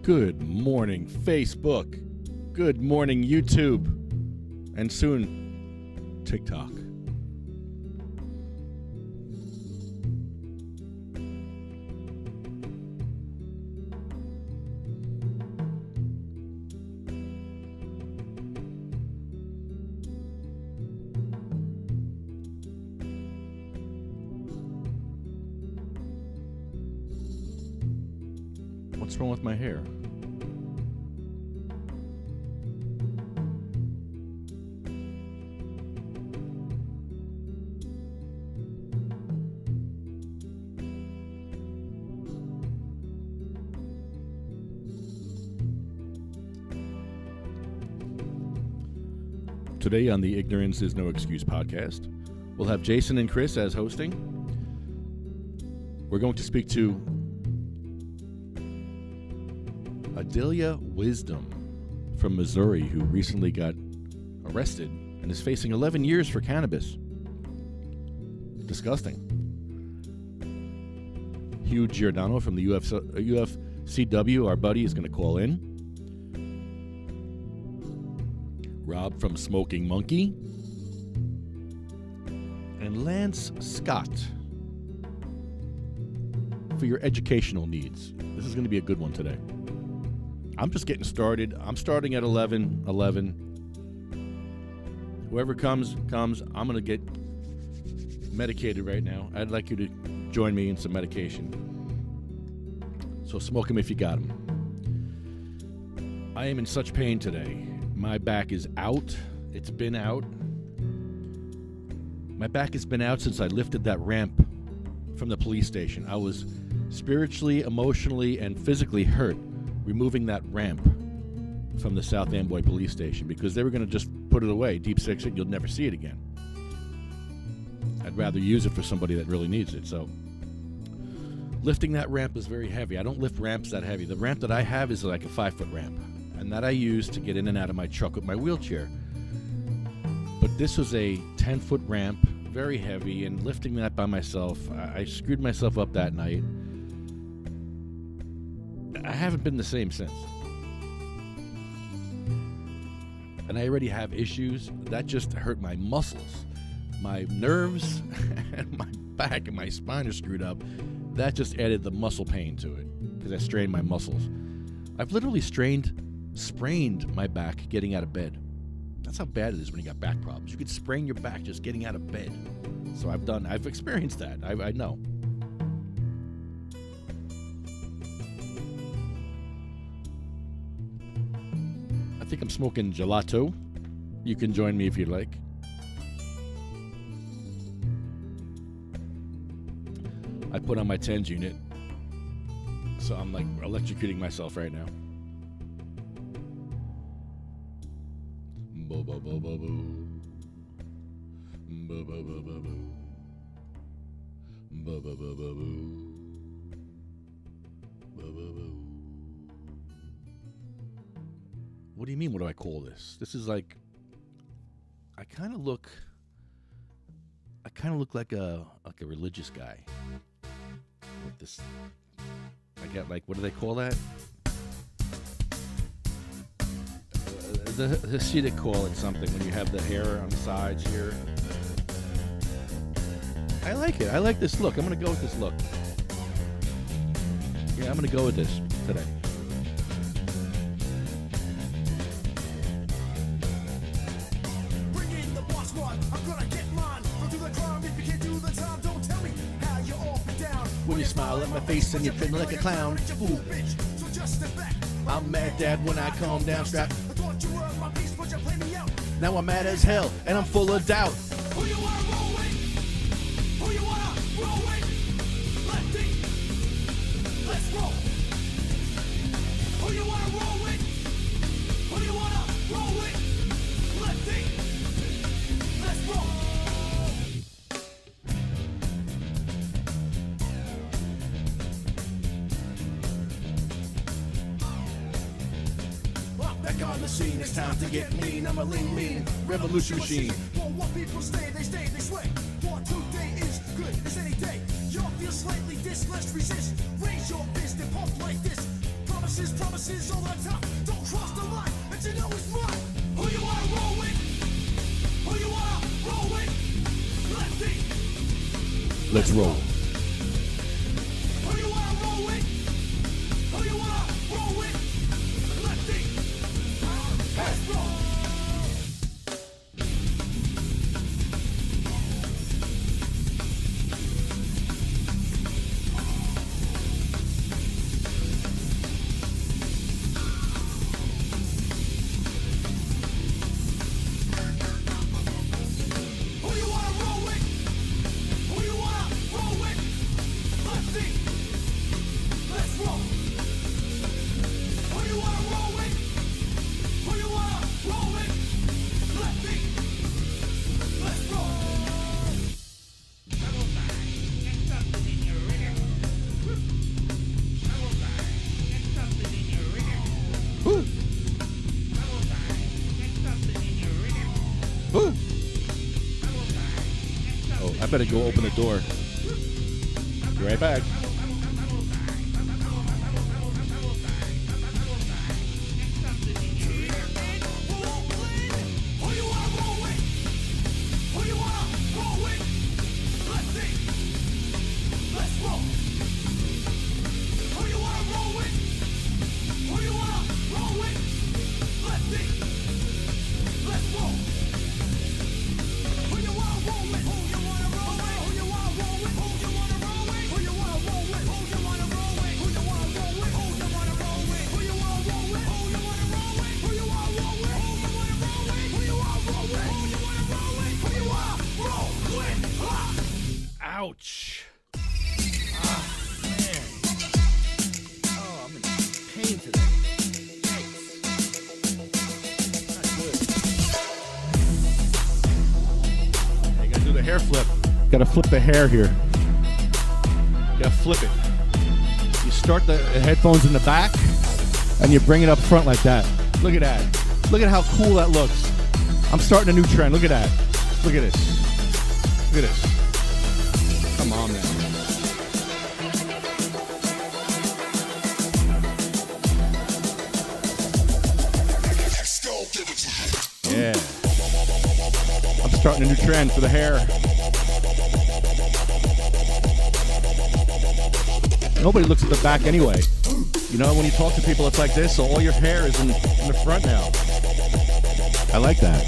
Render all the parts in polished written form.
Good morning, Facebook. Good morning, YouTube. And soon, TikTok. What's wrong with my hair? Today on the Ignorance is No Excuse podcast, we'll have Jason and Chris as hosting. We're going to speak to Adelia Wisdom from Missouri, who recently got arrested and is facing 11 years for cannabis. Disgusting. Hugh Giordano from the UFCW, our buddy, is going to call in. Rob from Smoking Monkey. And Lance Scott for your educational needs. This is going to be a good one today. I'm just getting started. I'm starting at 11. Whoever comes. I'm going to get medicated right now. I'd like you to join me in some medication. So smoke them if you got them. I am in such pain today. My back is out. It's been out. My back has been out since I lifted that ramp from the police station. I was spiritually, emotionally, and physically hurt removing that ramp from the South Amboy police station because they were going to just put it away, deep six it, you'll never see it again. I'd rather use it for somebody that really needs it. So lifting that ramp is very heavy. I don't lift ramps that heavy. The ramp that I have is like a 5-foot ramp, and that I use to get in and out of my truck with my wheelchair. But this was a 10-foot ramp, very heavy, and lifting that by myself, I screwed myself up that night. I haven't been the same since. And I already have issues. That just hurt my muscles. My nerves and my back and my spine are screwed up. That just added the muscle pain to it because I strained my muscles. I've literally sprained my back getting out of bed. That's how bad it is when you got back problems. You could sprain your back just getting out of bed. So I've experienced that. I know. I think I'm smoking gelato. You can join me if you'd like. I put on my TENS unit. So I'm like electrocuting myself right now. Bo bo bo bo bo. Bo bo bo bo bo. Bo bo bo bo bo. Bo bo bo. What do you mean? What do I call this? This is like, I kind of look like a religious guy. With this, I got like, what do they call that? The Hasidic call it something when you have the hair on the sides here. I like it. I like this look. I'm going to go with this look. Yeah, I'm going to go with this today. Bring in the boss one. I'm going to get mine. Go do the crime if you can't do the time. Don't tell me how you're off and down. When you smile at my face and you fit like a clown. Ooh. So just step back. I'm mad, Dad, when I calm down. Strap. I thought you were my piece, but you played me out. Now I'm mad as hell and I'm full of doubt. Who you wanna roll with? Who you wanna roll with? Lefty, let's roll. Who you wanna roll with? Who you wanna roll with? Lefty, let's roll. Back on the scene, it's time to get mean. I'm a lean revolution machine. For what people stay, they sway. For today is good as any day. Y'all feel slightly this, let's resist. Raise your fist and pump like this. Promises, promises over the top. Don't cross the line, and you know it's right. Who you wanna roll with? Who you wanna roll with? Lefty. Let's roll. Who you wanna roll with? Who you wanna roll with? Lefty. Let's roll. Who you wanna roll with? Who you wanna roll with? Lefty. Let's roll. Who you wanna roll with? Who you wanna roll with? Lefty. Let's roll. Woo. Woo. Oh, I better go open the door. Be right back. Who you wanna roll with? Who you wanna roll with? Lefty. Let's roll. Who you wanna roll with? Who you wanna roll with? Lefty. Let's roll. Who you wanna roll with? Who you wanna roll with? Who you wanna roll with? Who you wanna roll with? Who you wanna roll with? Who you wanna roll with? Who you wanna roll with? Who you wanna roll with? Who you wanna roll with? Who you wanna roll with? Who you wanna roll with? Who you wanna roll with? Who you wanna roll with? Who you wanna roll with? Who you wanna roll with? Ouch. Man. Oh, I'm in pain today. Not good. Hey, you gotta do the hair flip. Gotta flip the hair here. Gotta flip it. You start the headphones in the back, and you bring it up front like that. Look at that. Look at how cool that looks. I'm starting a new trend. Look at that. Look at this. Look at this. Come on, man. Yeah. I'm starting a new trend for the hair. Nobody looks at the back anyway. You know, when you talk to people, it's like this, so all your hair is in the front now. I like that.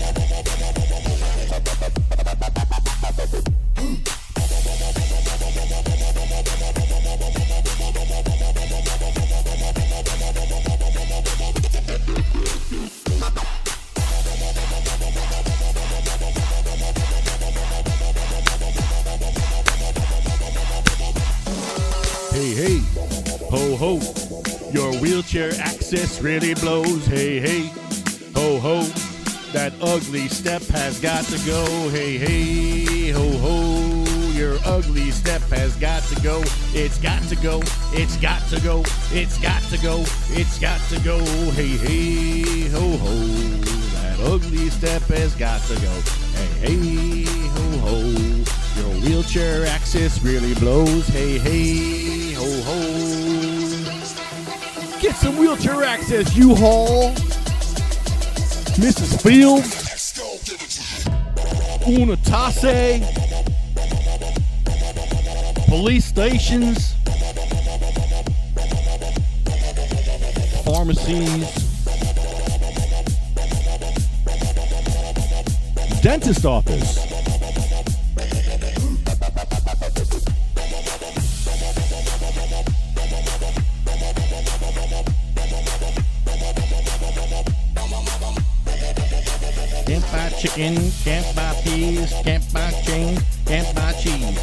Hey, hey, ho, ho, your wheelchair access really blows. Hey, hey, ho, ho, that ugly step has got to go. Hey, hey, ho, ho, your ugly step has got to go. It's got to go, it's got to go, it's got to go, it's got to go. Hey, hey, ho, ho, that ugly step has got to go. Hey, hey, ho, ho, your wheelchair access really blows. Hey, hey, ho, ho. Get some wheelchair access, U-Haul. Mrs. Fields. Una Tasse. Police stations. Pharmacies. Dentist office. Can't buy chicken, can't buy peas, can't buy chains, can't buy cheese.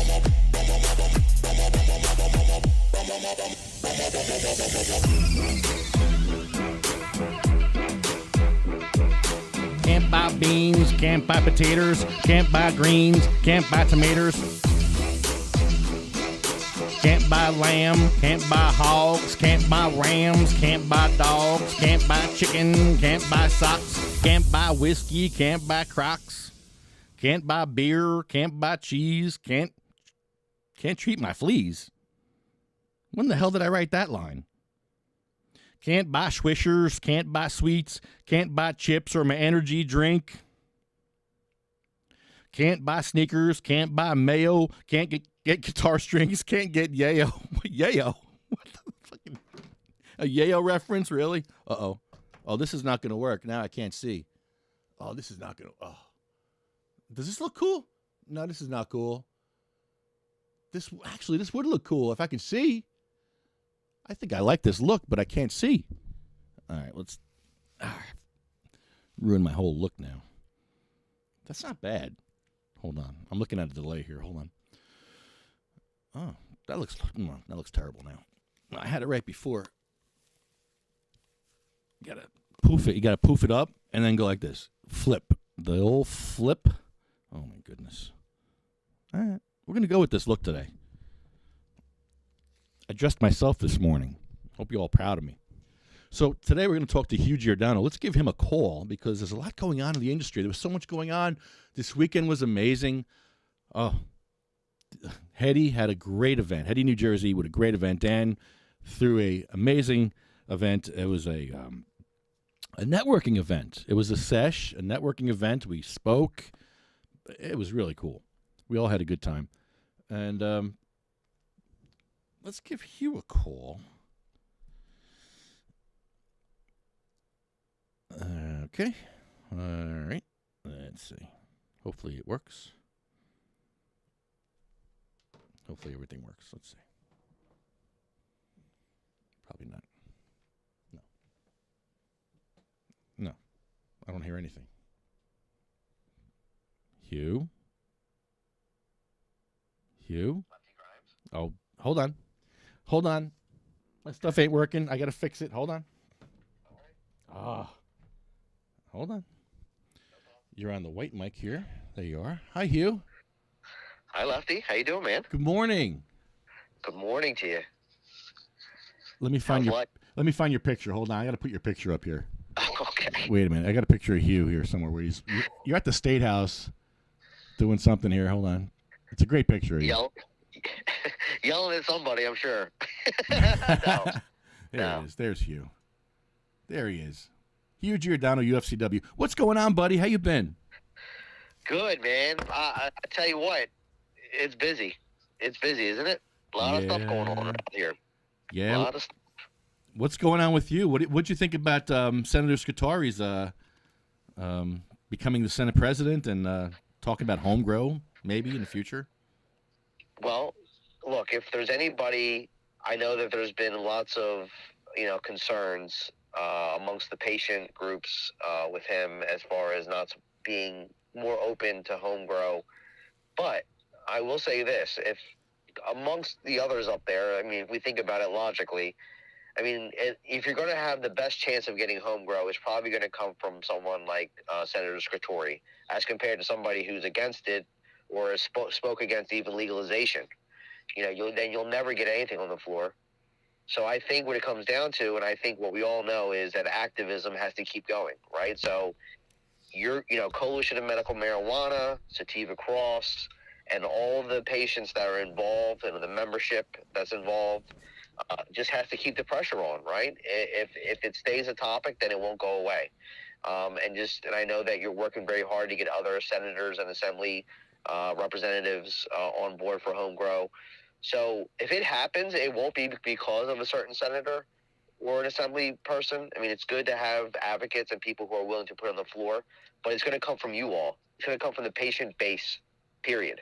Can't buy beans, can't buy potatoes, can't buy greens, can't buy tomatoes. Can't buy lamb, can't buy hogs, can't buy rams, can't buy dogs, can't buy chicken, can't buy socks, can't buy whiskey, can't buy Crocs, can't buy beer, can't buy cheese, can't treat my fleas. When the hell did I write that line? Can't buy Swishers, can't buy sweets, can't buy chips or my energy drink. Can't buy sneakers, can't buy mayo, can't get guitar strings, can't get yayo. Yayo? What the fucking... A yayo reference, really? Uh-oh. Oh, this is not going to work. Now I can't see. Oh, this is not going to... Oh. Does this look cool? No, this is not cool. This would look cool if I could see. I think I like this look, but I can't see. All right, let's... ruin my whole look now. That's not bad. Hold on. I'm looking at a delay here. Hold on. Oh, that looks terrible now. I had it right before. You gotta poof it. You gotta poof it up and then go like this. Flip. The old flip. Oh my goodness. All right. We're gonna go with this look today. I dressed myself this morning. Hope you're all proud of me. So today we're going to talk to Hugh Giordano. Let's give him a call because there's a lot going on in the industry. There was so much going on. This weekend was amazing. Oh, Hetty had a great event. Hetty, New Jersey, with a great event. Dan threw a amazing event. It was a networking event. It was a networking event. We spoke. It was really cool. We all had a good time. And let's give Hugh a call. Okay. All right. Let's see. Hopefully it works. Hopefully everything works. Let's see. Probably not. No. No. I don't hear anything. Hugh? Hugh? Oh, hold on. Hold on. My stuff ain't working. I got to fix it. Hold on. Ah. Hold on. You're on the white mic here. There you are. Hi, Hugh. Hi, Lefty. How you doing, man? Good morning. Good morning to you. Let me find your picture. Hold on. I got to put your picture up here. Okay. Wait a minute. I got a picture of Hugh here somewhere where you're at the State House doing something here. Hold on. It's a great picture of you. Yelling at somebody, I'm sure. There it is. There's Hugh. There he is. Hugh Giordano, UFCW. What's going on, buddy? How you been? Good, man. I tell you what, it's busy. It's busy, isn't it? A lot of stuff going on around here. Yeah. A lot of stuff. What's going on with you? What'd you think about Senator Scutari's becoming the Senate president and talking about home grow maybe in the future? Well, look, if there's anybody, I know that there's been lots of, concerns amongst the patient groups with him as far as not being more open to home grow. But I will say this, if amongst the others up there, if we think about it logically, if you're going to have the best chance of getting home grow, it's probably going to come from someone like Senator Scutari, as compared to somebody who's against it or spoke against even legalization. You'll never get anything on the floor. So I think what it comes down to, and I think what we all know, is that activism has to keep going, right? So Coalition of Medical Marijuana, Sativa Cross, and all the patients that are involved and the membership that's involved just has to keep the pressure on, right? If it stays a topic, then it won't go away. And I know that you're working very hard to get other senators and assembly representatives on board for home grow. So if it happens, it won't be because of a certain senator or an assembly person. It's good to have advocates and people who are willing to put on the floor, but it's going to come from you all. It's going to come from the patient base, period.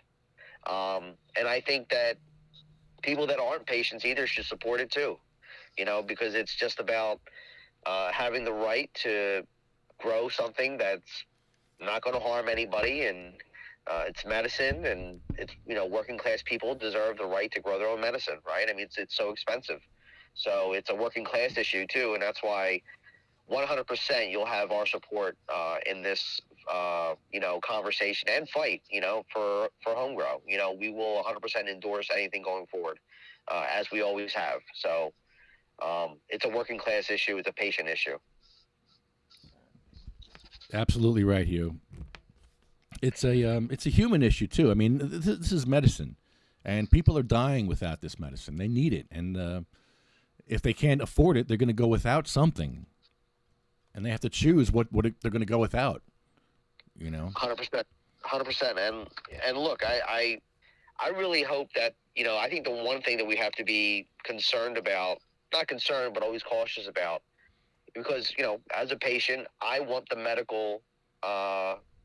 And I think that people that aren't patients either should support it too, because it's just about having the right to grow something that's not going to harm anybody, and it's medicine, and it's working class people deserve the right to grow their own medicine, right? It's so expensive, so it's a working class issue too, and that's why 100% you'll have our support in this conversation and fight for home grow. We will 100% endorse anything going forward, as we always have. So it's a working class issue, it's a patient issue. Absolutely right, Hugh. It's a human issue too. This is medicine, and people are dying without this medicine. They need it, and if they can't afford it, they're going to go without something, and they have to choose what they're going to go without. 100%, 100%. And look, I really hope that I think the one thing that we have to be concerned about, not concerned, but always cautious about, because as a patient, I want the medical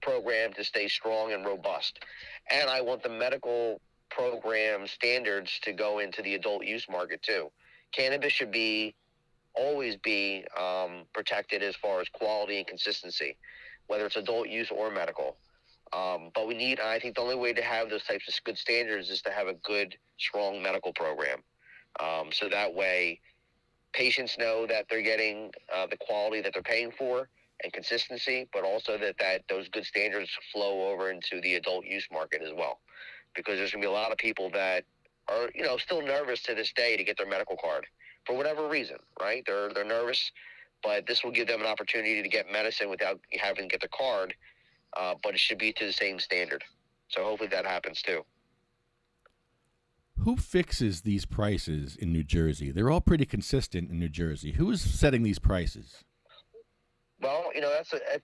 program to stay strong and robust, and I want the medical program standards to go into the adult use market too. Cannabis should always be protected as far as quality and consistency, whether it's adult use or medical. But I think the only way to have those types of good standards is to have a good, strong medical program. So that way patients know that they're getting the quality that they're paying for and consistency, but also that those good standards flow over into the adult use market as well. Because there's going to be a lot of people that are, still nervous to this day to get their medical card for whatever reason, right? They're nervous, but this will give them an opportunity to get medicine without having to get the card, but it should be to the same standard. So hopefully that happens too. Who fixes these prices in New Jersey? They're all pretty consistent in New Jersey. Who is setting these prices? Well,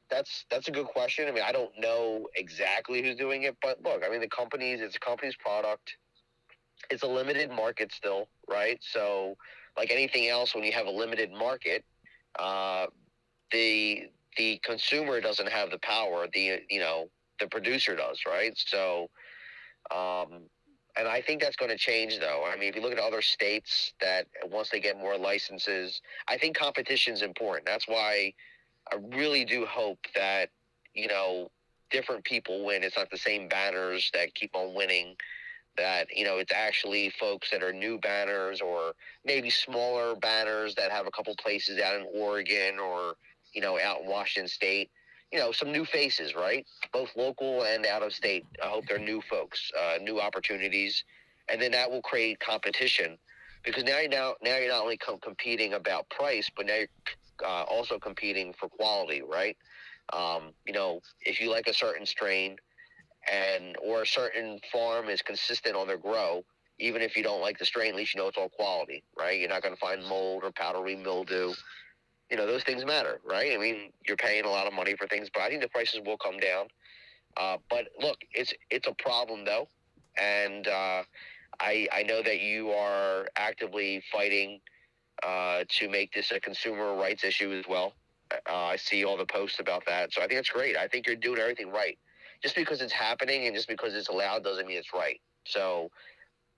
that's a good question. I mean, I don't know exactly who's doing it, but look, I mean, it's a company's product. It's a limited market still, right? So, like anything else, when you have a limited market, the consumer doesn't have the power. The producer does, right? So, and I think that's going to change, though. I mean, if you look at other states that once they get more licenses, I think competition is important. That's why I really do hope that, different people win. It's not the same banners that keep on winning, that, it's actually folks that are new banners or maybe smaller banners that have a couple places out in Oregon or, out in Washington State. Some new faces, right? Both local and out of state. I hope they're new folks, new opportunities. And then that will create competition, because now you're not only competing about price, but now you're also competing for quality, right? If you like a certain strain or a certain farm is consistent on their grow, even if you don't like the strain, at least you know it's all quality, right? You're not going to find mold or powdery mildew. Those things matter, right? I mean, you're paying a lot of money for things, but I think the prices will come down. But look, it's a problem though, and I know that you are actively fighting to make this a consumer rights issue as well. I see all the posts about that, so I think it's great. I think you're doing everything right. Just because it's happening and just because it's allowed doesn't mean it's right. So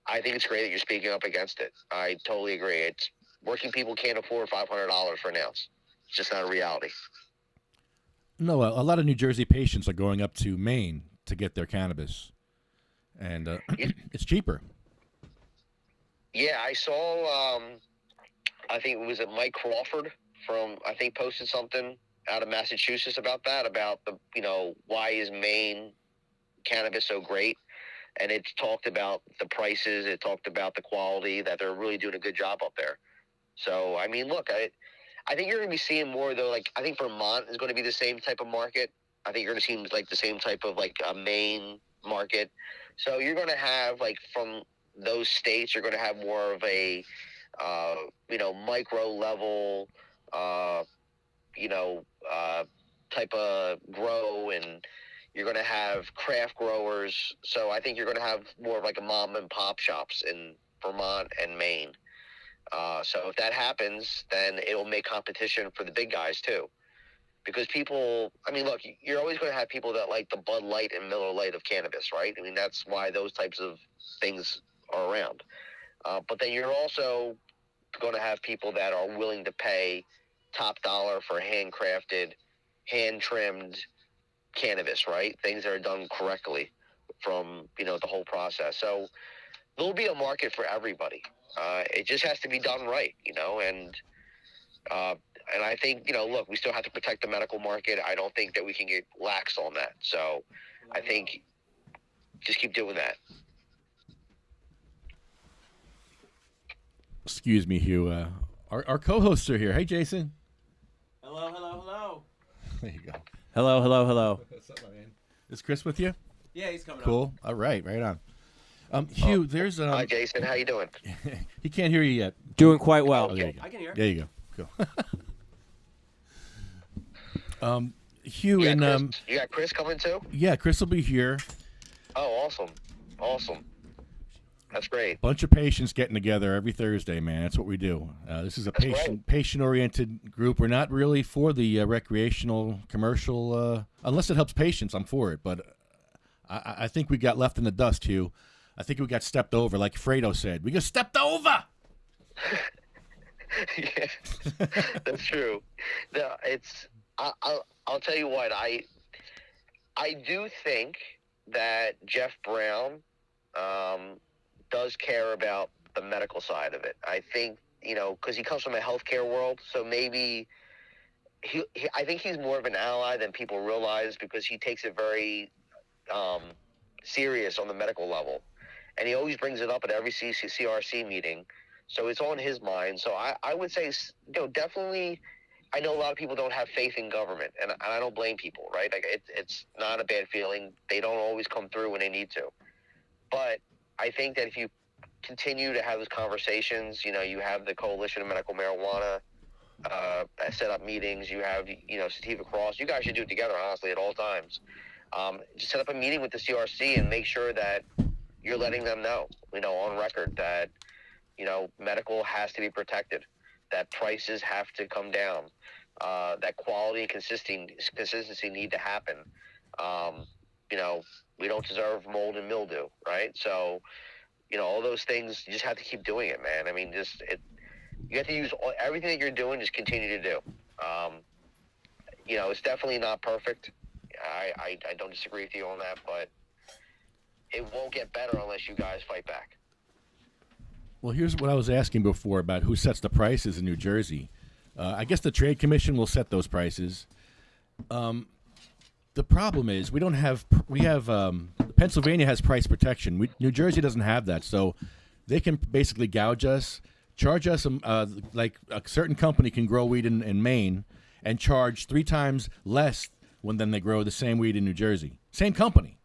I think it's great that you're speaking up against it. I totally agree. It's working people can't afford $500 for an ounce. It's just not a reality. No, a lot of New Jersey patients are going up to Maine to get their cannabis, and it's cheaper. Yeah, I saw, I think it was Mike Crawford posted something out of Massachusetts about that, about why is Maine cannabis so great? And it talked about the prices, it talked about the quality, that they're really doing a good job up there. So, I mean, look, I think you're going to be seeing more, though. Like, I think Vermont is going to be the same type of market. I think you're going to see, like, the same type of, like, a Maine market. So you're going to have, like, from those states, you're going to have more of a, micro level, type of grow, and you're going to have craft growers. So I think you're going to have more of, like, a mom and pop shops in Vermont and Maine. So if that happens, then it will make competition for the big guys too. Because people, I mean, look, you're always going to have people that like the Bud Light and Miller Lite of cannabis, right? I mean, that's why those types of things are around. But then you're also going to have people that are willing to pay top dollar for handcrafted, hand-trimmed cannabis, right? Things that are done correctly from, the whole process. So there'll be a market for everybody. It just has to be done right, and I think, look, we still have to protect the medical market. I don't think that we can get lax on that. So I think just keep doing that. Excuse me, Hugh. Our co-hosts are here. Hey, Jason. Hello. There you go. Hello. What's up, my man? Is Chris with you? Yeah, he's coming up. Cool. All right, right on. Hugh, there's Hi, Jason. How you doing? he can't hear you yet. Doing quite well. Oh, there you go. I can hear. There you go. Cool. Hugh You and got, Chris, you got Chris coming too? yeah, Chris will be here. Oh, awesome. That's great. Bunch of patients getting together every Thursday, man. That's what we do. This is a patient-oriented group. We're not really for the recreational, commercial, unless it helps patients. I'm for it, but I think we got left in the dust, Hugh. I think we got stepped over, like Fredo said. We got stepped over. Yeah, that's true. No, I'll tell you what. I do think that Jeff Brown does care about the medical side of it. I think, because he comes from a healthcare world, so maybe I think he's more of an ally than people realize, because he takes it very serious on the medical level, and he always brings it up at every CRC meeting. So it's on his mind. So I would say, definitely. I know a lot of people don't have faith in government, and I don't blame people, right? Like it's not a bad feeling. They don't always come through when they need to. But I think that if you continue to have those conversations, you have the Coalition of Medical Marijuana set up meetings. You have, Sativa Cross. You guys should do it together, honestly, at all times. Just set up a meeting with the CRC and make sure that you're letting them know, on record that, medical has to be protected, that prices have to come down, that quality and consistency need to happen. We don't deserve mold and mildew, right? So, all those things, you just have to keep doing it, man. I mean, you have to use everything that you're doing, just continue to do. It's definitely not perfect. I don't disagree with you on that, but it won't get better unless you guys fight back. Well, here's what I was asking before about who sets the prices in New Jersey. I guess the Trade Commission will set those prices. The problem is Pennsylvania has price protection. New Jersey doesn't have that, so they can basically gouge us, charge us like a certain company can grow weed in Maine and charge 3 times less than they grow the same weed in New Jersey. Same company.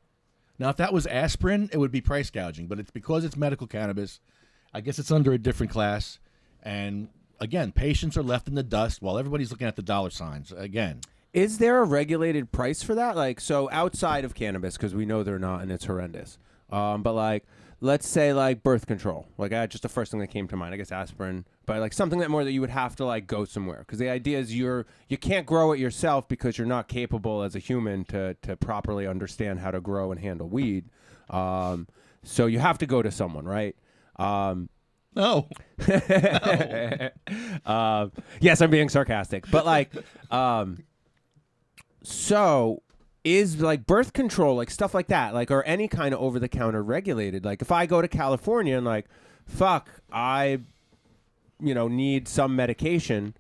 Now, if that was aspirin, it would be price gouging, but it's because it's medical cannabis. I guess it's under a different class. And, again, patients are left in the dust while everybody's looking at the dollar signs. Again. Is there a regulated price for that? Like, so outside of cannabis, because we know they're not, and it's horrendous. But, like, let's say, like, birth control. Like, just the first thing that came to mind. I guess aspirin. But, like, something that more that you would have to, like, go somewhere. Because the idea is you can't grow it yourself because you're not capable as a human to properly understand how to grow and handle weed. So you have to go to someone, right? No. Yes, I'm being sarcastic, but like, so is like birth control, like stuff like that, like, or any kind of over-the-counter regulated? Like, if I go to California and like, fuck, I, need some medication,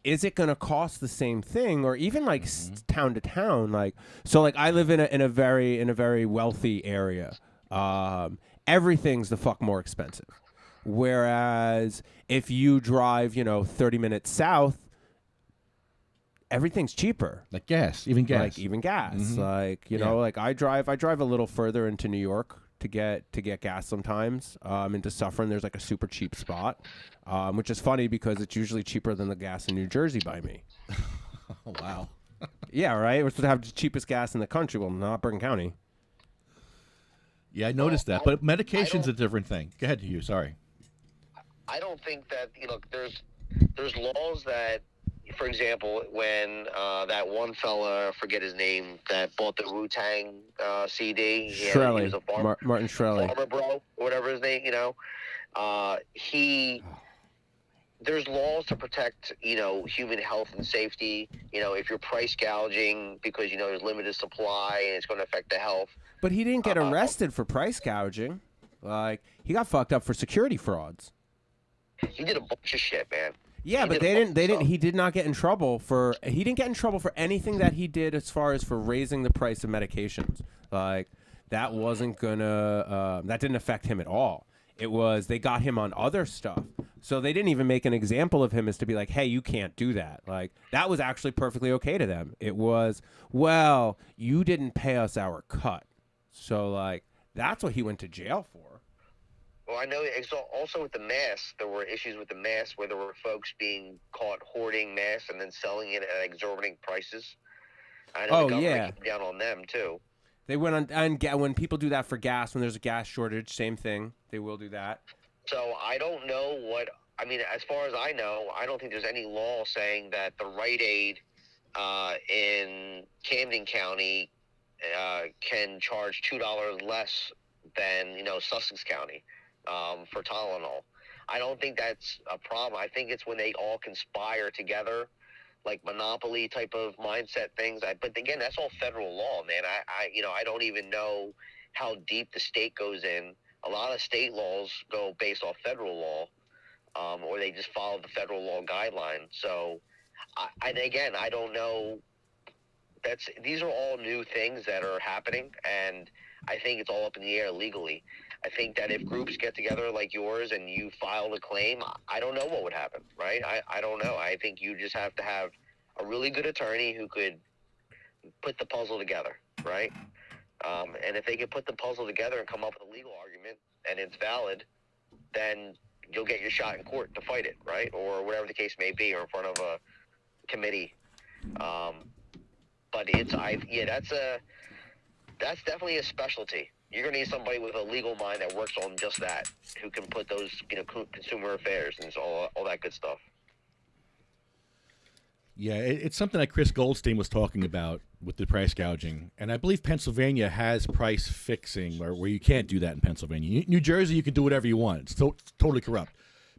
is it gonna cost the same thing, or even like town to town? Like, so like I live in a very wealthy area. Everything's the fuck more expensive. Whereas if you drive, 30 minutes south, everything's cheaper. Like gas, even gas. Like even gas. Mm-hmm. Like, like I drive a little further into New York to get gas sometimes. Into Suffern, there's like a super cheap spot, which is funny because it's usually cheaper than the gas in New Jersey by me. Oh, wow. Yeah, right? We're supposed to have the cheapest gas in the country. Well, not Bergen County. Yeah, I noticed that. But medication's a different thing. Go ahead, Hugh. Sorry. I don't think that, there's laws that, for example, when that one fella, I forget his name, that bought the Wu-Tang CD. Shkreli. He was a Martin Shkreli. Farmer Bro, or whatever his name, there's laws to protect, human health and safety. If you're price gouging because, there's limited supply and it's going to affect the health. But he didn't get arrested for price gouging. Like, he got fucked up for security frauds. He did a bunch of shit, man. Yeah, but he did not get in trouble for anything that he did as far as for raising the price of medications. Like, that wasn't gonna, that didn't affect him at all. It was, they got him on other stuff. So they didn't even make an example of him as to be like, hey, you can't do that. Like, that was actually perfectly okay to them. It was, well, you didn't pay us our cut. So, like, That's what he went to jail for. Well, I know it's also with the masks. There were issues with the masks where there were folks being caught hoarding masks and then selling it at exorbitant prices. I know the government came down on them too. They went on, and when people do that for gas, when there's a gas shortage, same thing. They will do that. So I don't know I mean, as far as I know, I don't think there's any law saying that the Rite Aid in Camden County can charge $2 less than, Sussex County for Tylenol. I don't think that's a problem. I think it's when they all conspire together, like monopoly type of mindset things. But again, that's all federal law, man. I don't even know how deep the state goes in. A lot of state laws go based off federal law, or they just follow the federal law guideline. So, I don't know. These are all new things that are happening, and I think it's all up in the air legally. I think that if groups get together like yours and you filed a claim, I don't know what would happen, right? I don't know. I think you just have to have a really good attorney who could put the puzzle together, right? And if they can put the puzzle together and come up with a legal argument and it's valid, then you'll get your shot in court to fight it, right? Or whatever the case may be, or in front of a committee. But that's definitely a specialty. You're going to need somebody with a legal mind that works on just that, who can put those, consumer affairs and all that good stuff. Yeah, it's something that Chris Goldstein was talking about with the price gouging. And I believe Pennsylvania has price fixing where you can't do that in Pennsylvania. New Jersey, you can do whatever you want. It's totally corrupt.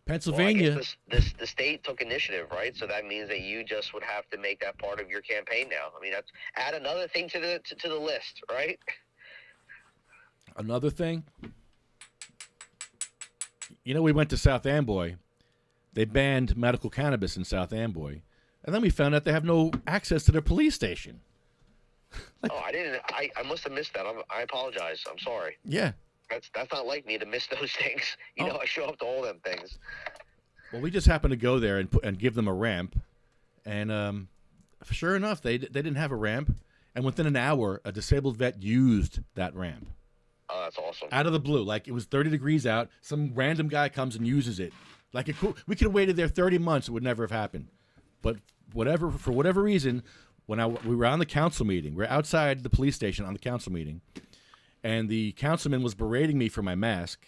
Pennsylvania. Well, I guess the state took initiative, right? So that means that you just would have to make that part of your campaign now. I mean, add another thing to the list, right? Another thing. We went to South Amboy. They banned medical cannabis in South Amboy. And then we found out they have no access to their police station. I didn't. I must have missed that. I apologize. I'm sorry. Yeah. That's not like me to miss those things. I show up to all them things. Well, we just happened to go there and give them a ramp, and sure enough, they didn't have a ramp. And within an hour, a disabled vet used that ramp. Oh, that's awesome. Out of the blue, like it was 30 degrees out, some random guy comes and uses it. We could have waited there 30 months; it would never have happened. But for whatever reason, when we were on the council meeting, we're outside the police station on the council meeting. And the councilman was berating me for my mask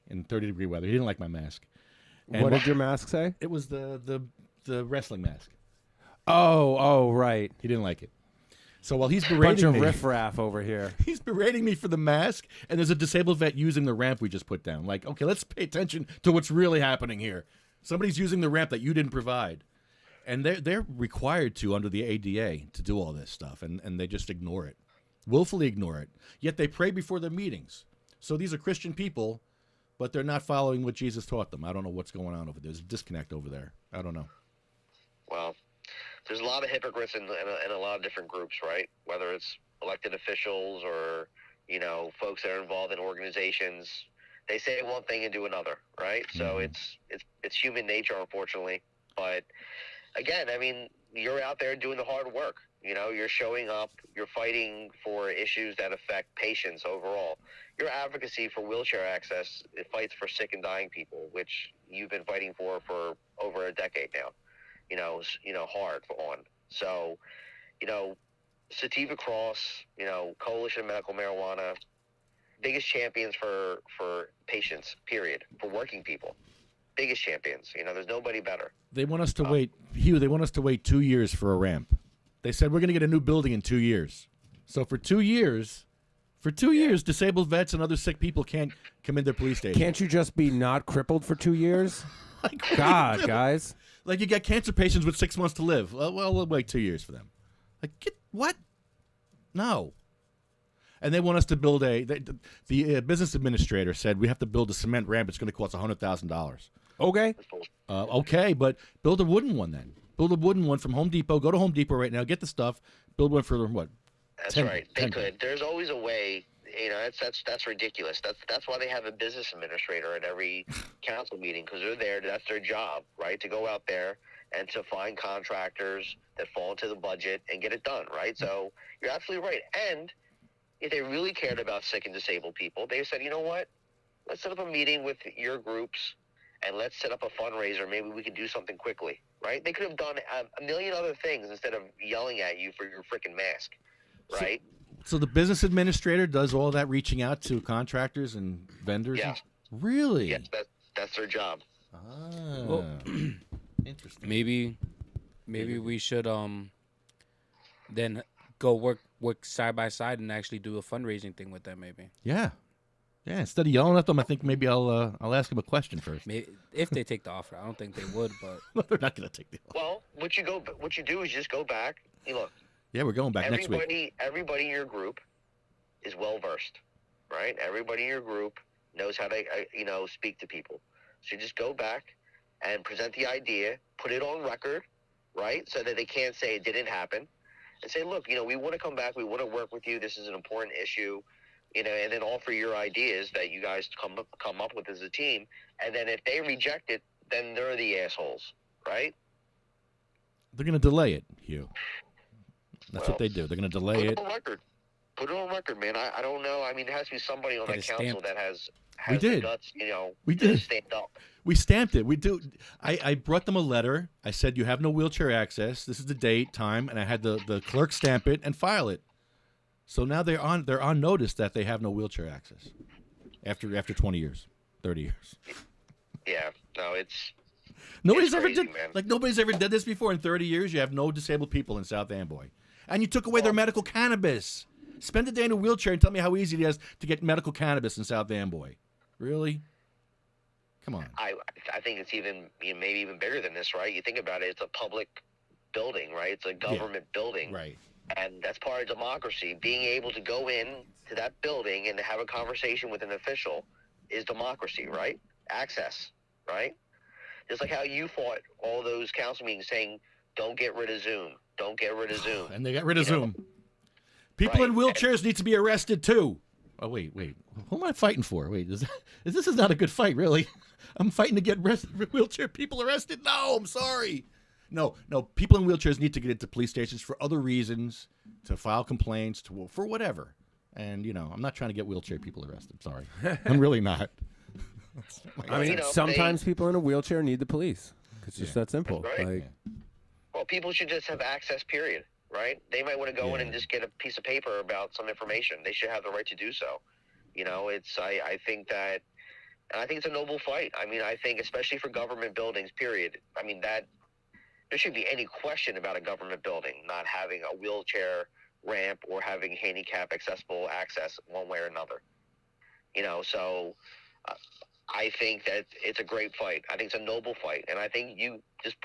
in 30-degree weather. He didn't like my mask. And what did your mask say? It was the wrestling mask. Oh, right. He didn't like it. So while he's berating Bunch me, of riffraff over here. He's berating me for the mask, and there's a disabled vet using the ramp we just put down. Like, okay, let's pay attention to what's really happening here. Somebody's using the ramp that you didn't provide. And they're required to, under the ADA, to do all this stuff, and they just ignore it. Willfully ignore it. Yet they pray before their meetings. So these are Christian people, but they're not following what Jesus taught them. I don't know what's going on over there. There's a disconnect over there. I don't know. Well, there's a lot of hypocrites in a lot of different groups, right? Whether it's elected officials or, folks that are involved in organizations. They say one thing and do another, right? Mm-hmm. So it's human nature, unfortunately. But again, I mean, you're out there doing the hard work. You're showing up, you're fighting for issues that affect patients overall. Your advocacy for wheelchair access, it fights for sick and dying people, which you've been fighting for over a decade now, hard on. So, Sativa Cross, Coalition of Medical Marijuana, biggest champions for patients, period, for working people. Biggest champions. There's nobody better. They want us to wait, Hugh, they want us to wait 2 years for a ramp. They said we're going to get a new building in 2 years. So for 2 years, disabled vets and other sick people can't come in their police station. Can't you just be not crippled for 2 years? God, guys. Like you got cancer patients with 6 months to live. Well, we'll wait 2 years for them. Like, what? No. And they want us to build the business administrator said we have to build a cement ramp. It's going to cost $100,000. Okay. Okay, but build a wooden one then. Build a wooden one from Home Depot. Go to Home Depot right now. Get the stuff. Build one for what? That's right. They could. There's always a way. That's ridiculous. That's why they have a business administrator at every council meeting, because they're there. That's their job, right? To go out there and to find contractors that fall into the budget and get it done, right? So you're absolutely right. And if they really cared about sick and disabled people, they said, you know what? Let's set up a meeting with your groups and let's set up a fundraiser. Maybe we can do something quickly, right? They could have done a million other things instead of yelling at you for your freaking mask, right? So the business administrator does all that reaching out to contractors and vendors? Yeah. Really? Yes, that's their job. Ah, Well, interesting. maybe we should then go work side by side and actually do a fundraising thing with them. Maybe Yeah. Yeah, instead of yelling at them, I think maybe I'll ask them a question first. maybe if they take the offer. I don't think they would, but No, they're not going to take the offer. Well, what you do is just go back. You look, Yeah, we're going back next week. everybody in your group is well versed, right? Everybody in your group knows how to speak to people. So you just go back and present the idea, put it on record, right? So that they can't say it didn't happen, and say, look, we want to come back, we want to work with you. This is an important issue, and then offer your ideas that you guys come up with as a team. And then if they reject it, then they're the assholes, right? They're going to delay it, Hugh. That's Well, what they do. They're going to delay Put it. it on record. Put it on record, man. I don't know. I mean, there has to be somebody on Get that it council stamped. that has We the did. guts, We to did. stand up. We stamped it. We do. I brought them a letter. I said, you have no wheelchair access. This is the date, time, and I had the clerk stamp it and file it. So now they're on notice that they have no wheelchair access after 20 years, 30 years. Yeah. No, it's Nobody's It's ever crazy, did man. nobody's ever did this before in 30 years. You have no disabled people in South Amboy, and you took away their medical cannabis. Spend a day in a wheelchair and tell me how easy it is to get medical cannabis in South Amboy. Really? Come on. I think it's even maybe even bigger than this, right? You think about it, it's a public building, right? It's a government building. Right. And that's part of democracy. Being able to go in to that building and have a conversation with an official is democracy, right? Access, right? Just like how you fought all those council meetings saying, don't get rid of Zoom. Don't get rid of Zoom. And they got rid of You know, Zoom. People in right. wheelchairs need to be arrested too. Oh wait. Who am I fighting for? Wait, this is not a good fight, really. I'm fighting to get wheelchair people arrested. No, I'm sorry. No. People in wheelchairs need to get into police stations for other reasons, to file complaints, for whatever. And I'm not trying to get wheelchair people arrested. Sorry, I'm really not. I mean, sometimes people in a wheelchair need the police. It's just that simple. That's right. Like, Well, people should just have access, period, right? They might want to go in and just get a piece of paper about some information. They should have the right to do so. I think that, and I think it's a noble fight. I mean, I think especially for government buildings, period. I mean, that there shouldn't be any question about a government building not having a wheelchair ramp or having handicap accessible access one way or another. So I think that it's a great fight. I think it's a noble fight. And I think you just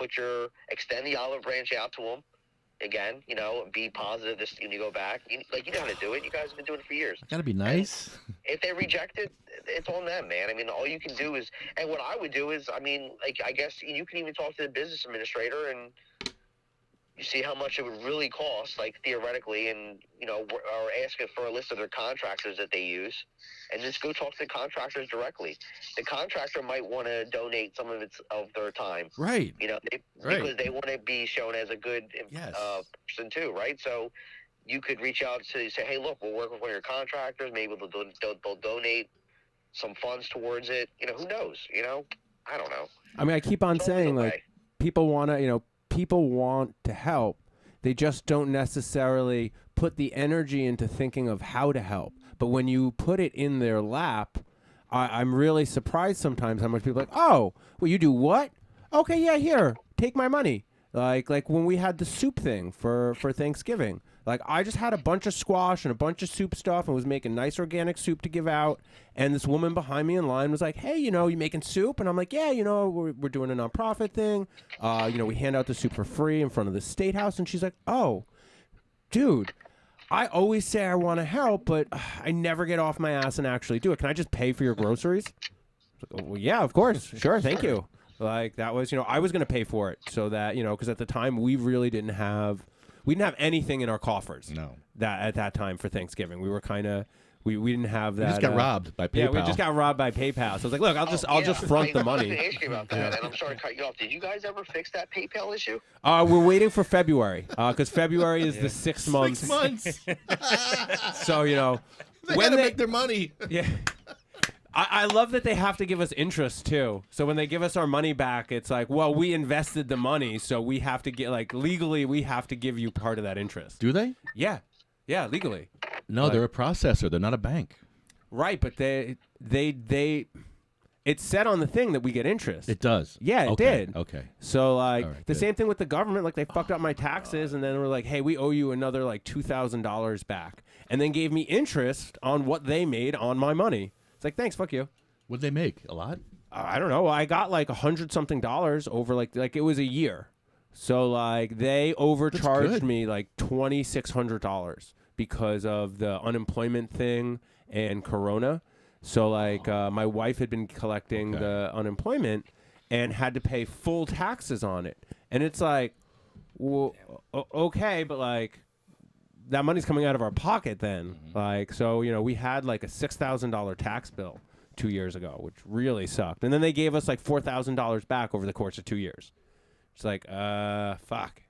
extend the olive branch out to them. Again, be positive when you go back. You know how to do it. You guys have been doing it for years. Gotta be nice. If they reject it, it's on them, man. I mean, all you can do is, and what I would do is, I mean, I guess you can even talk to the business administrator and you see how much it would really cost, theoretically, and, or ask it for a list of their contractors that they use, and just go talk to the contractors directly. The contractor might want to donate some of their time. Right. Because they want to be shown as a good Yes. person too, right? So you could reach out to say, hey, look, we'll work with one of your contractors. Maybe they'll donate some funds towards it. Who knows? I don't know. I mean, I keep on It's always saying, a like, way. people want to, people want to help. They just don't necessarily put the energy into thinking of how to help. But when you put it in their lap, I'm really surprised sometimes how much people are like, oh, well, you do what? Okay, yeah, here, take my money. Like when we had the soup thing for Thanksgiving. Like, I just had a bunch of squash and a bunch of soup stuff and was making nice organic soup to give out. And this woman behind me in line was like, hey, you making soup? And I'm like, yeah, we're doing a nonprofit thing. We hand out the soup for free in front of the State House. And she's like, oh, dude, I always say I want to help, but I never get off my ass and actually do it. Can I just pay for your groceries? Well, yeah, of course. Sure, thank you. Like, that was, I was going to pay for it so that, because at the time we really didn't have anything in our coffers. No. That at that time for Thanksgiving. We were kind of, We didn't have that. We just got robbed by PayPal. Yeah, we just got robbed by PayPal. So I was like, look, I'll just front the I was money. going to ask you about that, and I'm sorry to cut you off. Did you guys ever fix that PayPal issue? We're waiting for February because February is the 6 months. 6 months. So they gotta make their money. Yeah. I love that they have to give us interest too. So when they give us our money back, it's like, well, we invested the money, so we have to get legally we have to give you part of that interest. Do they? Yeah, legally. No, they're a processor. They're not a bank. Right, but they it's said on the thing that we get interest. It does. Yeah, it Okay, did. Okay. So right, the good. same thing with the government. Like they fucked up my taxes, and then we're like, hey, we owe you another $2,000 back, and then gave me interest on what they made on my money. It's like, thanks, fuck you. What'd they make? A lot? I don't know. I got $100-something over like it was a year. So they overcharged me $2,600 because of the unemployment thing and Corona. So my wife had been collecting the unemployment and had to pay full taxes on it. And it's like, well, okay, but that money's coming out of our pocket then. So we had a $6,000 tax bill 2 years ago, which really sucked. And then they gave us $4,000 back over the course of 2 years. It's like, fuck.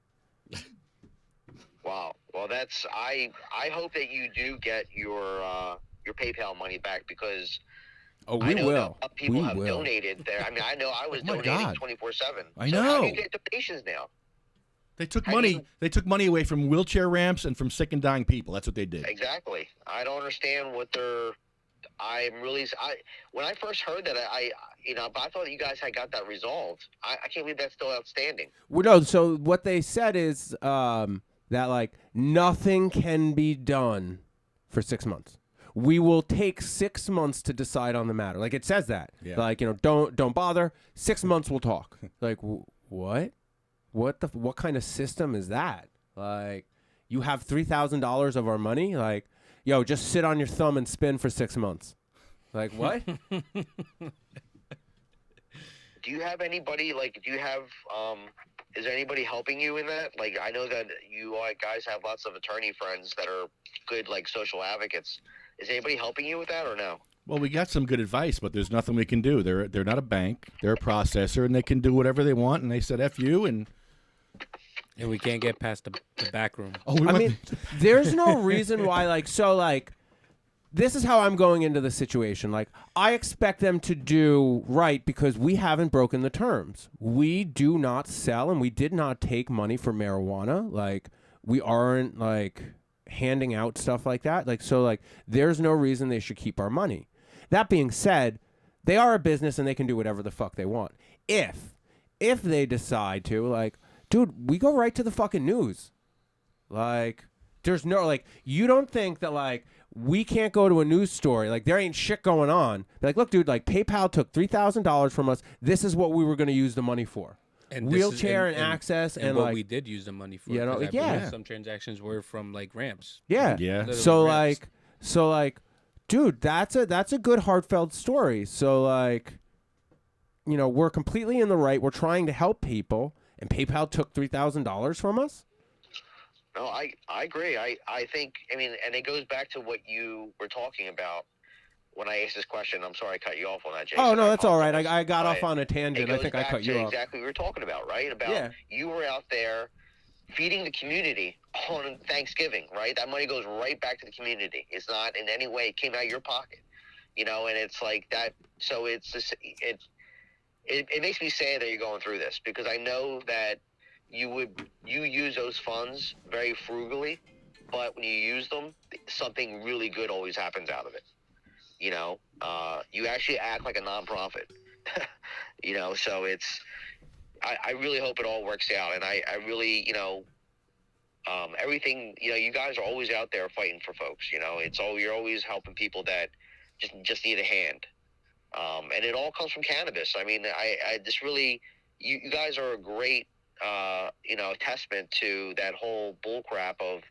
Wow. Well, I hope that you do get your PayPal money back because We I know will. that people We have will. donated there. I mean, I know I was Oh my donating God. 24/7. I So how know. do you get donations now? They took How do money. you- They took money away from wheelchair ramps and from sick and dying people. That's what they did. Exactly. I don't understand what they're. When I first heard that, but I thought you guys had got that resolved. I can't believe that's still outstanding. Well, no, so what they said is that nothing can be done for 6 months. We will take 6 months to decide on the matter. It says that. Yeah. Don't bother. 6 months we'll talk. What? What kind of system is that? You have $3,000 of our money? Just sit on your thumb and spin for 6 months. What? Do you have anybody is there anybody helping you in that? I know that you guys have lots of attorney friends that are good social advocates. Is anybody helping you with that or no? Well, we got some good advice, but there's nothing we can do. They're not a bank. They're a processor, and they can do whatever they want. And they said "F you," and we can't get past the back room. There's no reason why, this is how I'm going into the situation. I expect them to do right because we haven't broken the terms. We do not sell and we did not take money for marijuana. We aren't, handing out stuff like that. There's no reason they should keep our money. That being said, they are a business and they can do whatever the fuck they want. If they decide to, dude, we go right to the fucking news. There's no, you don't think that, we can't go to a news story. There ain't shit going on. Look, dude, PayPal took $3,000 from us. This is what we were going to use the money for. And wheelchair and access and what we did use the money for. 'Cause I believe some transactions were from ramps. Yeah. Yeah. So dude, that's a good heartfelt story. So we're completely in the right. We're trying to help people, and PayPal took $3,000 from us. No, I agree. I think, and it goes back to what you were talking about when I asked this question. I'm sorry I cut you off on that, Jason. Oh, no, that's all right. apologize. I got off But on a tangent. it I goes think I back cut you to off. exactly what we were talking about, right? About you were out there feeding the community on Thanksgiving, right? That money goes right back to the community. It's not in any way came out of your pocket, and it's like that. So it's just, it makes me sad that you're going through this because I know that you use those funds very frugally, but when you use them, something really good always happens out of it. You actually act like a nonprofit, so I really hope it all works out. And I really, everything, you guys are always out there fighting for folks, you're always helping people that just need a hand. And it all comes from cannabis. I just really, you guys are a great, testament to that whole bullcrap of,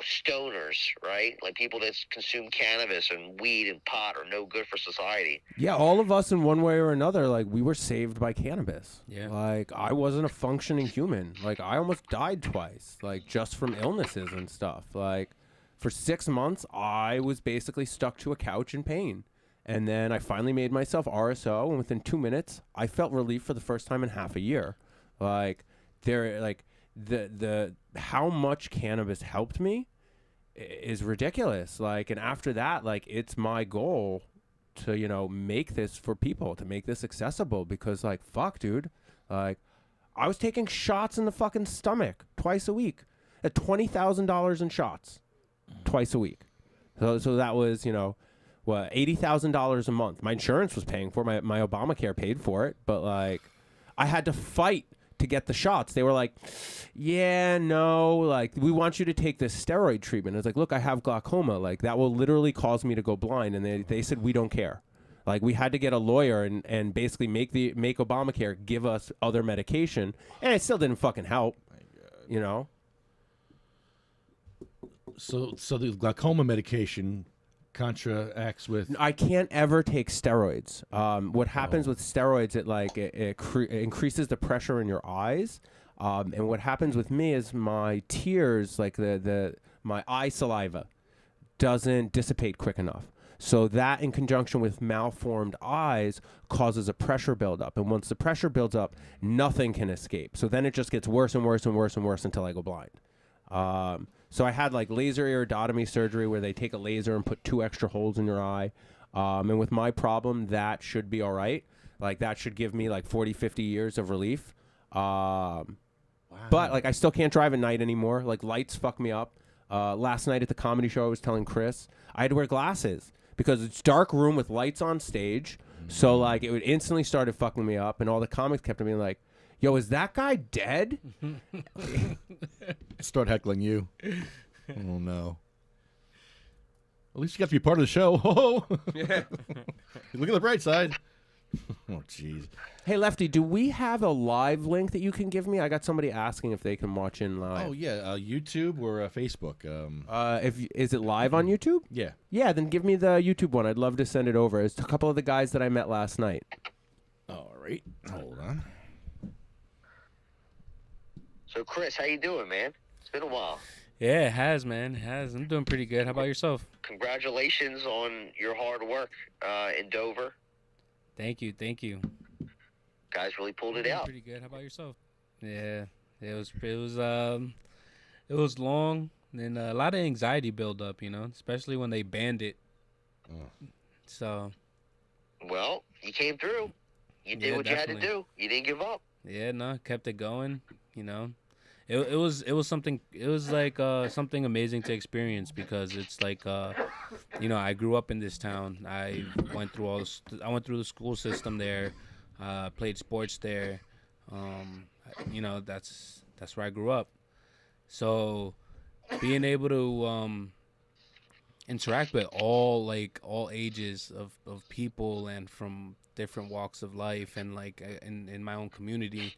stoners, right? People that consume cannabis and weed and pot are no good for society. Yeah, all of us in one way or another, we were saved by cannabis. Yeah. I wasn't a functioning human. I almost died twice, just from illnesses and stuff. for 6 months, I was basically stuck to a couch in pain. And then I finally made myself RSO, and within 2 minutes, I felt relief for the first time in half a year. Like, the how much cannabis helped me is ridiculous. Like, and after that, like, it's my goal to, you know, make this for people, to make this accessible, because, like, fuck, dude, like, I was taking shots in the fucking stomach twice a week at $20,000 in shots twice a week. So that was, you know, what, $80,000 a month. My insurance was paying for it. My Obamacare paid for it, but, like, I had to fight to get the shots. They were like, yeah, no, like, we want you to take this steroid treatment. I was like, look, I have glaucoma. Like, that will literally cause me to go blind. And they said, we don't care. Like, we had to get a lawyer and basically make Obamacare give us other medication. And it still didn't fucking help, you know? So the glaucoma medication contracts with. I can't ever take steroids. What happens with steroids? It increases the pressure in your eyes, and what happens with me is my tears, like my eye saliva, doesn't dissipate quick enough. So that, in conjunction with malformed eyes, causes a pressure buildup, and once the pressure builds up, nothing can escape. So then it just gets worse and worse and worse and worse until I go blind. So I had like laser iridotomy surgery where they take a laser and put 2 extra holes in your eye. And with my problem, that should be all right. Like, that should give me like 40, 50 years of relief. Wow. But like, I still can't drive at night anymore. Like, lights fuck me up. Last night at the comedy show, I was telling Chris, I had to wear glasses because it's dark room with lights on stage. So like, it would instantly started fucking me up. And all the comics kept being like, yo, is that guy dead? Start heckling you. Oh, no. At least you got to be part of the show. Oh, yeah. Look at the bright side. Oh, jeez. Hey, Lefty, do we have a live link that you can give me? I got somebody asking if they can watch in live. Oh, yeah. YouTube or Facebook. Is it live on YouTube? Yeah. Yeah, then give me the YouTube one. I'd love to send it over. It's a couple of the guys that I met last night. All right. Hold on. So, Chris, how you doing, man? It's been a while. Yeah, it has, man. It has. I'm doing pretty good. How about yourself? Congratulations on your hard work in Dover. Thank you. Guys really pulled it out. Pretty good. How about yourself? Yeah, it was long, and a lot of anxiety build up, you know, especially when they banned it. So. Well, you came through. You did what definitely. you had to do. You didn't give up. Yeah, no, kept it going. You know, it was something. It was like something amazing to experience because it's like you know, I grew up in this town. I went through the school system there. Played sports there. You know, that's where I grew up. So being able to interact with all ages of people and from different walks of life, and like in my own community,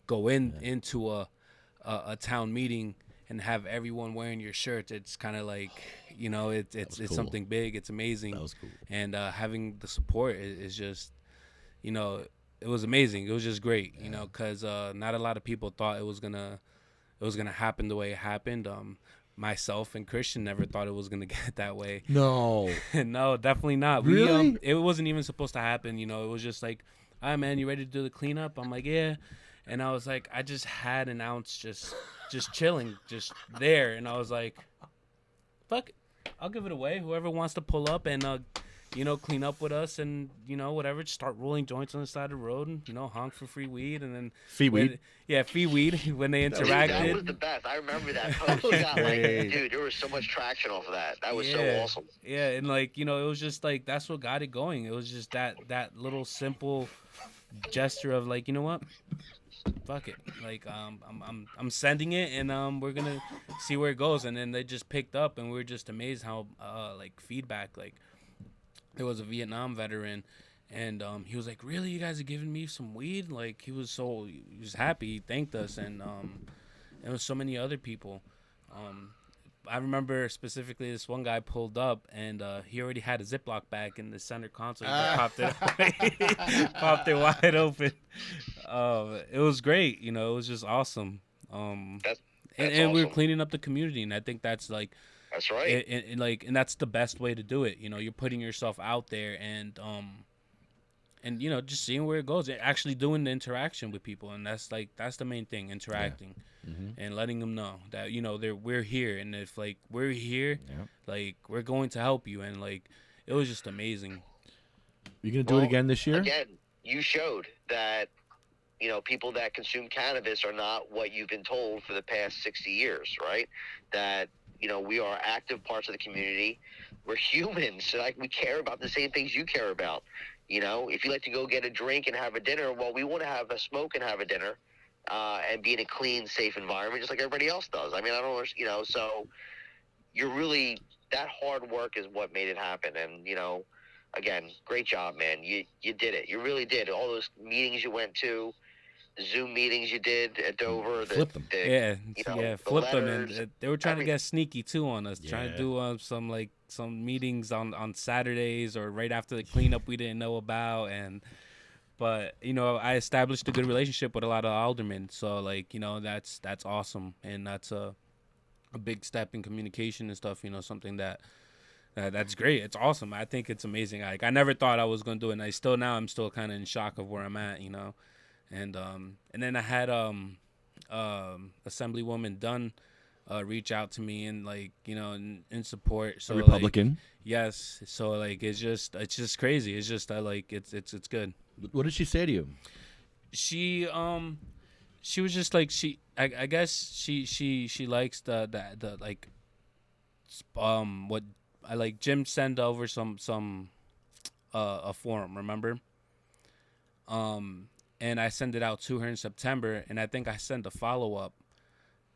go into a town meeting and have everyone wearing your shirt. It's kind of like, you know, it's cool. something big. It's amazing. That was cool. And having the support is just, you know, it was amazing. It was just great, you know, because not a lot of people thought it was gonna happen the way it happened. Myself and Christian never thought it was gonna get that way. No. No, definitely not. Really? It wasn't even supposed to happen. You know, it was just like, all right, man, you ready to do the cleanup? I'm like, yeah. And I was like, I just had an ounce just chilling, just there. And I was like, fuck it. I'll give it away. Whoever wants to pull up and, you know, clean up with us and, you know, whatever, just start rolling joints on the side of the road and, you know, honk for free weed. And then Free weed? Yeah, free weed when they interacted. That was the best. I remember that post. You got, like, dude, there was so much traction off of that. That was so awesome. Yeah, and like, you know, it was just like, that's what got it going. It was just that little simple gesture of like, you know what? Fuck it. Like, I'm sending it, and we're gonna see where it goes. And then they just picked up, and we were just amazed how like feedback. Like, there was a Vietnam veteran, and he was like, "Really, you guys are giving me some weed?" Like, he was happy. He thanked us, and there was so many other people. I remember specifically this one guy pulled up, and he already had a Ziploc bag in the center console. He just popped it wide open. It was great, you know. It was just awesome. That's and we were awesome. cleaning up the community, and I think that's like, That's right. And that's the best way to do it. You know, you're putting yourself out there, and you know, just seeing where it goes, and actually doing the interaction with people, and that's the main thing, interacting, and letting them know that, you know, we're here, and if like we're here, like we're going to help you, and like it was just amazing. You gonna do it again this year? Again, you showed that, you know, people that consume cannabis are not what you've been told for the past 60 years, right? That, you know, we are active parts of the community. We're humans. So, like, we care about the same things you care about. You know, if you like to go get a drink and have a dinner, well, we want to have a smoke and have a dinner, and be in a clean, safe environment, just like everybody else does. I mean, I don't, you know, so you're really, that hard work is what made it happen. And, you know, again, great job, man. You did it. You really did. All those meetings you went to, the Zoom meetings you did at Dover. Flip them. Flip them, and they were trying to get sneaky too on us, trying to Yeah. do some meetings on Saturdays or right after the cleanup we didn't know about, but you know, I established a good relationship with a lot of aldermen, so like, you know, that's awesome, and that's a big step in communication and stuff. You know, something that's great. It's awesome. I think it's amazing. Like, I never thought I was gonna do it, and I'm still kind of in shock of where I'm at, you know. And then I had Assemblywoman Dunn reach out to me, and like, you know, in support. So A Republican. Like, yes. So like it's just crazy. It's just like it's good. What did she say to you? She was just like, I guess she likes the like what I like Jim sent over some a form, remember? And I sent it out to her in September, and I think I sent a follow-up.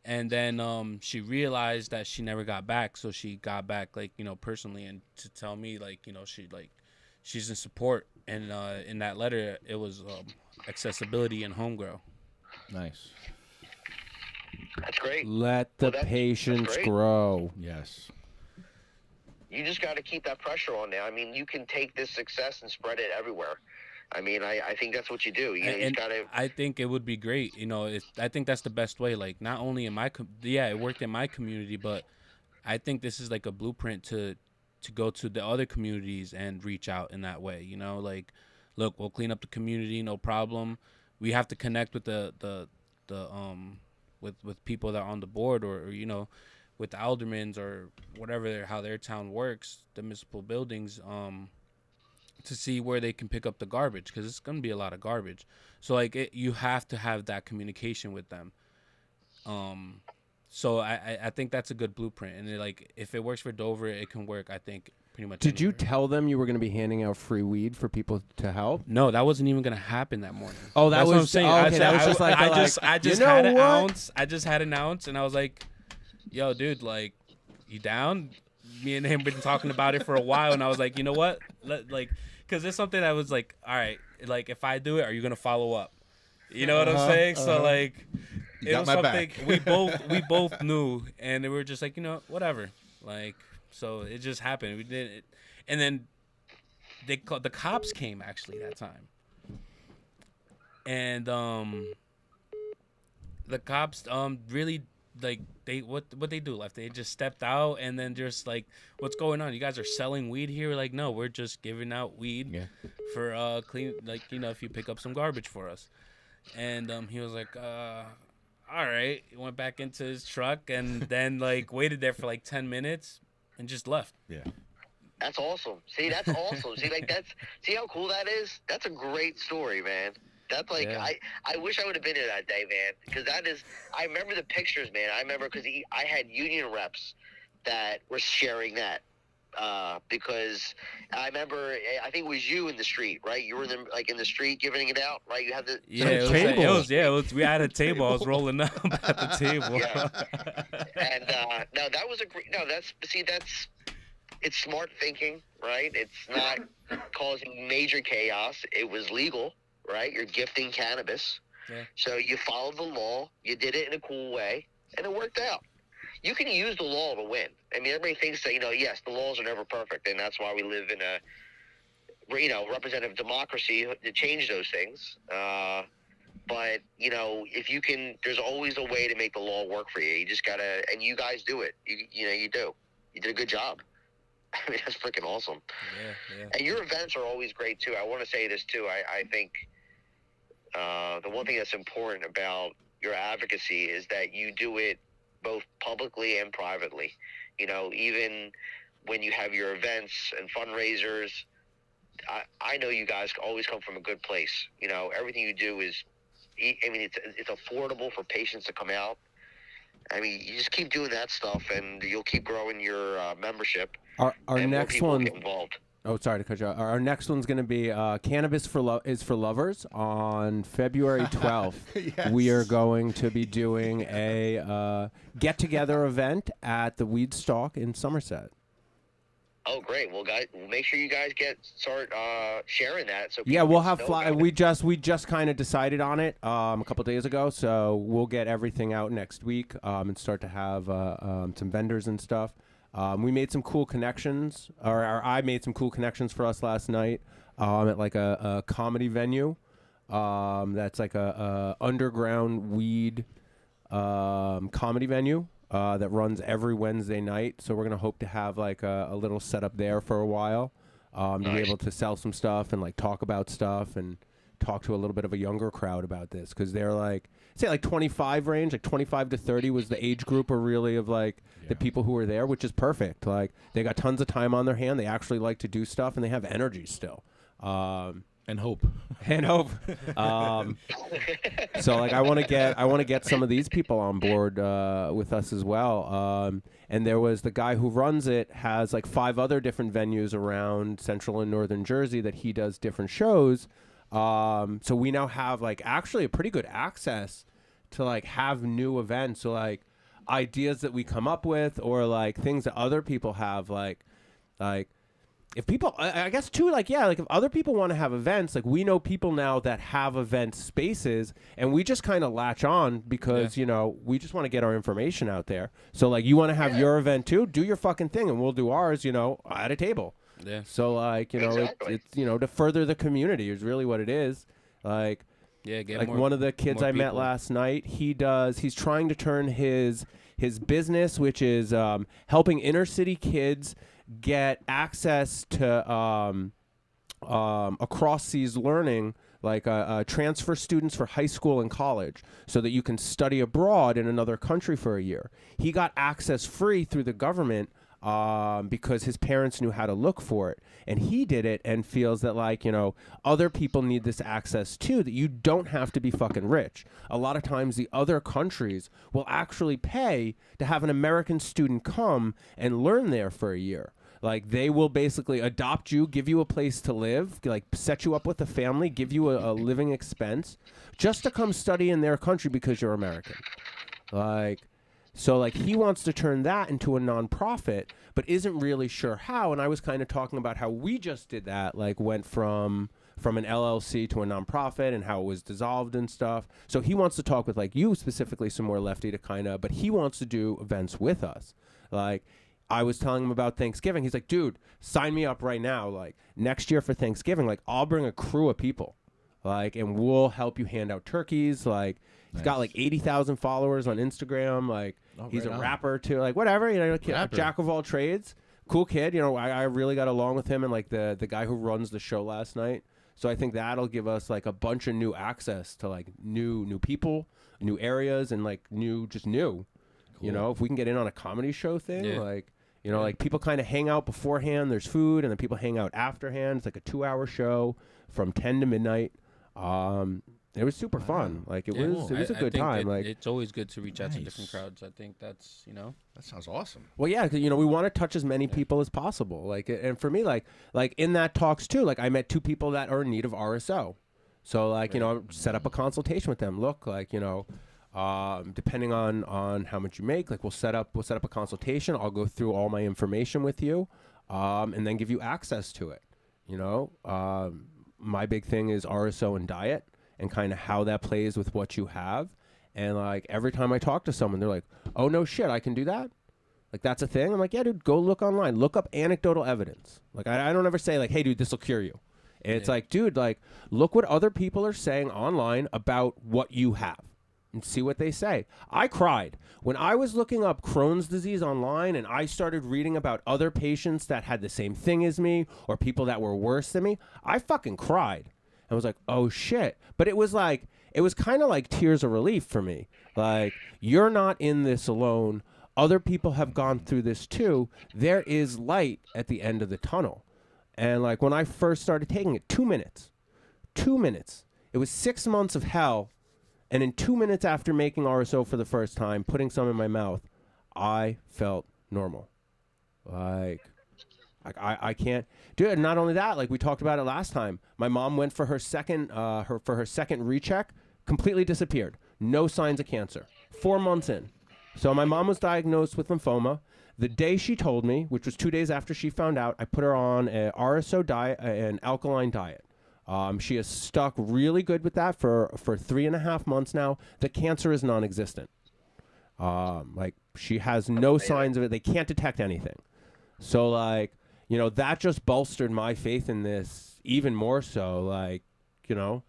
And then she realized that she never got back, so she got back, like, you know, personally, and to tell me, like, you know, she's in support. And in that letter, it was accessibility and home grow. Nice. That's great. Let the that's patients great. grow. Yes. You just got to keep that pressure on there. I mean, you can take this success and spread it everywhere. I mean, I think that's what you do. You just gotta. I think it would be great. You know, I think that's the best way. Like, not only in it worked in my community, but I think this is like a blueprint to go to the other communities and reach out in that way. You know, like, look, we'll clean up the community, no problem. We have to connect with with people that are on the board, or you know, with the aldermans or whatever how their town works, the municipal buildings. To see where they can pick up the garbage, because it's going to be a lot of garbage. So like you have to have that communication with them. So I think that's a good blueprint, and like if it works for Dover, it can work, I think, pretty much. Did you anywhere. tell them you were going to be handing out free weed for people to help? No, that wasn't even going to happen that morning. Oh, that That's was what I'm saying. oh, okay, that was just like I just you know had an what? ounce. I just had an ounce, and I was like, "Yo, dude, like, you down?" Me and him been talking about it for a while, and I was like, "You know what? Because it's something that was like, all right, like if I do it, are you gonna follow up? You know what I'm saying? So like, You it got was my something back. we both knew, and we were just like, you know, whatever. Like, so it just happened. We did it, and then the cops came actually that time, and the cops really. Like what they do, like they just stepped out and then just like, what's going on? You guys are selling weed here? We're like, no, we're just giving out weed for clean, like, you know, if you pick up some garbage for us. And he was like, all right. He went back into his truck and then like waited there for like 10 minutes and just left. Yeah. That's awesome. See, that's awesome. See, like see how cool that is? That's a great story, man. That's like, Yeah. I wish I would have been there that day, man. Because I remember the pictures, man. I remember because I had union reps that were sharing that. Because I remember, I think it was you in the street, right? You were in the street giving it out, right? You had the We had a table. I was rolling up at the table. Yeah. And no, that was it's smart thinking, right? It's not causing major chaos. It was legal, right? You're gifting cannabis. Yeah. So you followed the law. You did it in a cool way, and it worked out. You can use the law to win. I mean, everybody thinks that, yes, the laws are never perfect, and that's why we live in a, representative democracy to change those things. But, if you can, there's always a way to make the law work for you. You just gotta, and you guys do it. You do. you did a good job. I mean, that's freaking awesome. Yeah. And your events are always great too. I want to say this too. I think the one thing that's important about your advocacy is that you do it both publicly and privately. You know, even when you have your events and fundraisers, I know you guys always come from a good place. You know, everything you do is, I mean, it's affordable for patients to come out. I mean, you just keep doing that stuff, and you'll keep growing your membership. Our and more next people one. get involved. Oh, sorry to cut you off. Our next one's going to be Cannabis is for Lovers on February 12th. Yes. We are going to be doing a get-together event at the Weed Stalk in Somerset. Oh, great! Well, guys, make sure you guys start sharing that. So Yeah, people we'll can have know fly. about We it. just kind of decided on it a couple days ago, so we'll get everything out next week and start to have some vendors and stuff. We made some cool connections, or I made some cool connections for us last night at like a comedy venue. That's like a underground weed comedy venue that runs every Wednesday night. So we're gonna hope to have like a little setup there for a while to be able to sell some stuff and like talk about stuff and talk to a little bit of a younger crowd about this, because they're like, say like 25 range, like 25 to 30 was the age group or really of like the people who were there, which is perfect. Like they got tons of time on their hand. They actually like to do stuff and they have energy still. And hope. And hope. So like I want to get some of these people on board with us as well. And there was the guy who runs it has like 5 other different venues around central and northern Jersey that he does different shows. So we now have like actually a pretty good access to like have new events. So like ideas that we come up with or like things that other people have, like if people, I guess too, like, yeah, like if other people want to have events, like we know people now that have event spaces and we just kind of latch on because, you know, we just want to get our information out there. So like you want to have your event too, do your fucking thing and we'll do ours, you know, at a table. Yeah. So like, you know, Exactly. it's, you know, to further the community is really what it is. Like, Yeah, like one of the kids I met last night, he's trying to turn his business, which is helping inner city kids get access to across seas learning, like transfer students for high school and college, so that you can study abroad in another country for a year. He got access free through the government because his parents knew how to look for it. And he did it and feels that, like, you know, other people need this access too, that you don't have to be fucking rich. A lot of times the other countries will actually pay to have an American student come and learn there for a year. Like, they will basically adopt you, give you a place to live, like set you up with a family, give you a living expense just to come study in their country because you're American. Like, so like he wants to turn that into a nonprofit, but isn't really sure how. And I was kind of talking about how we just did that, like went from an LLC to a nonprofit and how it was dissolved and stuff. So he wants to talk with like you specifically, some more Lefty, to kind of, but he wants to do events with us. Like, I was telling him about Thanksgiving. He's like, dude, sign me up right now. Like next year for Thanksgiving, like I'll bring a crew of people, like, and we'll help you hand out turkeys. Like, he's got like 80,000 followers on Instagram. Like, he's a rapper too. Like, whatever, you know, like, a jack of all trades. Cool kid. You know, I really got along with him and like the guy who runs the show last night. So I think that'll give us like a bunch of new access to like new people, new areas, and like new. Cool. You know, if we can get in on a comedy show thing, like, you know, like people kind of hang out beforehand. There's food, and then people hang out afterhand. It's like a 2-hour show from 10 to midnight. It was super fun. Like it was a good time. Like it's always good to reach out to different crowds. I think that's, you know, That sounds awesome. well, yeah, 'cause, you know, we want to touch as many people as possible. Like, and for me, like in that talks too, like I met 2 people that are in need of RSO. So like, you know, set up a consultation with them. Look, like, you know, depending on how much you make, like we'll set up a consultation. I'll go through all my information with you, and then give you access to it. You know, my big thing is RSO and diet, and kind of how that plays with what you have. And like every time I talk to someone, they're like, "Oh no shit, I can do that." Like that's a thing. I'm like, "Yeah, dude, go look online, look up anecdotal evidence." Like I don't ever say like, "Hey, dude, this will cure you." It's like, dude, like look what other people are saying online about what you have. and see what they say. I cried. When I was looking up Crohn's disease online and I started reading about other patients that had the same thing as me or people that were worse than me, I fucking cried. I was like, oh shit. But it was kind of like tears of relief for me. Like, you're not in this alone. Other people have gone through this too. There is light at the end of the tunnel. And like when I first started taking it, 2 minutes. 2 minutes. It was 6 months of hell. And in 2 minutes after making RSO for the first time, putting some in my mouth, I felt normal. Like, I can't do it. Not only that, like we talked about it last time, my mom went for her second recheck, completely disappeared. No signs of cancer. 4 months in. So my mom was diagnosed with lymphoma. The day she told me, which was 2 days after she found out, I put her on an RSO diet, an alkaline diet. She has stuck really good with that for 3.5 months now. The cancer is non-existent. Like she has no signs of it. They can't detect anything. So like, you know, that just bolstered my faith in this even more so. Like, you know.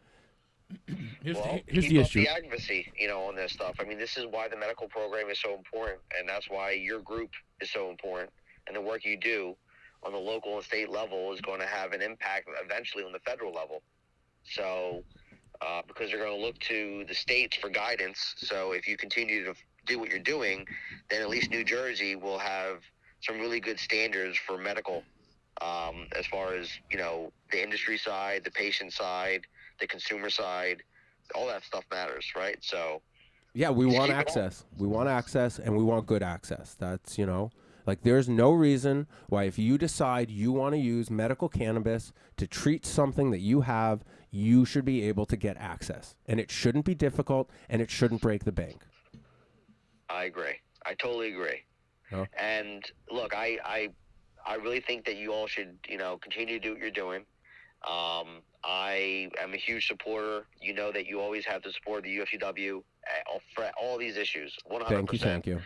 Here's keep the up issue. the advocacy, on this stuff. I mean, this is why the medical program is so important, and that's why your group is so important, and the work you do on the local and state level is going to have an impact eventually on the federal level. So, because they're going to look to the states for guidance. So if you continue to do what you're doing, then at least New Jersey will have some really good standards for medical, as far as, the industry side, the patient side, the consumer side, all that stuff matters, right? So yeah, we want access. We want access, and we want good access. That's, like there's no reason why if you decide you want to use medical cannabis to treat something that you have, you should be able to get access. And it shouldn't be difficult, and it shouldn't break the bank. I agree. I totally agree. Huh? And look, I really think that you all should, continue to do what you're doing. I am a huge supporter. You know that you always have the support of the UFCW for all these issues. 100%. Thank you.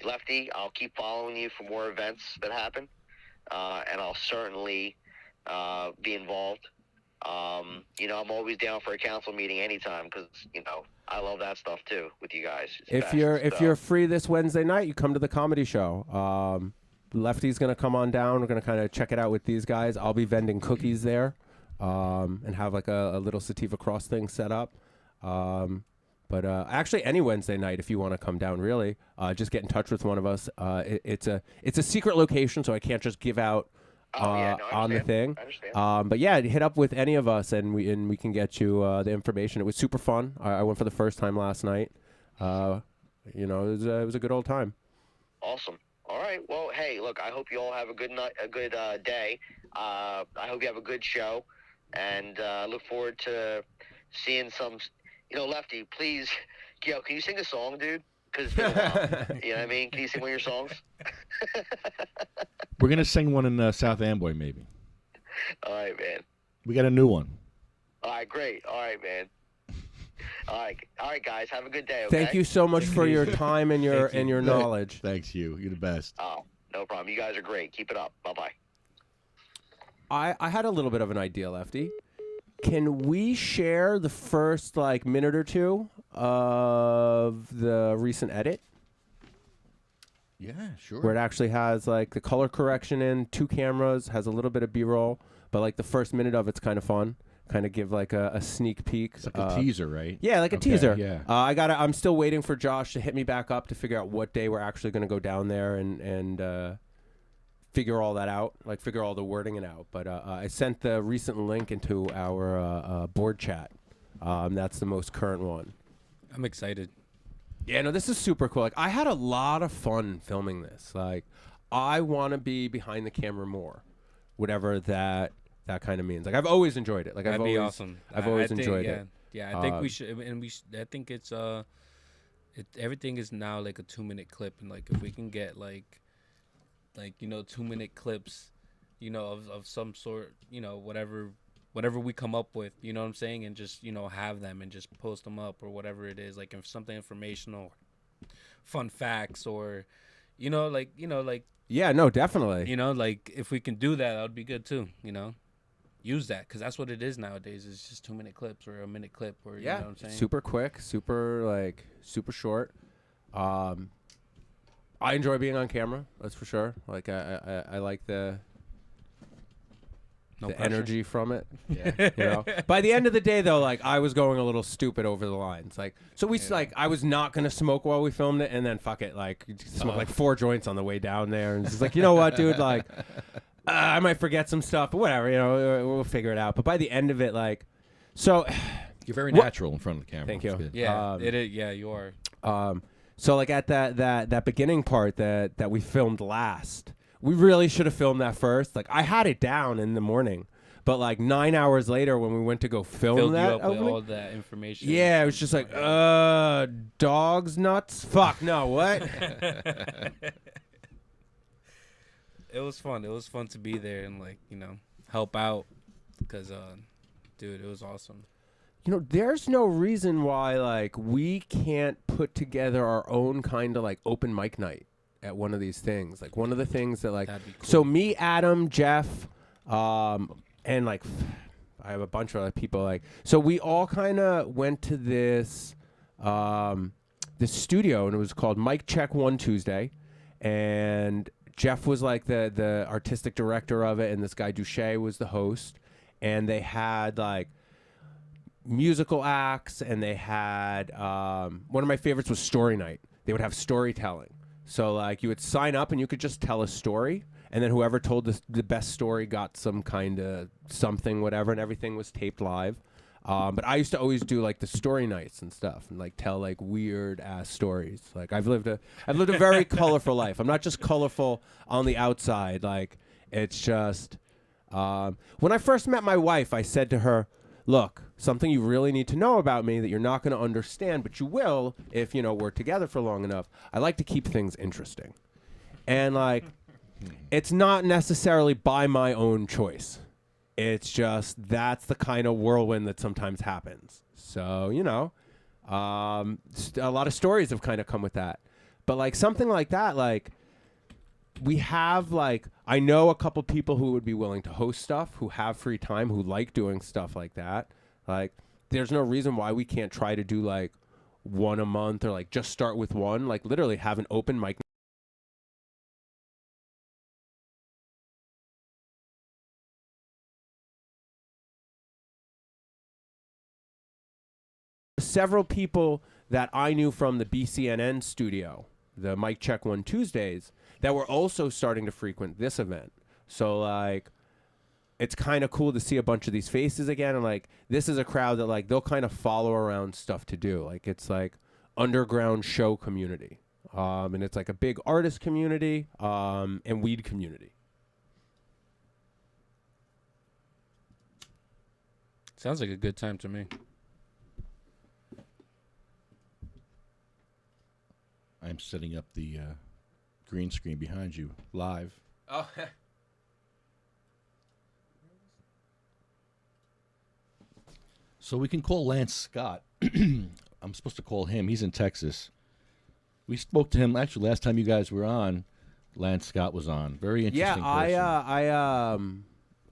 Lefty, I'll keep following you for more events that happen, and I'll certainly be involved. I'm always down for a council meeting anytime because I love that stuff too with you guys. If you're free this Wednesday night, you come to the comedy show. Lefty's gonna come on down. We're gonna kind of check it out with these guys. I'll be vending cookies there, and have like a little sativa cross thing set up. But actually, any Wednesday night, if you want to come down, really, just get in touch with one of us. It's a secret location, so I can't just give out on the thing. I understand. But yeah, hit up with any of us, and we can get you the information. It was super fun. I went for the first time last night. It was a good old time. Awesome. All right. Well, hey, look, I hope you all have a good night, a good day. I hope you have a good show, and look forward to seeing some. Lefty, please, can you sing a song, dude? Because it's been a while. You know what I mean? Can you sing one of your songs? We're gonna sing one in South Amboy, maybe. All right, man. We got a new one. All right, great. All right, man. All right, guys. Have a good day. Okay? Thank you so much for your time and your knowledge. Thanks, you. You're the best. Oh, no problem. You guys are great. Keep it up. Bye-bye. I had a little bit of an idea, Lefty. Can we share the first minute or two of the recent edit? Yeah, sure. Where it actually has the color correction in, 2 cameras, has a little bit of B-roll, but the first minute of it's kind of fun. Kind of give a sneak peek. It's like a teaser, right? Yeah, like a teaser. Yeah. I'm still waiting for Josh to hit me back up to figure out what day we're actually going to go down there and figure all that out, figure all the wording out. But I sent the recent link into our board chat. That's the most current one. I'm excited. Yeah, no, this is super cool. I had a lot of fun filming this. I want to be behind the camera more, whatever that kind of means. I've always enjoyed it. That'd be awesome. I've always enjoyed it. Yeah, I think we should, and I think it's everything is now a 2-minute clip, and if we can get 2-minute clips, of some sort, whatever we come up with, you know what I'm saying, and just have them and just post them up or whatever it is, if something informational, fun facts, or yeah, no, definitely, if we can do that, that would be good too, use that, because that's what it is nowadays. It's just 2-minute clips or a minute clip, or you know what I'm saying. Super quick, super short. I enjoy being on camera. That's for sure. Like I like the No the pressure. energy from it. Yeah. You know. By the end of the day, though, like I was going a little stupid over the lines. Like so, like I was not gonna smoke while we filmed it, and then fuck it, like smoke like 4 joints on the way down there, and it's just like, you know what, dude, like I might forget some stuff, but whatever, you know, we'll figure it out. But by the end of it, like, so You're very natural in front of the camera. Thank It's you. good. Yeah, it is. Yeah, you are. So like at that beginning part that we filmed last, we really should have filmed that first. Like I had it down in the morning, but like 9 hours later when we went to go film Filled that you up with opening, all that information. yeah, it was just like dogs nuts. Fuck no, what? It was fun. It was fun to be there and like, you know, help out, because dude, it was awesome. You know, there's no reason why like we can't put together our own kind of like open mic night at one of these things. Like one of the things that like, That'd be cool. so me, Adam, Jeff, and like I have a bunch of other people. Like, so we all kind of went to this this studio, and it was called Mic Check One Tuesday, and Jeff was like the artistic director of it, and this guy Duche was the host, and they had like musical acts, and they had one of my favorites was story night. They would have storytelling, so like you would sign up and you could just tell a story, and then whoever told the best story got some kind of something, whatever, and everything was taped live. But I used to always do like the story nights and stuff, and like tell like weird ass stories. Like I've lived a very colorful life. I'm not just colorful on the outside. Like it's just when I first met my wife, I said to her, "Look, something you really need to know about me that you're not going to understand, but you will if, you know, we're together for long enough. I like to keep things interesting." And like it's not necessarily by my own choice. It's just that's the kind of whirlwind that sometimes happens. So, you know, a lot of stories have kind of come with that. But like something like that, like we have like, I know a couple people who would be willing to host stuff, who have free time, who like doing stuff like that. Like there's no reason why we can't try to do like one a month, or like just start with one, like literally have an open mic. Several people that I knew from the BCNN studio, the Mic Check One Tuesdays, that were also starting to frequent this event. So like it's kind of cool to see a bunch of these faces again, and like this is a crowd that like they'll kind of follow around stuff to do. Like it's like underground show community. And it's like a big artist community and weed community. Sounds like a good time to me. I'm setting up the green screen behind you live. Oh. So we can call Lance Scott. I'm supposed to call him. He's in Texas. We spoke to him actually last time you guys were on. Lance Scott was on. Very interesting. person.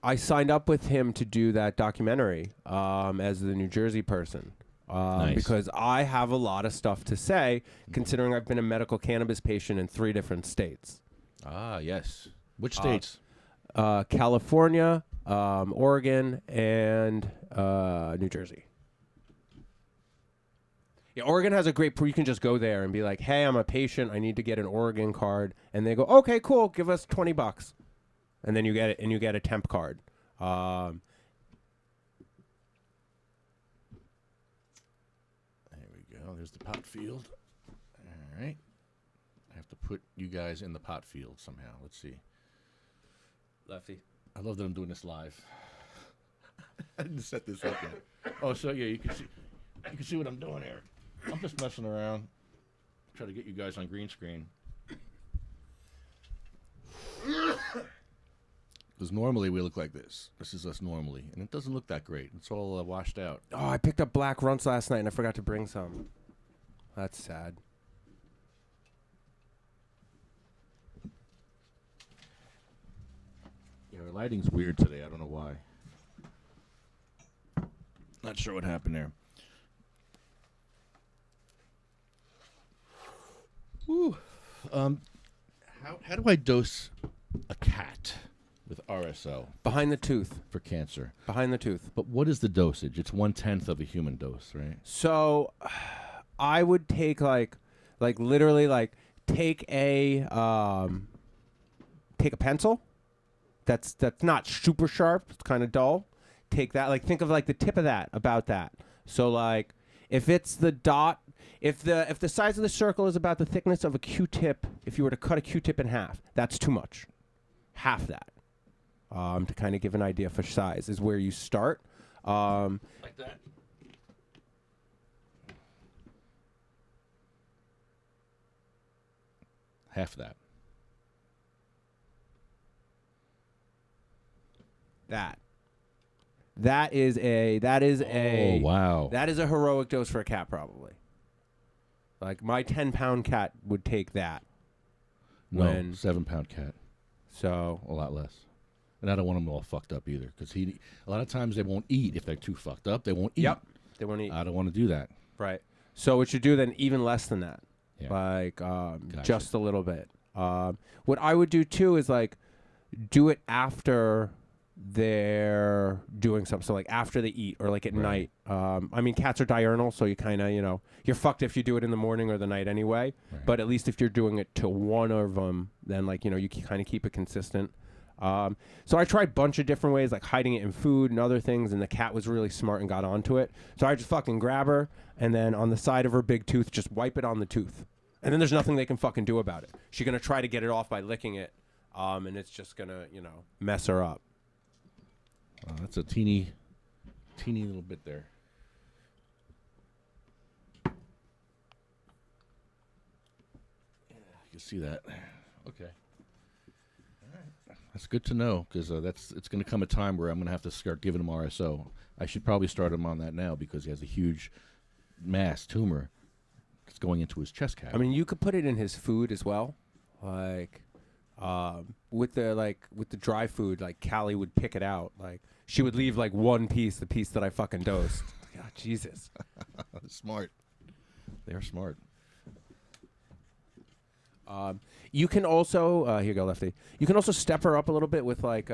I signed up with him to do that documentary as the New Jersey person. Nice. Because I have a lot of stuff to say, considering I've been a medical cannabis patient in 3 different states. Ah, yes. Which states? California, Oregon, and New Jersey. Yeah, Oregon has a great. You can just go there and be like, "Hey, I'm a patient. I need to get an Oregon card," and they go, "Okay, cool. Give us $20," and then you get it, and you get a temp card. There we go. There's the pot field. All right. I have to put you guys in the pot field somehow. Let's see. Lefty. I love that I'm doing this live. I didn't set this up yet. Oh, so yeah, you can see what I'm doing here. I'm just messing around. Try to get you guys on green screen. Because normally we look like this. This is us normally, and it doesn't look that great. It's all washed out. Oh, I picked up black runts last night and I forgot to bring some. That's sad. Yeah, our lighting's weird today. I don't know why. Not sure what happened there. Woo. How do I dose a cat with RSO Behind the tooth. for cancer? Behind the tooth. But what is the dosage? It's 1/10 of a human dose, right? So, I would take like literally like take a pencil. That's not super sharp. It's kind of dull. Take that. Like think of like the tip of that. About that. So like if it's the dot. If the size of the circle is about the thickness of a Q-tip, if you were to cut a Q-tip in half, that's too much. Half that. To kind of give an idea for size is where you start. Like that? Half that. That is a Oh, wow. That is a heroic dose for a cat, probably. Like my 10-pound cat would take that. No, when 7-pound cat. So A lot less. And I don't want them all fucked up either, because a lot of times they won't eat if they're too fucked up. They won't eat. Yep. They won't eat. I don't want to do that. Right. So what you do then even less than that. Yeah. Like Gotcha. just a little bit. What I would do too is like do it after they're doing something. So like after they eat or like at Right. night. I mean cats are diurnal, so you kind of, you're fucked if you do it in the morning or the night anyway. Right. But at least if you're doing it to one of them, then like, you kind of keep it consistent. So I tried a bunch of different ways, like hiding it in food and other things, and the cat was really smart and got onto it. So I just fucking grab her, and then on the side of her big tooth, just wipe it on the tooth. And then there's nothing they can fucking do about it. She's going to try to get it off by licking it, and it's just going to, mess her up. That's a teeny little bit there. Yeah, you can see that. Okay. All right. That's good to know, because it's going to come a time where I'm going to have to start giving him RSO. I should probably start him on that now because he has a huge mass tumor that's going into his chest cavity. I mean, you could put it in his food as well. Like, with the dry food, like Callie would pick it out. Like, she would leave like one piece, the piece that I fucking dosed. God, Jesus. Smart. They're smart. You can also here you go, Lefty. You can also step her up a little bit with like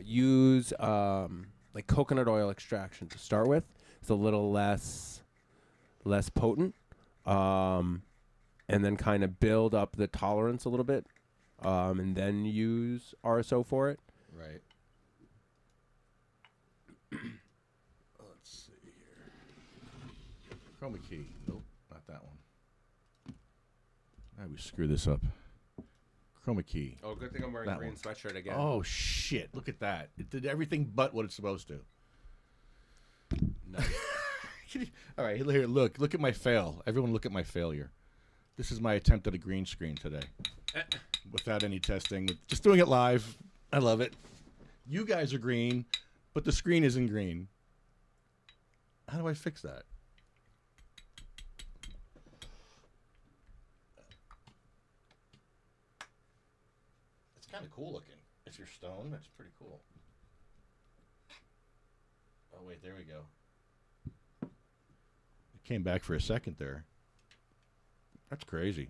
use like coconut oil extraction to start with. It's a little less potent, and then kind of build up the tolerance a little bit, and then use RSO for it. Right. Let's see here. Chroma key. Nope, not that one. We screw this up. Chroma key. Oh, good thing I'm wearing That green one. sweatshirt again. Oh shit! Look at that. It did everything but what it's supposed to. Nice. All right, here. Look at my fail. Everyone, look at my failure. This is my attempt at a green screen today, without any testing. Just doing it live. I love it. You guys are green, but the screen isn't green. How do I fix that? It's kind of cool looking. If you're stoned, that's pretty cool. Oh, wait, there we go. It came back for a second there. That's crazy.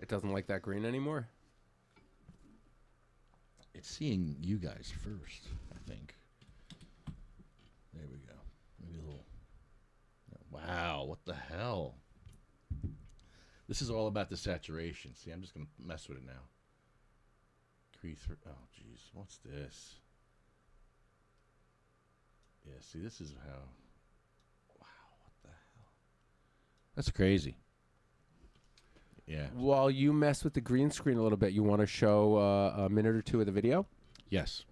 It doesn't like that green anymore. It's seeing you guys first, I think. There we go. Maybe a little. Wow, what the hell? This is all about the saturation. See, I'm just going to mess with it now. Oh, jeez. What's this? Yeah, see, this is how. Wow, what the hell? That's crazy. Yeah. While you mess with the green screen a little bit, you want to show a minute or two of the video? Yes.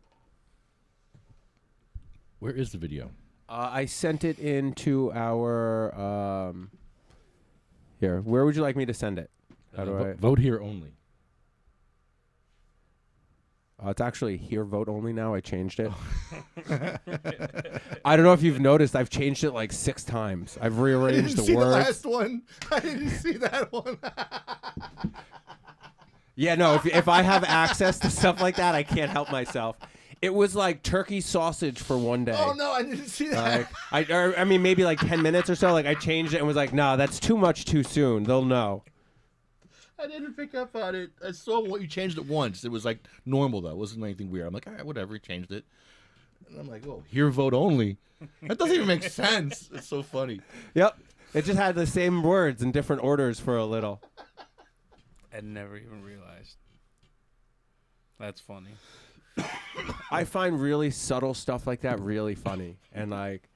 Where is the video? I sent it into our. Here, where would you like me to send it? How do I? Vote here only. It's actually here, vote only now. I changed it. I don't know if you've noticed. I've changed it like 6 times. I've rearranged the words. The last one. I didn't see that one. Yeah, no. If I have access to stuff like that, I can't help myself. It was like turkey sausage for one day. Oh no, I didn't see that. I mean, maybe like 10 minutes or so. Like I changed it and was like, nah, that's too much too soon. They'll know. I didn't pick up on it. I saw what you changed it once. It was like normal though. It wasn't anything weird. I'm like, all right, whatever. He changed it. And I'm like, oh, hear vote only. That doesn't even make sense. It's so funny. Yep. It just had the same words in different orders for a little. I never even realized. That's funny. I find really subtle stuff like that really funny, and like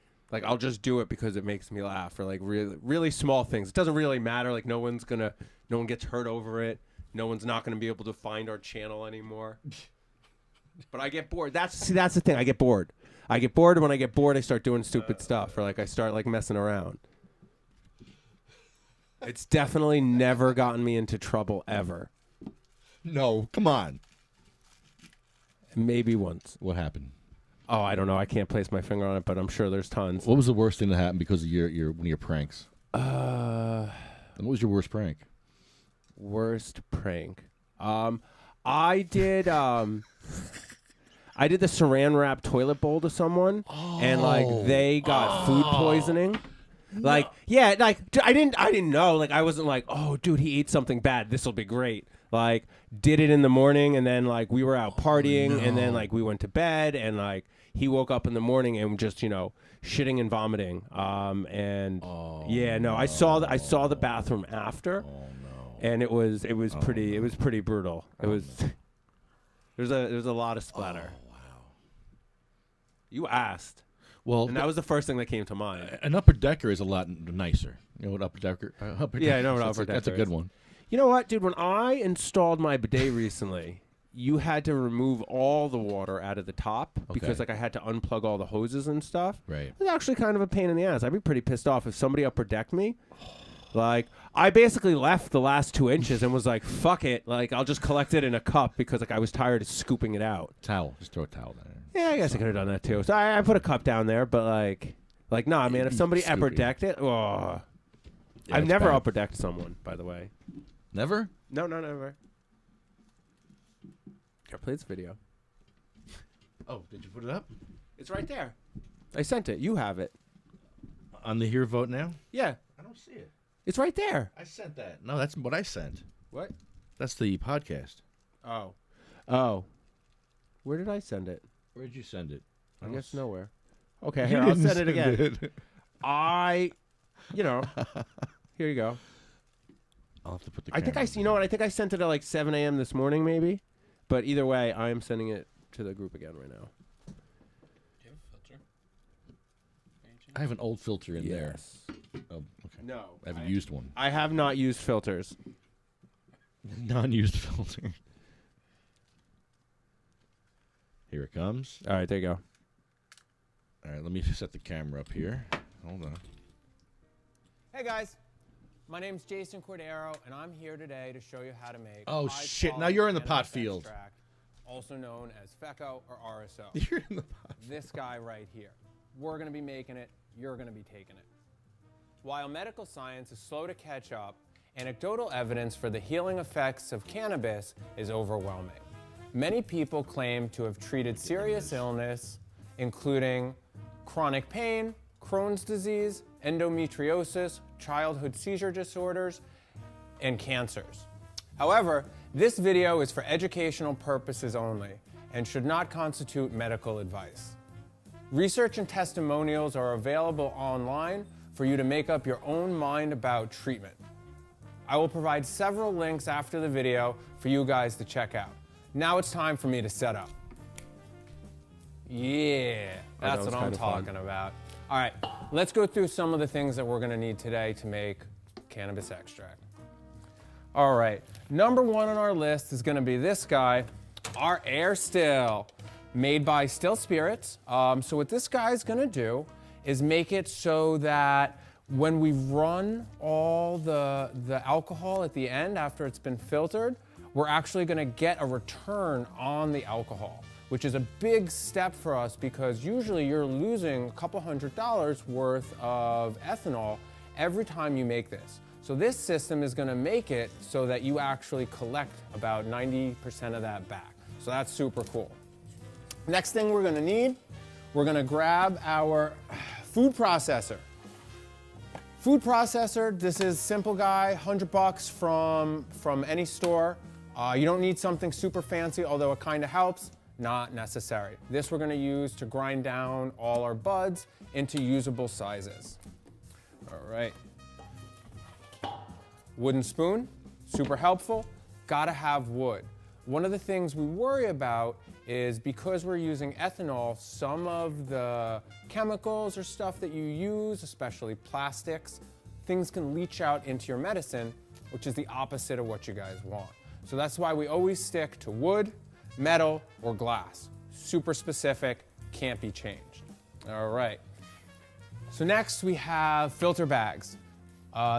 I'll just do it because it makes me laugh, or like really small things. It doesn't really matter. Like no one gets hurt over it. No one's not gonna be able to find our channel anymore. But I get bored. That's the thing. I get bored. And when I get bored, I start doing stupid stuff, or like I start like messing around. It's definitely never gotten me into trouble ever. No, come on. Maybe once. What happened? Oh, I don't know. I can't place my finger on it, but I'm sure there's tons. What was the worst thing that happened because of your one of your pranks? Uh, And what was your worst prank? Worst prank. I did the saran wrap toilet bowl to someone, and like they got food poisoning. Like, yeah, like I didn't know. Like I wasn't like, oh, dude, he ate something bad. This will be great. Like, did it in the morning, and then like we were out partying, and then like we went to bed, and like he woke up in the morning and just shitting and vomiting. I saw the bathroom after, and it was pretty brutal. There's a lot of splatter. Oh, wow. You asked. Well, And that was the first thing that came to mind. an upper decker is a lot nicer. You know what upper decker? Yeah, I know what upper That's a decker good is. one. You know what, dude? When I installed my bidet recently, you had to remove all the water out of the top because like I had to unplug all the hoses and stuff. Right. It was actually kind of a pain in the ass. I'd be pretty pissed off if somebody upper decked me. Like, I basically left the last 2 inches and was like, fuck it. Like, I'll just collect it in a cup because like I was tired of scooping it out. Towel. Just throw a towel down there. Yeah, I guess I could have done that too. So I put a cup down there, but like nah, man. If somebody Scooping. upper decked it, Yeah, I've it's never bad. upper decked someone, by the way. Never? No, never. Here, play this video. Oh, did you put it up? It's right there. I sent it. You have it. On the Hear Vote Now? Yeah, I don't see it. it's right there. I sent that. No, that's what I sent. What? That's the podcast. Oh. Where did I send it? Where did you send it? I guess nowhere. Okay, You here, I'll didn't send it again. it. Here you go. I'll have to put the I think camera you know what? I think I sent it at like 7 a.m. this morning, maybe. But either way, I am sending it to the group again right now. Do you have a filter? I have an old filter in there. Oh, okay. No. I haven't used one. I have not used filters. Non-used filter. Here it comes. All right, there you go. All right, let me set the camera up here. Hold on. Hey guys, my name's Jason Cordero, and I'm here today to show you how to make. Oh, shit, now you're in the pot field. Extract, also known as FECO or RSO. You're in the pot. This guy right here. We're going to be making it. You're going to be taking it. While medical science is slow to catch up, anecdotal evidence for the healing effects of cannabis is overwhelming. Many people claim to have treated serious illness, including chronic pain, Crohn's disease, endometriosis, childhood seizure disorders, and cancers. However, this video is for educational purposes only and should not constitute medical advice. Research and testimonials are available online for you to make up your own mind about treatment. I will provide several links after the video for you guys to check out. Now it's time for me to set up. Yeah, that's what I'm talking about. All right, let's go through some of the things that we're gonna need today to make cannabis extract. All right, number one on our list is gonna be this guy, our Air Still, made by Still Spirits. So what this guy's gonna do is make it so that when we run all the alcohol at the end after it's been filtered, we're actually gonna get a return on the alcohol, which is a big step for us because usually you're losing a couple $100 worth of ethanol every time you make this. So this system is gonna make it so that you actually collect about 90% of that back. So that's super cool. Next thing we're gonna need, we're gonna grab our food processor. Food processor, this is simple guy, $100 from any store. You don't need something super fancy, although it kind of helps, not necessary. This we're gonna use to grind down all our buds into usable sizes. All right. Wooden spoon, super helpful, gotta have wood. One of the things we worry about is because we're using ethanol, some of the chemicals or stuff that you use, especially plastics, things can leach out into your medicine, which is the opposite of what you guys want. So that's why we always stick to wood, metal, or glass. Super specific, can't be changed. All right. So next we have filter bags.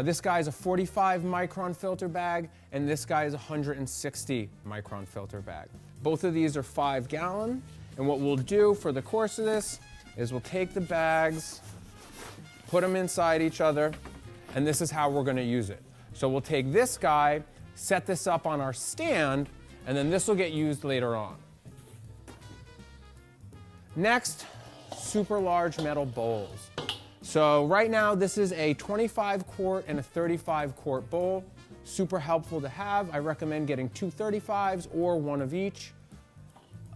This guy is a 45 micron filter bag, and this guy is a 160 micron filter bag. Both of these are 5 gallon, and what we'll do for the course of this is we'll take the bags, put them inside each other, and this is how we're gonna use it. So we'll take this guy, set this up on our stand, and then this will get used later on. Next, super large metal bowls. So right now, this is a 25 quart and a 35 quart bowl. Super helpful to have. I recommend getting 2 35s or one of each.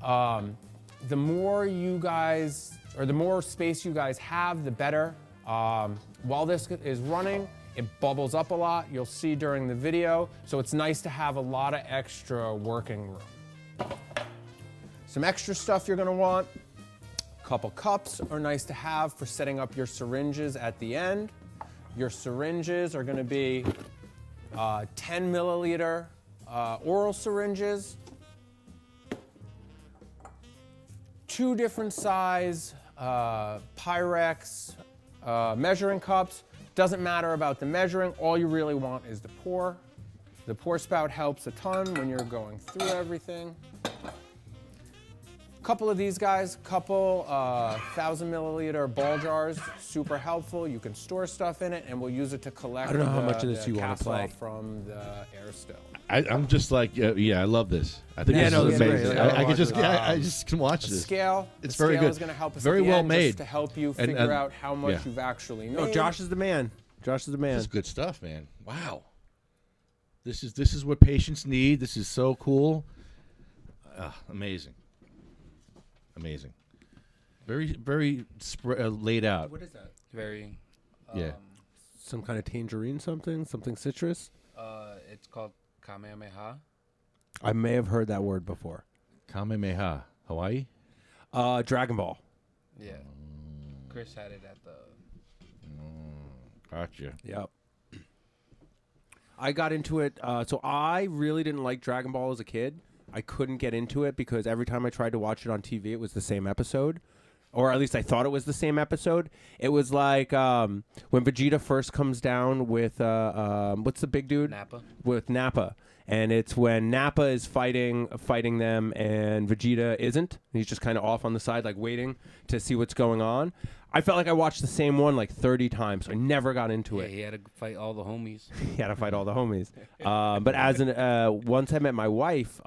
The more you guys, or the more space you guys have, the better. While this is running, it bubbles up a lot. You'll see during the video. So it's nice to have a lot of extra working room. Some extra stuff you're gonna want. Couple cups are nice to have for setting up your syringes at the end. Your syringes are going to be 10 milliliter oral syringes, 2 different size Pyrex measuring cups. Doesn't matter about the measuring, all you really want is the pour. The pour spout helps a ton when you're going through everything. Couple of these guys, couple 1,000 milliliter ball jars, super helpful. You can store stuff in it, and we'll use it to collect. I don't know how much of this you want to cast play off from the air stone. I'm just like, yeah, I love this. I think Yeah, this no, is it's great. amazing. Like, I can just, watch I just can watch The this. scale, It's the very scale good. is going to help us Very at the well end, made. just to help you And- figure out how much yeah. you've actually made. No, Josh is the man. Josh is the man. This is good stuff, man. Wow. This is what patients need. This is so cool. Amazing. Amazing. Very laid out. What is that? Very. Yeah. Some kind of tangerine something citrus? It's called Kamehameha. I may have heard that word before. Kamehameha. Hawaii? Dragon Ball. Yeah. Chris had it at the. Gotcha. Yep. I got into it. So I really didn't like Dragon Ball as a kid. I couldn't get into it because every time I tried to watch it on TV, it was the same episode. Or at least I thought it was the same episode. It was like when Vegeta first comes down with, what's the big dude? Nappa. With Nappa. And it's when Nappa is fighting them and Vegeta isn't. He's just kind of off on the side, like waiting to see what's going on. I felt like I watched the same one like 30 times. So I never got into Yeah, it. he had to fight all the homies. He had to fight all the homies. But as once I met my wife,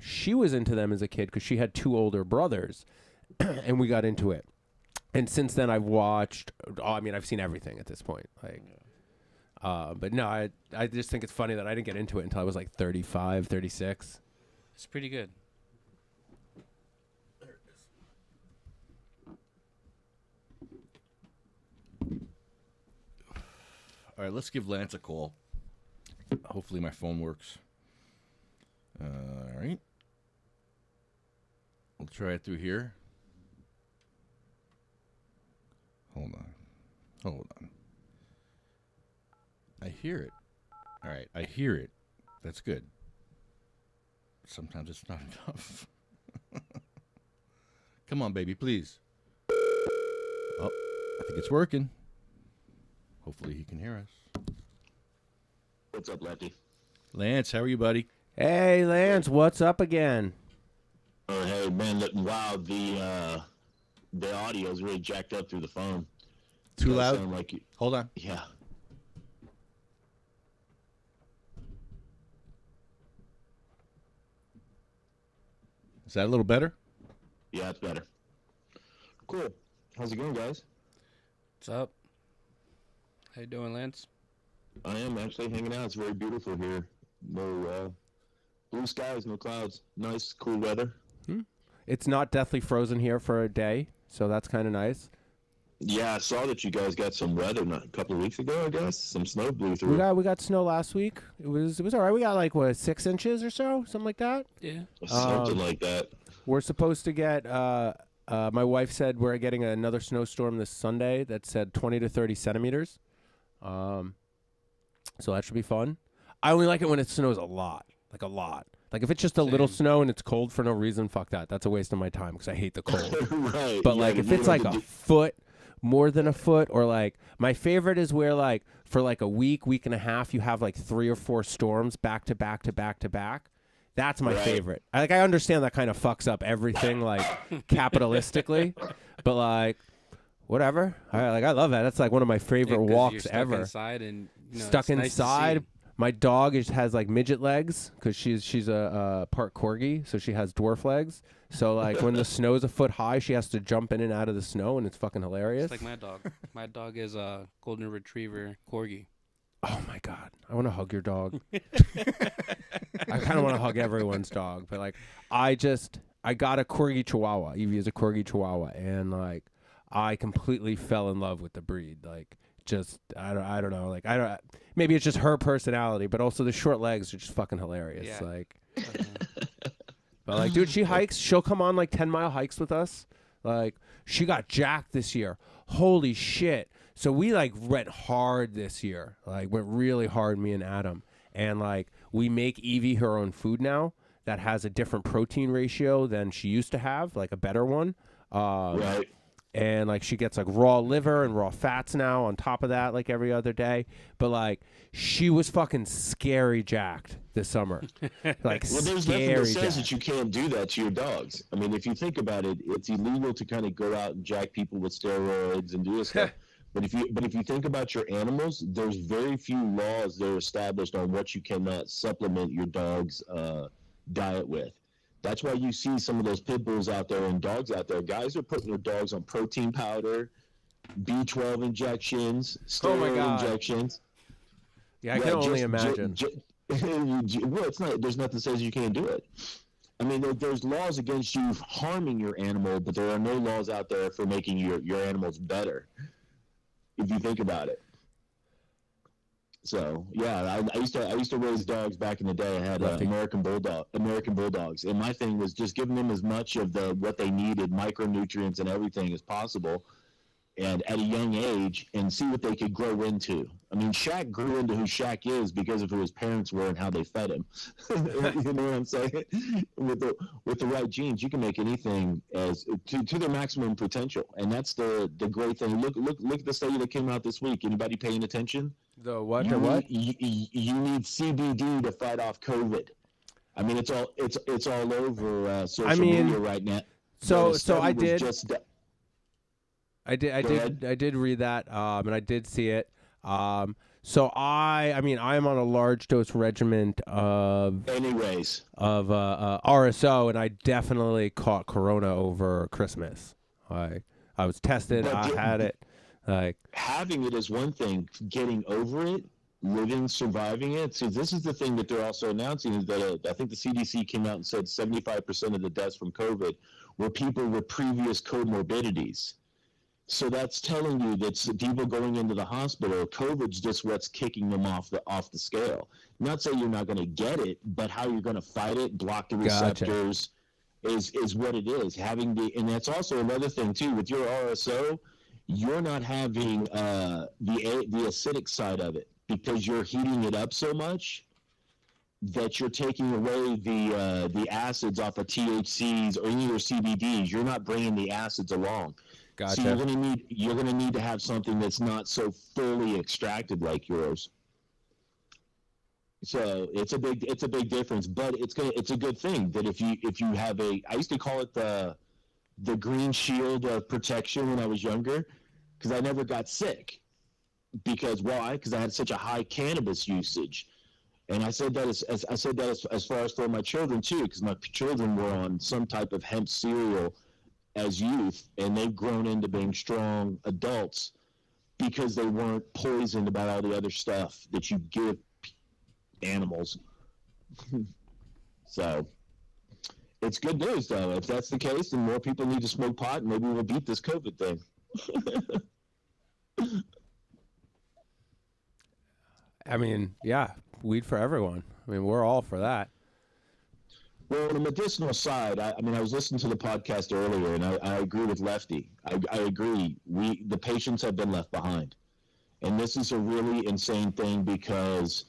she was into them as a kid because she had 2 older brothers, and we got into it. And since then, I've watched. I've seen everything at this point. Like, but no, I just think it's funny that I didn't get into it until I was like 35, 36. It's pretty good. All right, let's give Lance a call. Hopefully my phone works. All right. We'll try it through here. Hold on. I hear it. All right, I hear it. That's good. Sometimes it's not enough. Come on, baby, please. Oh, I think it's working. Hopefully he can hear us. What's up, Lefty? Lance, how are you, buddy? Hey, Lance, what's up again? Hey, man, wow, the audio is really jacked up through the phone. Too Does loud? sound like Hold on. yeah. Is that a little better? Yeah, it's better. Cool. How's it going, guys? What's up? How you doing, Lance? I am actually hanging out. It's very beautiful here. No blue skies, no clouds. Nice, cool weather. It's not deathly frozen here for a day, so that's kind of nice. Yeah, I saw that you guys got some weather a couple of weeks ago, I guess. Some snow blew through. We got snow last week. It was all right. We got like 6 inches or so, something like that. Yeah. Something like that. We're supposed to get. My wife said we're getting another snowstorm this Sunday that said 20 to 30 centimeters. So that should be fun. I only like it when it snows a lot, like a lot. Like if it's just a little snow and it's cold for no reason, fuck that. That's a waste of my time because I hate the cold. Right. But yeah, like if it's like a foot, more than a foot, or like my favorite is where like for like a week and a half, you have like 3 or 4 storms back to back to back to back. That's my favorite. I understand that kind of fucks up everything like capitalistically, but like whatever. I love that. That's like one of my favorite walks ever. Inside and stuck inside. My dog has like midget legs because she's a part corgi, so she has dwarf legs. So like when the snow's a foot high, she has to jump in and out of the snow, and it's fucking hilarious. It's like my dog. My dog is a golden retriever corgi. Oh my god, I want to hug your dog. I kind of want to hug everyone's dog, but like I got a corgi chihuahua. Evie is a corgi chihuahua, and like I completely fell in love with the breed. Like just I don't know. Like maybe it's just her personality, but also the short legs are just fucking hilarious. Yeah. Like, but like, dude, she hikes. She'll come on like 10-mile hikes with us. Like she got jacked this year. Holy shit. So we like went hard this year, like went really hard, me and Adam. And like we make Evie her own food now that has a different protein ratio than she used to have, like a better one. Right. And like she gets like raw liver and raw fats now on top of that, like every other day. But like she was fucking scary jacked this summer. Like well, there's scary nothing that says jacked. that you can't do that to your dogs. I mean, if you think about it, it's illegal to kind of go out and jack people with steroids and do this stuff. But if you think about your animals, there's very few laws that are established on what you cannot supplement your dog's diet with. That's why you see some of those pit bulls out there and dogs out there. Guys are putting their dogs on protein powder, B12 injections, steroid injections. Yeah, I can only imagine. Well, it's not. There's nothing that says you can't do it. I mean, there's laws against you harming your animal, but there are no laws out there for making your animals better. If you think about it. So yeah, I used to raise dogs back in the day. I had American Bulldogs, and my thing was just giving them as much of what they needed, micronutrients and everything as possible, and at a young age, and see what they could grow into. I mean, Shaq grew into who Shaq is because of who his parents were and how they fed him. You know what I'm saying? With the right genes, you can make anything as to their maximum potential, and that's the great thing. Look at the study that came out this week. Anybody paying attention? The what? You need CBD to fight off COVID. I mean, it's all over social media right now. So I did read that, and I did see it. So I am on a large dose regimen of RSO, and I definitely caught Corona over Christmas. I was tested. I had it. Like having it is one thing, getting over it, surviving it. See, this is the thing that they're also announcing is that I think the CDC came out and said 75% of the deaths from COVID were people with previous comorbidities. So that's telling you that people going into the hospital, COVID's just what's kicking them off the scale. Not saying you're not going to get it, but how you're going to fight it, block the receptors, is what it is. And that's also another thing too with your RSO. You're not having the acidic side of it because you're heating it up so much that you're taking away the acids off of THCs or any of your CBDs. You're not bringing the acids along. Gotcha. So you're gonna need to have something that's not so fully extracted like yours. So it's a big difference, but it's a good thing that if you have I used to call it the green shield of protection when I was younger, because I never got sick. Because why? Because I had such a high cannabis usage, and I said that as far as for my children too, because my children were on some type of hemp cereal as youth, and they've grown into being strong adults because they weren't poisoned about all the other stuff that you give animals. So it's good news, though. If that's the case, then more people need to smoke pot, and maybe we'll beat this COVID thing. I mean, yeah, weed for everyone. I mean, we're all for that. Well, on the medicinal side, I was listening to the podcast earlier, and I agree with Lefty. I agree. The patients have been left behind. And this is a really insane thing because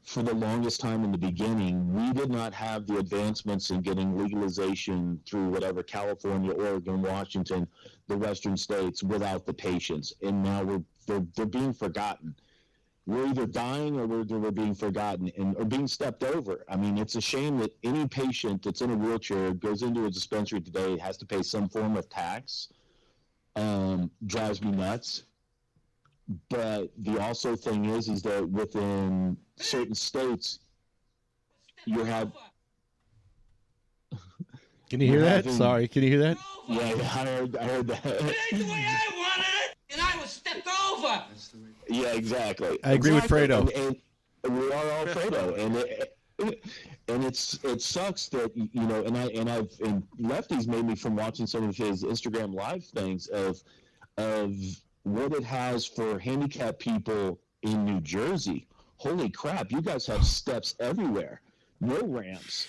for the longest time in the beginning, we did not have the advancements in getting legalization through whatever California, Oregon, Washington, the Western states without the patients. And now they're being forgotten. We're either dying or we're being forgotten or being stepped over. I mean, it's a shame that any patient that's in a wheelchair goes into a dispensary today has to pay some form of tax. Drives me nuts. But the also thing is that within certain states, you have. Can you hear that? Sorry, can you hear that? Yeah, I heard that. It ain't the way I wanted it, and I was stepped over. Yeah, exactly. I agree with Fredo. And we are all Fredo, and it sucks that and Lefty's made me from watching some of his Instagram live things of what it has for handicapped people in New Jersey. Holy crap! You guys have steps everywhere, no ramps.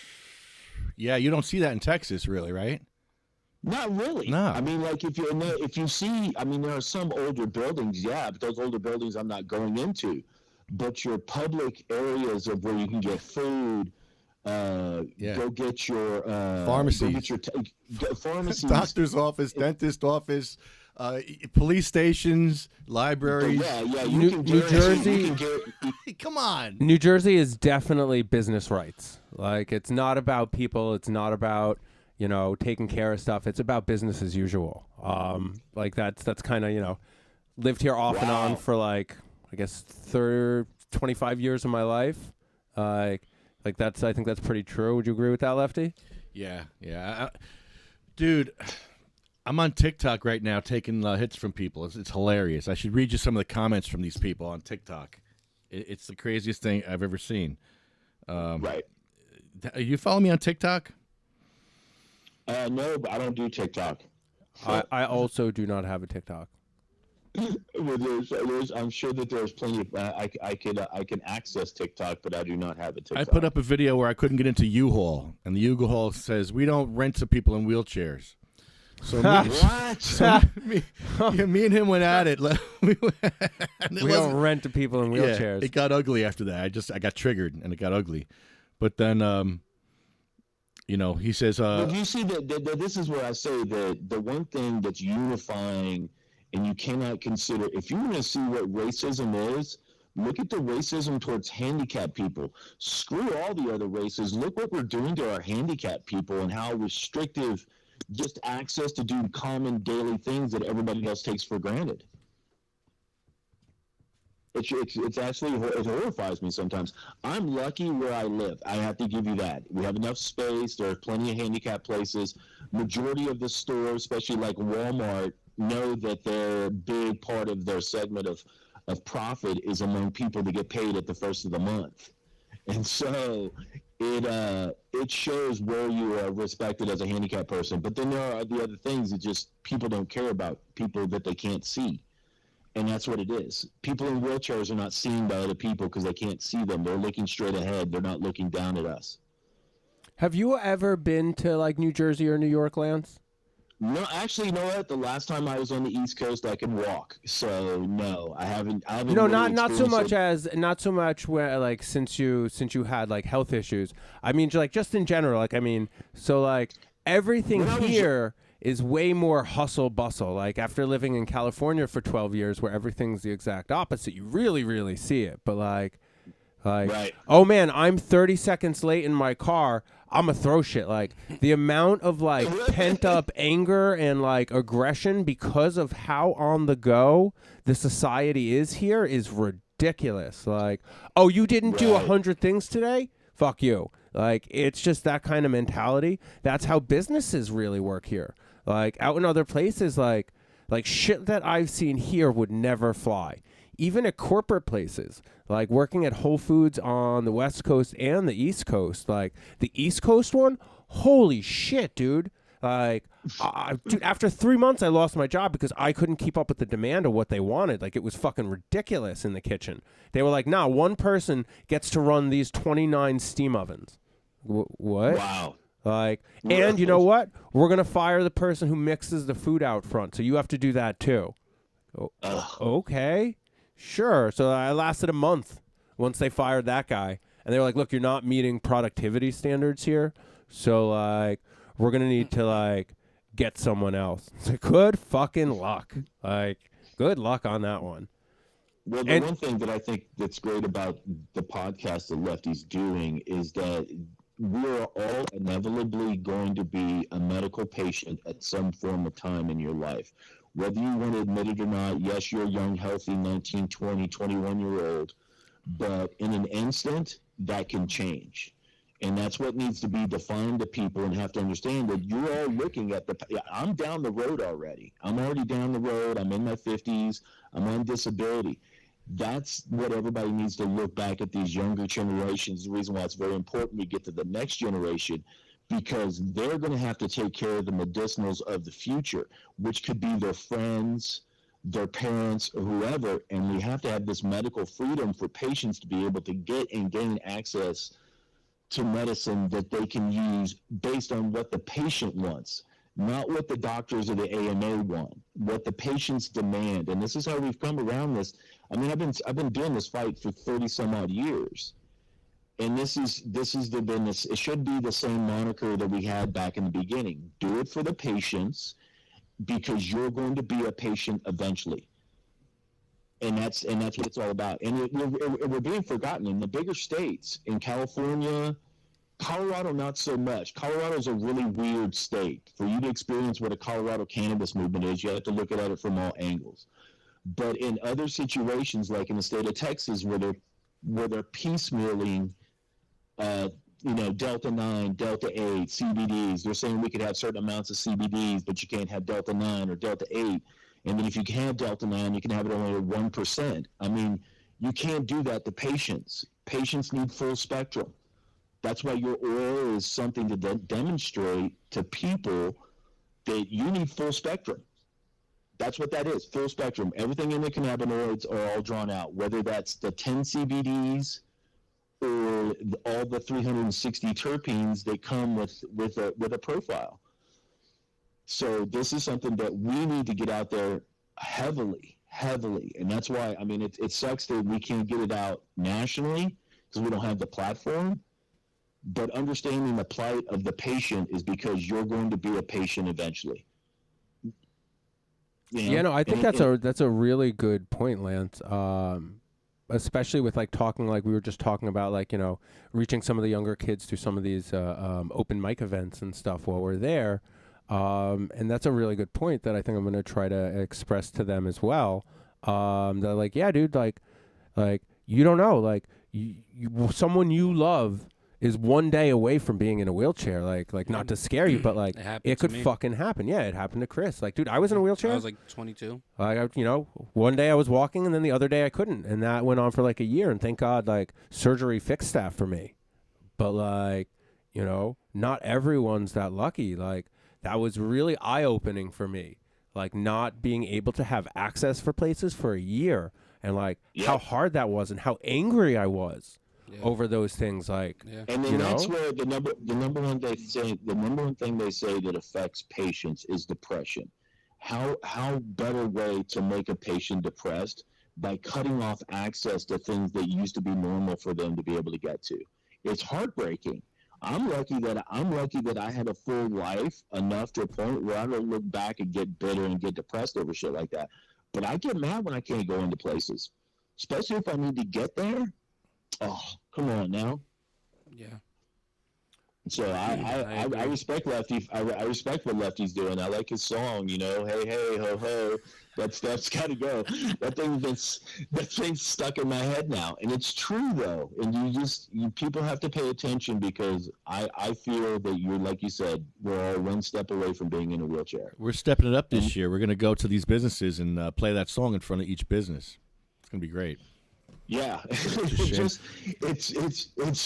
Yeah, you don't see that in Texas, really, right? Not really. No. I mean, like if you see, I mean, there are some older buildings, yeah, but those older buildings I'm not going into. But your public areas of where you can get food, go get your pharmacies, pharmacies, doctor's office, dentist office, police stations, libraries. Yeah. New Jersey. Come on. New Jersey is definitely business rights. Like, it's not about people. It's not about, taking care of stuff. It's about business as usual. Like that's kind of, lived here off and on for I guess 25 years of my life. I think that's pretty true. Would you agree with that, Lefty? Yeah. Dude, I'm on TikTok right now taking hits from people. It's hilarious. I should read you some of the comments from these people on TikTok. It's the craziest thing I've ever seen. Right. You follow me on TikTok? No, but I don't do TikTok. I also do not have a TikTok. Well, I'm sure that there's plenty of I can access TikTok, but I do not have a TikTok. I put up a video where I couldn't get into U-Haul, and the U-Haul says we don't rent to people in wheelchairs. So me and him went at it. We don't rent to people in wheelchairs. Yeah, it got ugly after that. I got triggered, and it got ugly. But then, he says. Well, you see that this is where I say that the one thing that's unifying. And you cannot consider, if you want to see what racism is, look at the racism towards handicapped people. Screw all the other races. Look what we're doing to our handicapped people and how restrictive just access to do common daily things that everybody else takes for granted. It's actually, it horrifies me sometimes. I'm lucky where I live. I have to give you that. We have enough space. There are plenty of handicapped places. Majority of the stores, especially like Walmart, know that their big part of their segment of profit is among people that get paid at the first of the month. And so it shows where you are respected as a handicapped person. But then there are the other things that just people don't care about, people that they can't see. And that's what it is. People in wheelchairs are not seen by other people because they can't see them. They're looking straight ahead. They're not looking down at us. Have you ever been to New Jersey or New York, Lance? No, actually, you know what? The last time I was on the East Coast, I could walk. So no, I haven't. Really not so much where since you had health issues. I mean, just in general. Everything here is way more hustle bustle. After living in California for 12 years, where everything's the exact opposite, you really, really see it. But right. Oh man, I'm 30 seconds late in my car. I'm gonna throw shit. The amount of pent up anger and aggression because of how on the go the society is here is ridiculous. Oh, you didn't do 100 things today? Fuck you. It's just that kind of mentality. That's how businesses really work here. Like out in other places, like shit that I've seen here would never fly. Even at corporate places, like working at Whole Foods on the West Coast and the East Coast, like the East Coast one, holy shit, dude. Like, dude, after 3 months, I lost my job because I couldn't keep up with the demand of what they wanted. Like, it was fucking ridiculous in the kitchen. They were like, nah, one person gets to run these 29 steam ovens. What? Wow. Like, and you know what? We're going to fire the person who mixes the food out front. So you have to do that too. Okay. Sure. So I lasted a month once they fired that guy. And they were like, look, you're not meeting productivity standards here. So, like, we're going to need to, like, get someone else. It's like, good fucking luck. Like, good luck on that one. Well, the one thing that I think that's great about the podcast that Lefty's doing is that we're all inevitably going to be a medical patient at some form of time in your life. Whether you want to admit it or not, yes, you're a young, healthy 19, 20, 21-year-old, but in an instant, that can change. And that's what needs to be defined to people and have to understand that you're all looking at I'm down the road already. I'm already down the road. I'm in my 50s. I'm on disability. That's what everybody needs to look back at these younger generations. The reason why it's very important we get to the next generation, because they're going to have to take care of the medicinals of the future, which could be their friends, their parents, or whoever. And we have to have this medical freedom for patients to be able to get and gain access to medicine that they can use based on what the patient wants, not what the doctors or the AMA want, what the patients demand. And this is how we've come around this. I mean, I've been doing this fight for 30 some odd years. And this is the business. It should be the same moniker that we had back in the beginning. Do it for the patients, because you're going to be a patient eventually. And that's what it's all about. And we're being forgotten in the bigger states. In California, Colorado, not so much. Colorado's a really weird state. For you to experience what a Colorado cannabis movement is, you have to look at it from all angles. But in other situations, like in the state of Texas, where they're piecemealing, Delta 9, Delta 8, CBDs. They're saying we could have certain amounts of CBDs, but you can't have Delta 9 or Delta 8. And then if you can have Delta 9, you can have it only at 1%. I mean, you can't do that to patients. Patients need full spectrum. That's why your oil is something to demonstrate to people that you need full spectrum. That's what that is, full spectrum. Everything in the cannabinoids are all drawn out, whether that's the 10 CBDs or all the 360 terpenes that come with a profile. So this is something that we need to get out there heavily. And that's why, I mean, it sucks that we can't get it out nationally because we don't have the platform. But understanding the plight of the patient is because you're going to be a patient eventually. I think that's a really good point, Lance. Especially with like talking, like we were just talking about, like, reaching some of the younger kids through some of these open mic events and stuff while we're there. And that's a really good point that I think I'm going to try to express to them as well. They're like, yeah, dude, like you don't know, like someone you love is one day away from being in a wheelchair. Like not to scare you, but like it could fucking happen. Yeah, it happened to Chris. Like, dude, I was in a wheelchair. I was like 22. One day I was walking and then the other day I couldn't, and that went on for like a year. And thank God, like surgery fixed that for me. But like, not everyone's that lucky. Like, that was really eye-opening for me, like not being able to have access for places for a year, and like how hard that was and how angry I was over those things. Like, and then that's where the number one thing they say that affects patients is depression. How better way to make a patient depressed by cutting off access to things that used to be normal for them to be able to get to? It's heartbreaking. I'm lucky that I had a full life enough to a point where I don't look back and get bitter and get depressed over shit like that. But I get mad when I can't go into places, especially if I need to get there. Oh, come on now. Yeah. So I respect Lefty. I respect what Lefty's doing. I like his song. You know, hey hey ho ho. That stuff's got to go. That thing's stuck in my head now, and it's true though. And people have to pay attention because I feel that you're, like you said, we're all one step away from being in a wheelchair. We're stepping it up this year. We're going to go to these businesses and play that song in front of each business. It's going to be great. Yeah, it's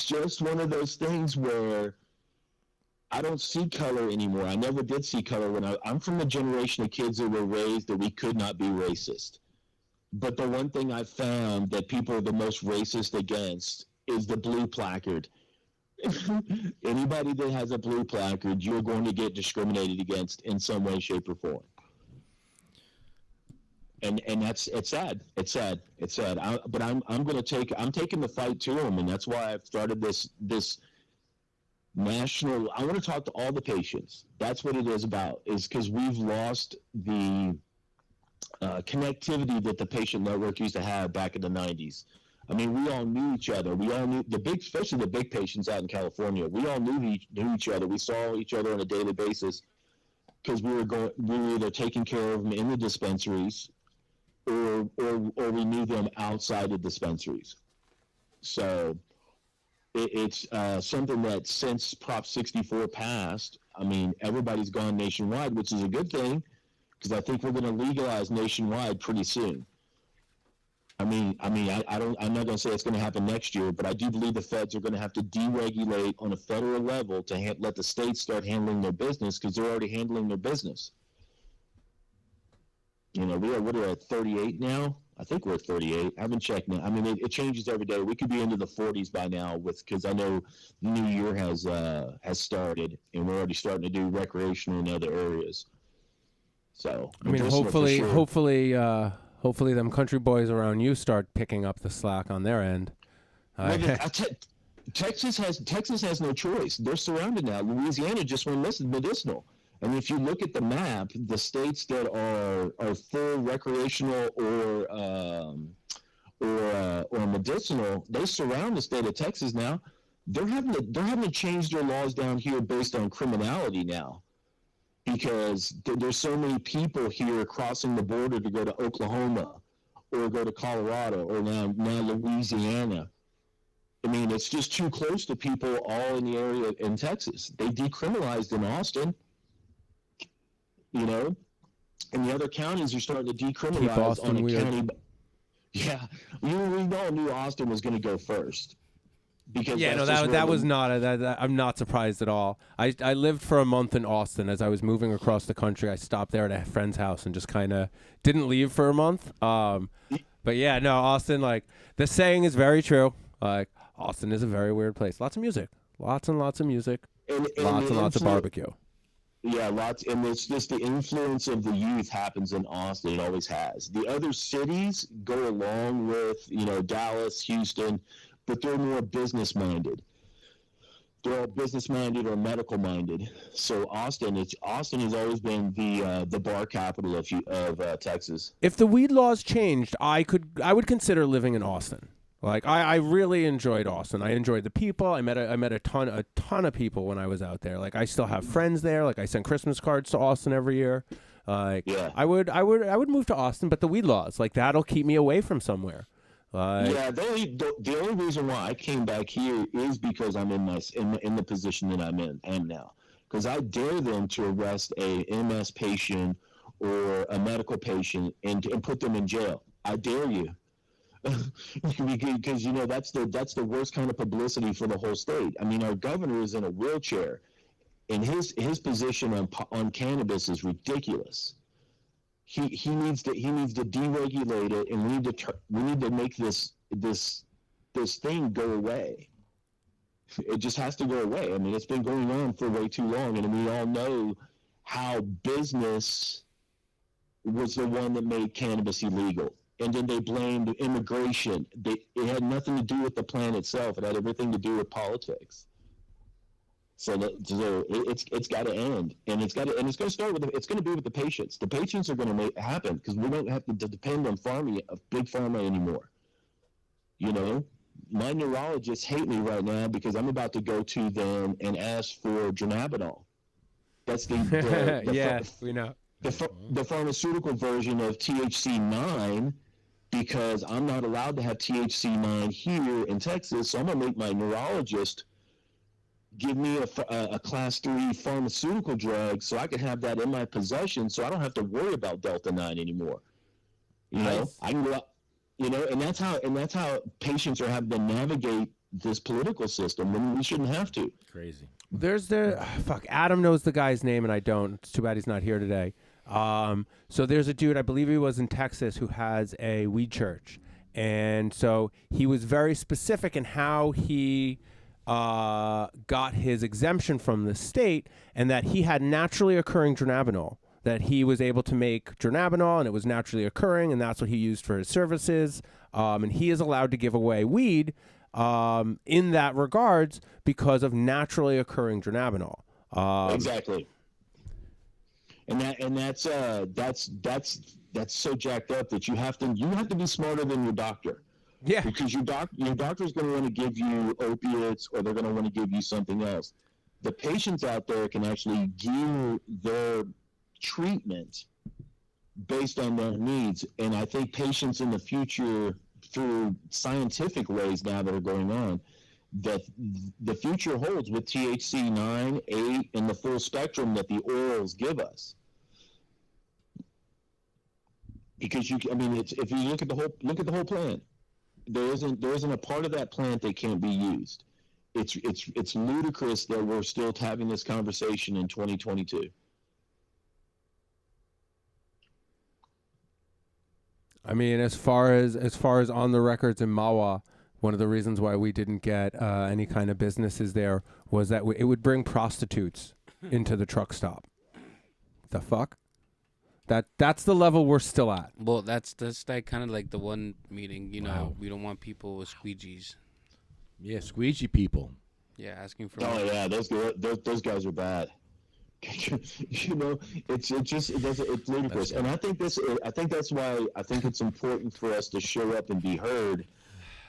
just one of those things where I don't see color anymore. I never did see color when I'm from the generation of kids that were raised that we could not be racist. But the one thing I found that people are the most racist against is the blue placard. Anybody that has a blue placard, you're going to get discriminated against in some way, shape, or form. And it's sad. It's sad. But I'm taking the fight to them, and that's why I've started this national. I want to talk to all the patients. That's what it is about. Is because we've lost the connectivity that the patient network used to have back in the 90s. I mean, we all knew each other. We all knew especially the big patients out in California. We all knew each other. We saw each other on a daily basis because we were either taking care of them in the dispensaries, or we knew them outside of dispensaries. So it's something that since Prop 64 passed, I mean, everybody's gone nationwide, which is a good thing because I think we're going to legalize nationwide pretty soon. I'm not going to say it's going to happen next year, but I do believe the feds are going to have to deregulate on a federal level to let the states start handling their business because they're already handling their business. You know, we're at 38 now. I think we're at 38. I haven't checked now. I mean, it changes every day. We could be into the 40s by now because I know the new year has started and we're already starting to do recreational in other areas. So I mean, hopefully, them country boys around you start picking up the slack on their end. Texas has no choice. They're surrounded now. Louisiana just went medicinal. And if you look at the map, the states that are full recreational or medicinal, they surround the state of Texas now. They're having to change their laws down here based on criminality now, because there's so many people here crossing the border to go to Oklahoma or go to Colorado or now Louisiana. I mean, it's just too close to people all in the area in Texas. They decriminalized in Austin. You know, and the other counties are starting to decriminalize on a county. Yeah, we all knew Austin was going to go first. Because that was not I'm not surprised at all. I lived for a month in Austin as I was moving across the country. I stopped there at a friend's house and just kind of didn't leave for a month. But yeah, no, Austin, like the saying is very true. Like Austin is a very weird place. Lots of music, lots and lots of music, and lots of barbecue. Yeah, lots, and it's just the influence of the youth happens in Austin. It always has. The other cities go along with, Dallas, Houston, but they're more business-minded. They're all business-minded or medical-minded. So Austin has always been the bar capital of Texas. If the weed laws changed, I would consider living in Austin. Like I really enjoyed Austin. I enjoyed the people. I met a ton of people when I was out there. Like I still have friends there. Like I send Christmas cards to Austin every year. Yeah. I would move to Austin, but the weed laws, like that'll keep me away from somewhere. Yeah, the only reason why I came back here is because I'm in the position that I'm now. Because I dare them to arrest a MS patient or a medical patient and put them in jail. I dare you. Because that's the worst kind of publicity for the whole state. I mean, our governor is in a wheelchair, and his position on cannabis is ridiculous. He needs to deregulate it, and we need to make this thing go away. It just has to go away. I mean, it's been going on for way too long, and we all know how business was the one that made cannabis illegal. And then they blamed immigration. It had nothing to do with the plan itself. It had everything to do with politics. So it's got to end, and it's going to start with it's going to be with the patients. The patients are going to make it happen because we don't have to depend on big pharma anymore. my neurologists hate me right now because I'm about to go to them and ask for dronabinol. That's the yeah, we know. the pharmaceutical version of THC-9, because I'm not allowed to have THC-9 here in Texas. So I'm gonna make my neurologist give me a class 3 pharmaceutical drug so I can have that in my possession, so I don't have to worry about Delta-9 anymore. You know, I can go out, you know, and that's how patients are having to navigate this political system when we shouldn't have to. Crazy. There's Adam knows the guy's name and I don't. It's too bad he's not here today. So there's a dude, I believe he was in Texas, who has a weed church. And so he was very specific in how he got his exemption from the state, and that he had naturally occurring dronabinol, that he was able to make dronabinol and it was naturally occurring, and that's what he used for his services. And he is allowed to give away weed in that regards because of naturally occurring dronabinol. Exactly. And that's so jacked up that you have to be smarter than your doctor. Yeah. Because your doctor is going to want to give you opiates, or they're going to want to give you something else. The patients out there can actually gear their treatment based on their needs, and I think patients in the future, through scientific ways now that are going on, that the future holds with THC 9, 8, and the full spectrum that the orals give us. Because if you look at the whole plant, there isn't a part of that plant that can't be used. It's ludicrous that we're still having this conversation in 2022. I mean, as far as on the records in Mawa, one of the reasons why we didn't get any kind of businesses there was that it would bring prostitutes into the truck stop. The fuck? That's the level we're still at. Well, that's like kind of like the one meeting, you know, Wow. we don't want people with squeegees. Yeah, squeegee people. Yeah, asking for Oh yeah, those guys are bad. You know, it's ludicrous, and I think that's why I think it's important for us to show up and be heard.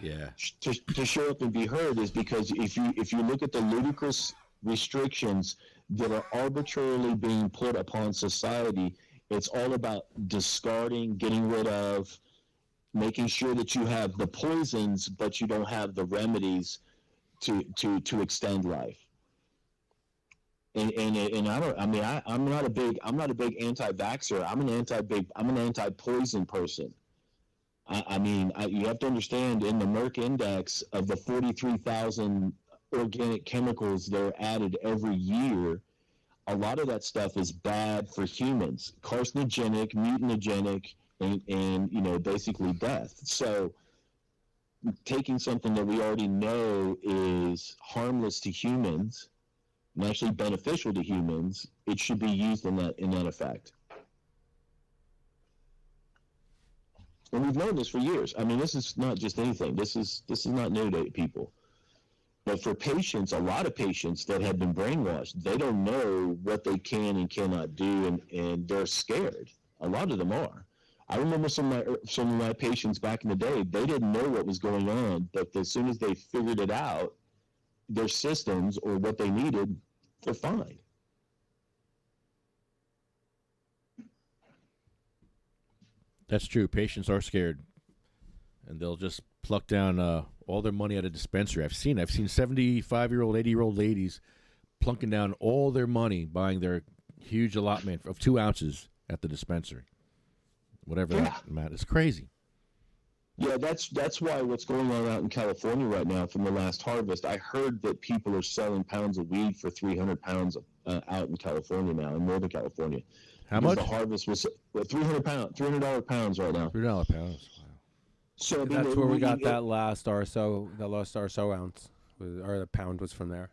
Yeah. To show up and be heard is because if you look at the ludicrous restrictions that are arbitrarily being put upon society, it's all about discarding, getting rid of, making sure that you have the poisons, but you don't have the remedies to extend life. And I'm not a big anti-vaxxer. I'm an anti-poison person. You have to understand, in the Merck Index, of the 43,000 organic chemicals that are added every year, a lot of that stuff is bad for humans, carcinogenic, mutagenic, and basically death. So taking something that we already know is harmless to humans and actually beneficial to humans, it should be used in that effect. And we've known this for years. I mean, this is not just anything. This is not new to people. But for patients, a lot of patients that have been brainwashed, they don't know what they can and cannot do, and they're scared. A lot of them are. I remember some of my patients back in the day, they didn't know what was going on, but as soon as they figured it out, their systems or what they needed, they're fine. That's true. Patients are scared, and they'll just pluck down all their money at a dispensary. I've seen 75-year-old, 80-year-old ladies plunking down all their money buying their huge allotment of 2 ounces at the dispensary. Whatever that amount is, crazy. Yeah, that's why what's going on out in California right now from the last harvest, I heard that people are selling pounds of weed for 300 pounds out in California now, in Northern California. How much? The harvest was $300 pounds right now. $3 pounds. Wow. So That's where we got that last RSO ounce, or the pound was from there.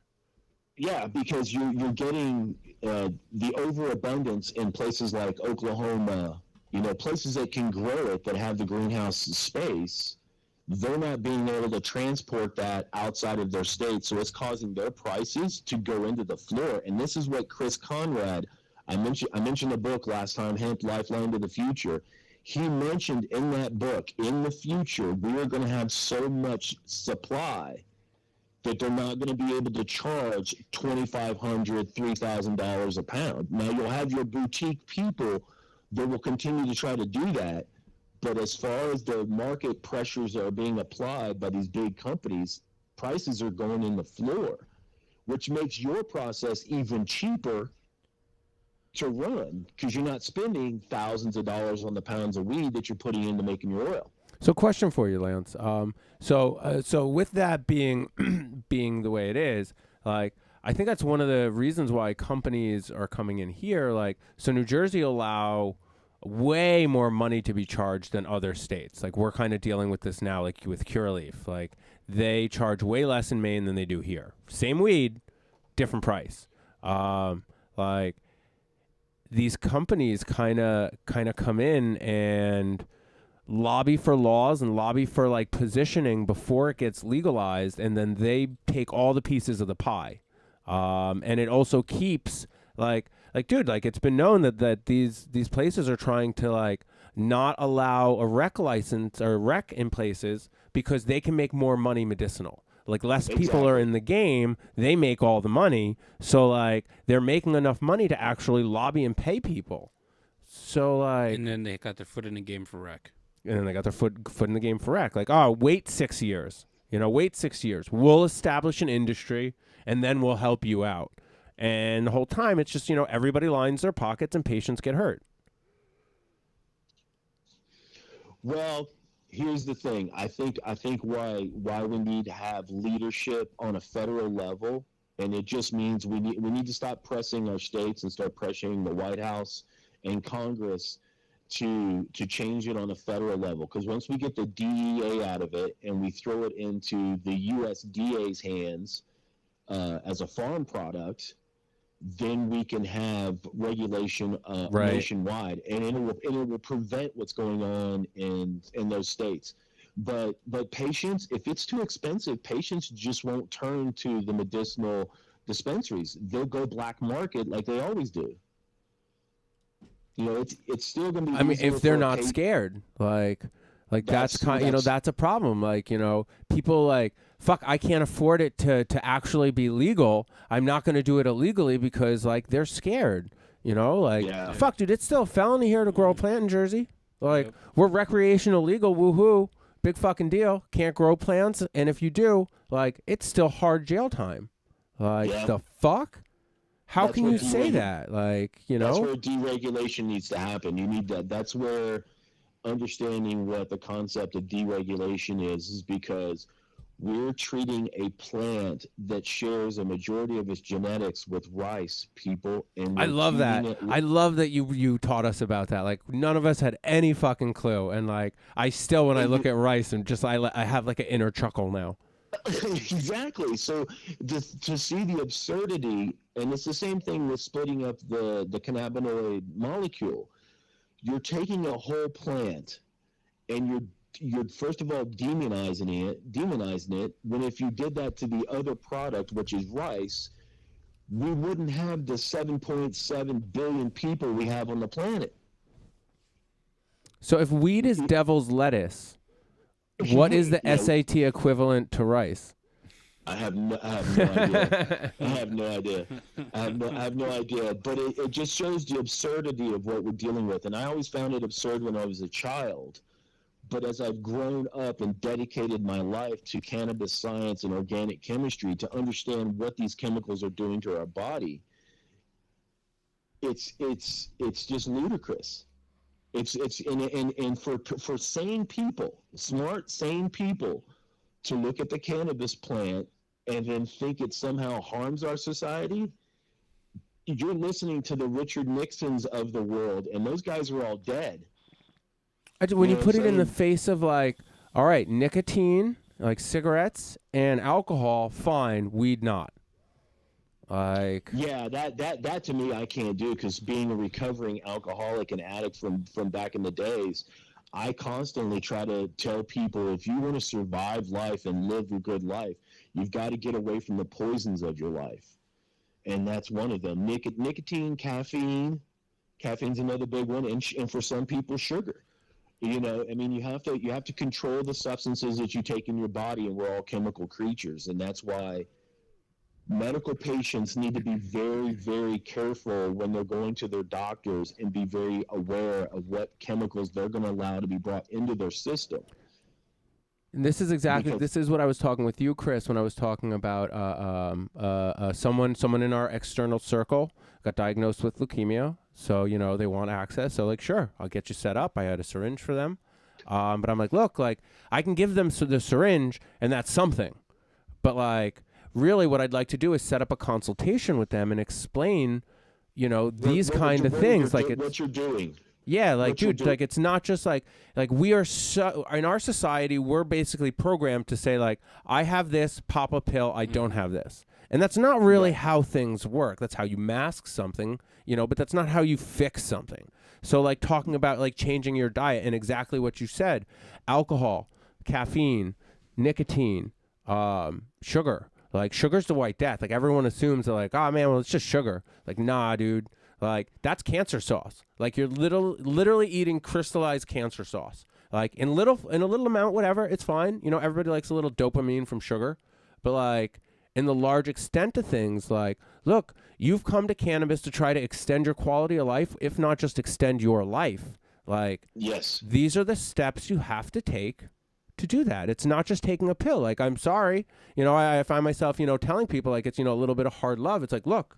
Yeah, because you're getting the overabundance in places like Oklahoma, places that can grow it, that have the greenhouse space. They're not being able to transport that outside of their state, so it's causing their prices to go into the floor. And this is what Chris Conrad, I mentioned the book last time, Hemp Lifeline to the Future. He mentioned in that book, in the future, we are going to have so much supply that they're not going to be able to charge $2,500, $3,000 a pound. Now, you'll have your boutique people that will continue to try to do that, but as far as the market pressures that are being applied by these big companies, prices are going in the floor, which makes your process even cheaper to run because you're not spending thousands of dollars on the pounds of weed that you're putting into making your oil. So, question for you, Lance. So with that being being the way it is, like, I think that's one of the reasons why companies are coming in here. Like, so New Jersey allow way more money to be charged than other states. Like, we're kind of dealing with this now, like with Curaleaf. Like, they charge way less in Maine than they do here. Same weed, different price. Like, these companies kind of come in and lobby for laws and lobby for like positioning before it gets legalized, and then they take all the pieces of the pie. And it also keeps like dude, like, it's been known that these places are trying to like not allow a rec license or rec in places because they can make more money medicinal. Like, less people are in the game, they make all the money. So, like, they're making enough money to actually lobby and pay people. So, like... And then they got their foot in the game for rec. And then they got their foot in the game for rec. Like, oh, wait 6 years. Wait 6 years. We'll establish an industry, and then we'll help you out. And the whole time, it's just, everybody lines their pockets and patients get hurt. Well... Here's the thing. I think why we need to have leadership on a federal level, and it just means we need to stop pressing our states and start pressuring the White House and Congress to change it on a federal level. Because once we get the DEA out of it and we throw it into the USDA's hands as a farm product, then we can have regulation nationwide, and it will prevent what's going on in those states. But patients, if it's too expensive, patients just won't turn to the medicinal dispensaries. They'll go black market like they always do. It's still going to be. I mean, if they're not scared, like that's that's a problem. Like, people like, fuck, I can't afford it to actually be legal. I'm not going to do it illegally because, like, they're scared. Fuck, dude, it's still a felony here to grow a plant in Jersey. Like, we're recreational legal, woohoo, big fucking deal. Can't grow plants, and if you do, like, it's still hard jail time. Like, the fuck? How can you say that? Like, That's where deregulation needs to happen. You need that. That's where understanding what the concept of deregulation is because we're treating a plant that shares a majority of its genetics with rice, people. And I love that. I love that you taught us about that. Like, none of us had any fucking clue. And, like, I still, when I look at rice, and just I have like an inner chuckle now. Exactly. So to see the absurdity, and it's the same thing with splitting up the cannabinoid molecule. You're taking a whole plant, and you're first of all demonizing it. When if you did that to the other product, which is rice, we wouldn't have the 7.7 billion people we have on the planet. So if weed is devil's lettuce, what is the SAT equivalent to rice? I have no idea. I have no idea. But it just shows the absurdity of what we're dealing with. And I always found it absurd when I was a child. But as I've grown up and dedicated my life to cannabis science and organic chemistry to understand what these chemicals are doing to our body, it's just ludicrous. And for sane people, smart, sane people, to look at the cannabis plant and then think it somehow harms our society, you're listening to the Richard Nixons of the world, and those guys are all dead. When you put it in the face of, like, all right, nicotine, like cigarettes and alcohol, fine, weed not. Like, yeah, that to me I can't do, because being a recovering alcoholic and addict from back in the days, I constantly try to tell people, if you want to survive life and live a good life, you've got to get away from the poisons of your life. And that's one of them. Nicotine, caffeine. Caffeine's another big one. And for some people, sugar. You know, I mean, you have to control the substances that you take in your body, and we're all chemical creatures, and that's why medical patients need to be very, very careful when they're going to their doctors and be very aware of what chemicals they're going to allow to be brought into their system. And this is this is what I was talking with you, Chris, when I was talking about someone in our external circle got diagnosed with leukemia. So, you know, they want access. So, like, sure, I'll get you set up. I had a syringe for them. But I'm like, look, like, I can give them the syringe, and that's something. But, like, really what I'd like to do is set up a consultation with them and explain, you know, these kind of things. Like, what you're doing. Yeah, like, dude, like, it's not just like we are so, in our society, we're basically programmed to say, like, I have this, pop a pill, I don't have this. And that's not really how things work. That's how you mask something, you know, but that's not how you fix something. So, like, talking about, like, changing your diet and exactly what you said, alcohol, caffeine, nicotine, sugar. Like, sugar's the white death. Like, everyone assumes they're like, oh, man, well, it's just sugar. Like, nah, dude. Like, that's cancer sauce. Like, you're literally eating crystallized cancer sauce. Like, in a little amount, whatever, it's fine. You know, everybody likes a little dopamine from sugar. But, like, in the large extent of things, like, look, you've come to cannabis to try to extend your quality of life, if not just extend your life. Like, yes, these are the steps you have to take to do that. It's not just taking a pill. Like, I'm sorry, you know, I find myself, you know, telling people, like, it's, you know, a little bit of hard love. It's like, look,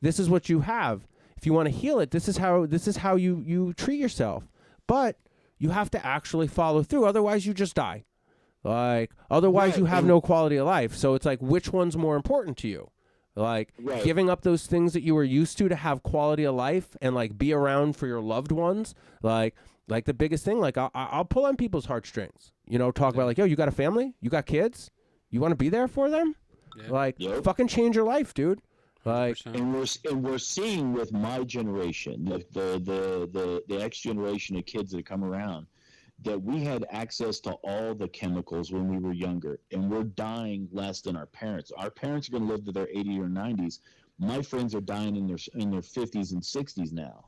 this is what you have. If you want to heal it, this is how you treat yourself. But you have to actually follow through. Otherwise, you just die. Like, otherwise you have no quality of life. So it's like, which one's more important to you? Like, giving up those things that you were used to have quality of life and, like, be around for your loved ones. Like the biggest thing, like, I'll pull on people's heartstrings. You know, talk about, like, yo, you got a family? You got kids? You want to be there for them? Yeah. Like, fucking change your life, dude. Like, and we're seeing with my generation, the X generation of kids that come around, that we had access to all the chemicals when we were younger, and we're dying less than our parents. Our parents are going to live to their 80s or 90s. My friends are dying in their 50s and 60s now.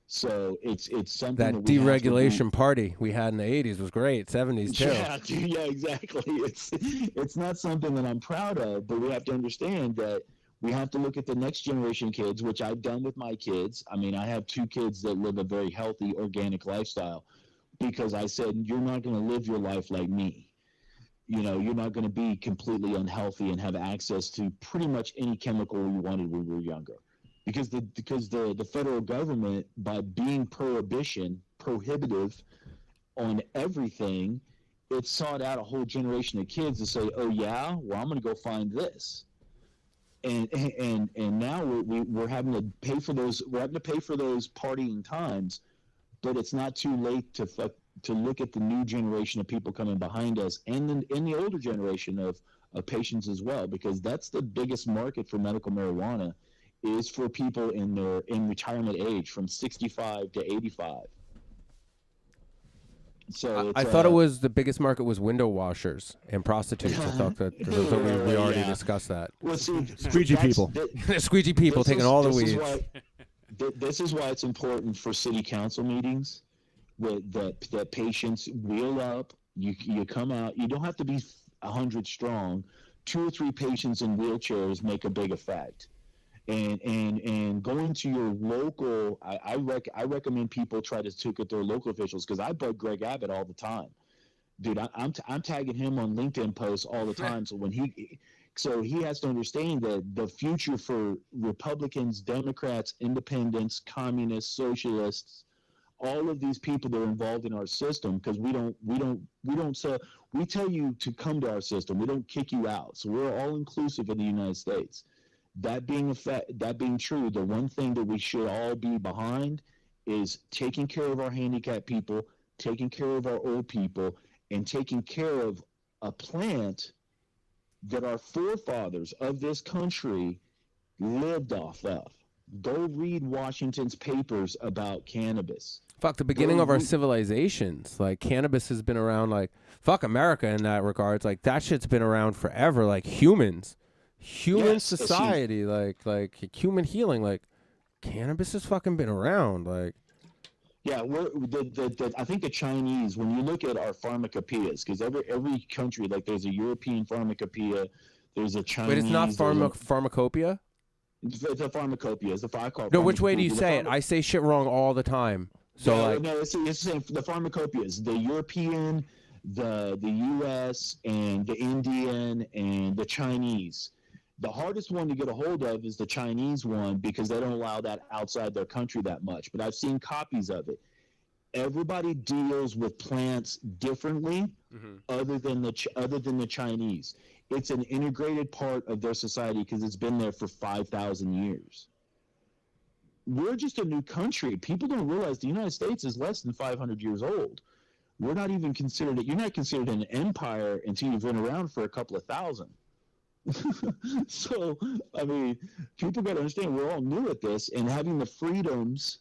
So it's something that deregulation party we had in the 80s was great. 70s too. Yeah, exactly. It's not something that I'm proud of, but we have to understand that we have to look at the next generation kids, which I've done with my kids. I mean, I have 2 kids that live a very healthy, organic lifestyle, because I said, you're not going to live your life like me. You know, you're not going to be completely unhealthy and have access to pretty much any chemical you wanted when we were younger. Because the federal government, by being prohibitive on everything, it sought out a whole generation of kids to say, oh yeah, well, I'm going to go find this. And now we're having to pay for those. We're having to pay for those partying times, but it's not too late to look at the new generation of people coming behind us, and the older generation of patients as well, because that's the biggest market for medical marijuana, is for people in retirement age from 65 to 85. So I thought it was the biggest market was window washers and prostitutes. I thought that we already discussed that. Well, see, squeegee people, squeegee people taking all the weeds. This is why it's important for city council meetings that patients wheel up. You come out. You don't have to be 100 strong. 2 or 3 patients in wheelchairs make a big effect. And going to your local, I recommend people try to look at their local officials, because I bug Greg Abbott all the time, dude. I'm tagging him on LinkedIn posts all the time. So he has to understand that the future for Republicans, Democrats, Independents, Communists, Socialists, all of these people that are involved in our system, because we tell you to come to our system. We don't kick you out. So we're all inclusive in the United States. That being true, the one thing that we should all be behind is taking care of our handicapped people, taking care of our old people, and taking care of a plant that our forefathers of this country lived off of. Go read Washington's papers about cannabis. Fuck, the beginning of our civilizations. Like, cannabis has been around, like, fuck America in that regards. Like, that shit's been around forever. Like, human society, like human healing, like, cannabis has fucking been around. Like, Yeah, I think the Chinese, when you look at our pharmacopoeias, because every country, like there's a European pharmacopoeia, there's a Chinese. Wait, it's not pharmacopoeia? It's a pharmacopoeia. It's I call it. No, which way do you pharmacopoeia. say it? I say shit wrong all the time. So it's the same. The pharmacopoeias, the European, the U.S. and the Indian and the Chinese. The hardest one to get a hold of is the Chinese one because they don't allow that outside their country that much. But I've seen copies of it. Everybody deals with plants differently, other than the Chinese. It's an integrated part of their society because it's been there for 5,000 years. We're just a new country. People don't realize the United States is less than 500 years old. We're not even considered. You're not considered an empire until you've been around for a couple of thousand. So, I mean, people got to understand we're all new at this, and having the freedoms,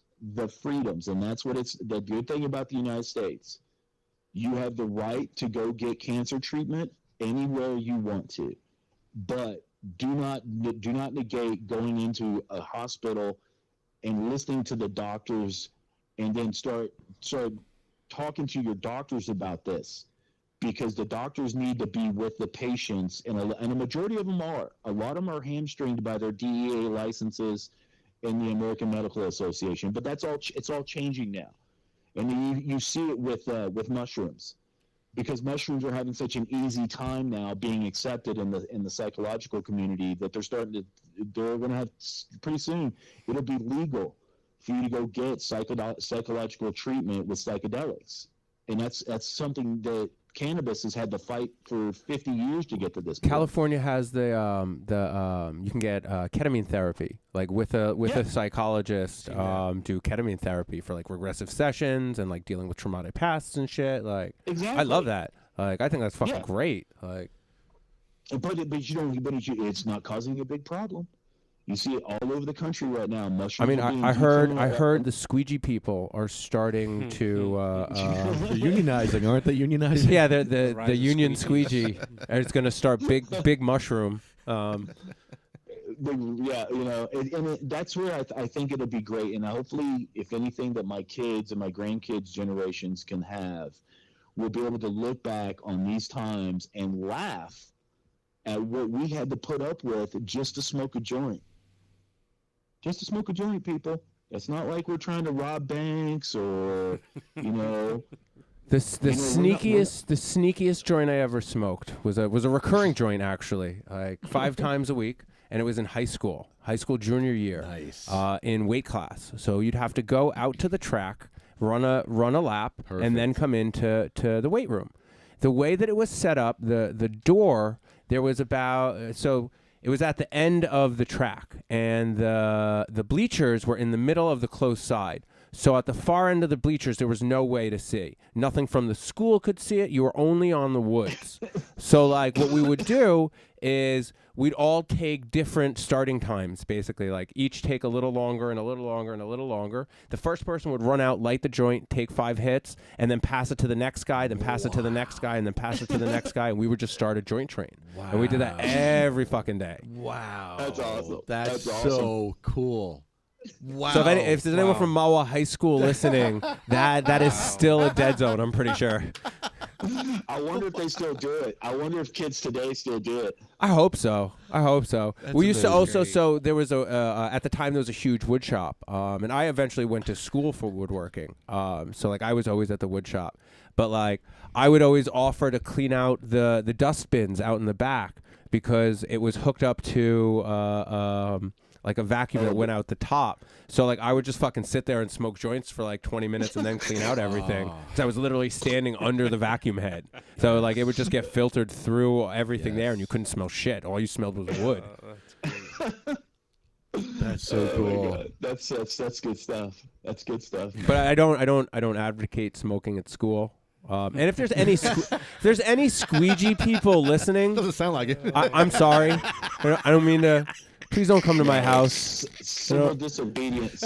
and that's what it's the good thing about the United States. You have the right to go get cancer treatment anywhere you want to, but do not negate going into a hospital and listening to the doctors, and then start talking to your doctors about this. Because the doctors need to be with the patients, and a majority of them are. A lot of them are hamstringed by their DEA licenses in the American Medical Association, but it's all changing now. And you see it with mushrooms, because mushrooms are having such an easy time now being accepted in the psychological community that they're going to have pretty soon. It'll be legal for you to go get psychological treatment with psychedelics, and that's something that cannabis has had to fight for 50 years to get to this point. California has the you can get ketamine therapy, like with a psychologist, do ketamine therapy for like regressive sessions and like dealing with traumatic pasts and shit. Like, exactly. I love that. Like, I think that's fucking great. Like, but it's not causing a big problem. You see it all over the country right now. Mushrooms. I mean, I heard the squeegee people are starting to they're unionizing, aren't they? Unionizing? Yeah, the union squeegee. It's going to start big mushroom. Yeah, that's where I think it'll be great, and hopefully, if anything that my kids and my grandkids' generations can have, we'll be able to look back on these times and laugh at what we had to put up with just to smoke a joint. Just to smoke a joint, people. It's not like we're trying to rob banks or, The sneakiest joint I ever smoked was a recurring joint, actually, like 5 times a week, and it was in high school junior year. Nice. In weight class. So you'd have to go out to the track, run a lap, Perfect. and then come into the weight room. The way that it was set up, the door, there was it was at the end of the track, and the bleachers were in the middle of the close side. So at the far end of the bleachers, there was no way to see. Nothing from the school could see it. You were only on the woods. So, like, what we would do is we'd all take different starting times, basically. Like, each take a little longer and a little longer and a little longer. The first person would run out, light the joint, take 5 hits, and then pass it to the next guy, then pass it to the next guy, and then pass it to the next guy, and we would just start a joint train. Wow. And we did that every fucking day. Wow. That's awesome. That's awesome. So cool. Wow. So if there's anyone from Mawa High School listening, that is still a dead zone, I'm pretty sure. I wonder if they still do it. I wonder if kids today still do it. I hope so. We used to also, so there was at the time there was a huge wood shop, and I eventually went to school for woodworking. So like I was always at the wood shop, but like I would always offer to clean out the dust bins out in the back because it was hooked up to like a vacuum that went out the top. So like I would just fucking sit there and smoke joints for like 20 minutes and then clean out everything. Because I was literally standing under the vacuum head. So like it would just get filtered through everything there and you couldn't smell shit. All you smelled was wood. That's so cool. That's good stuff. That's good stuff. But I don't advocate smoking at school. And if there's any squeegee people listening, Doesn't sound like it. I'm sorry. I don't mean to. Please don't come to my house. Civil disobedience.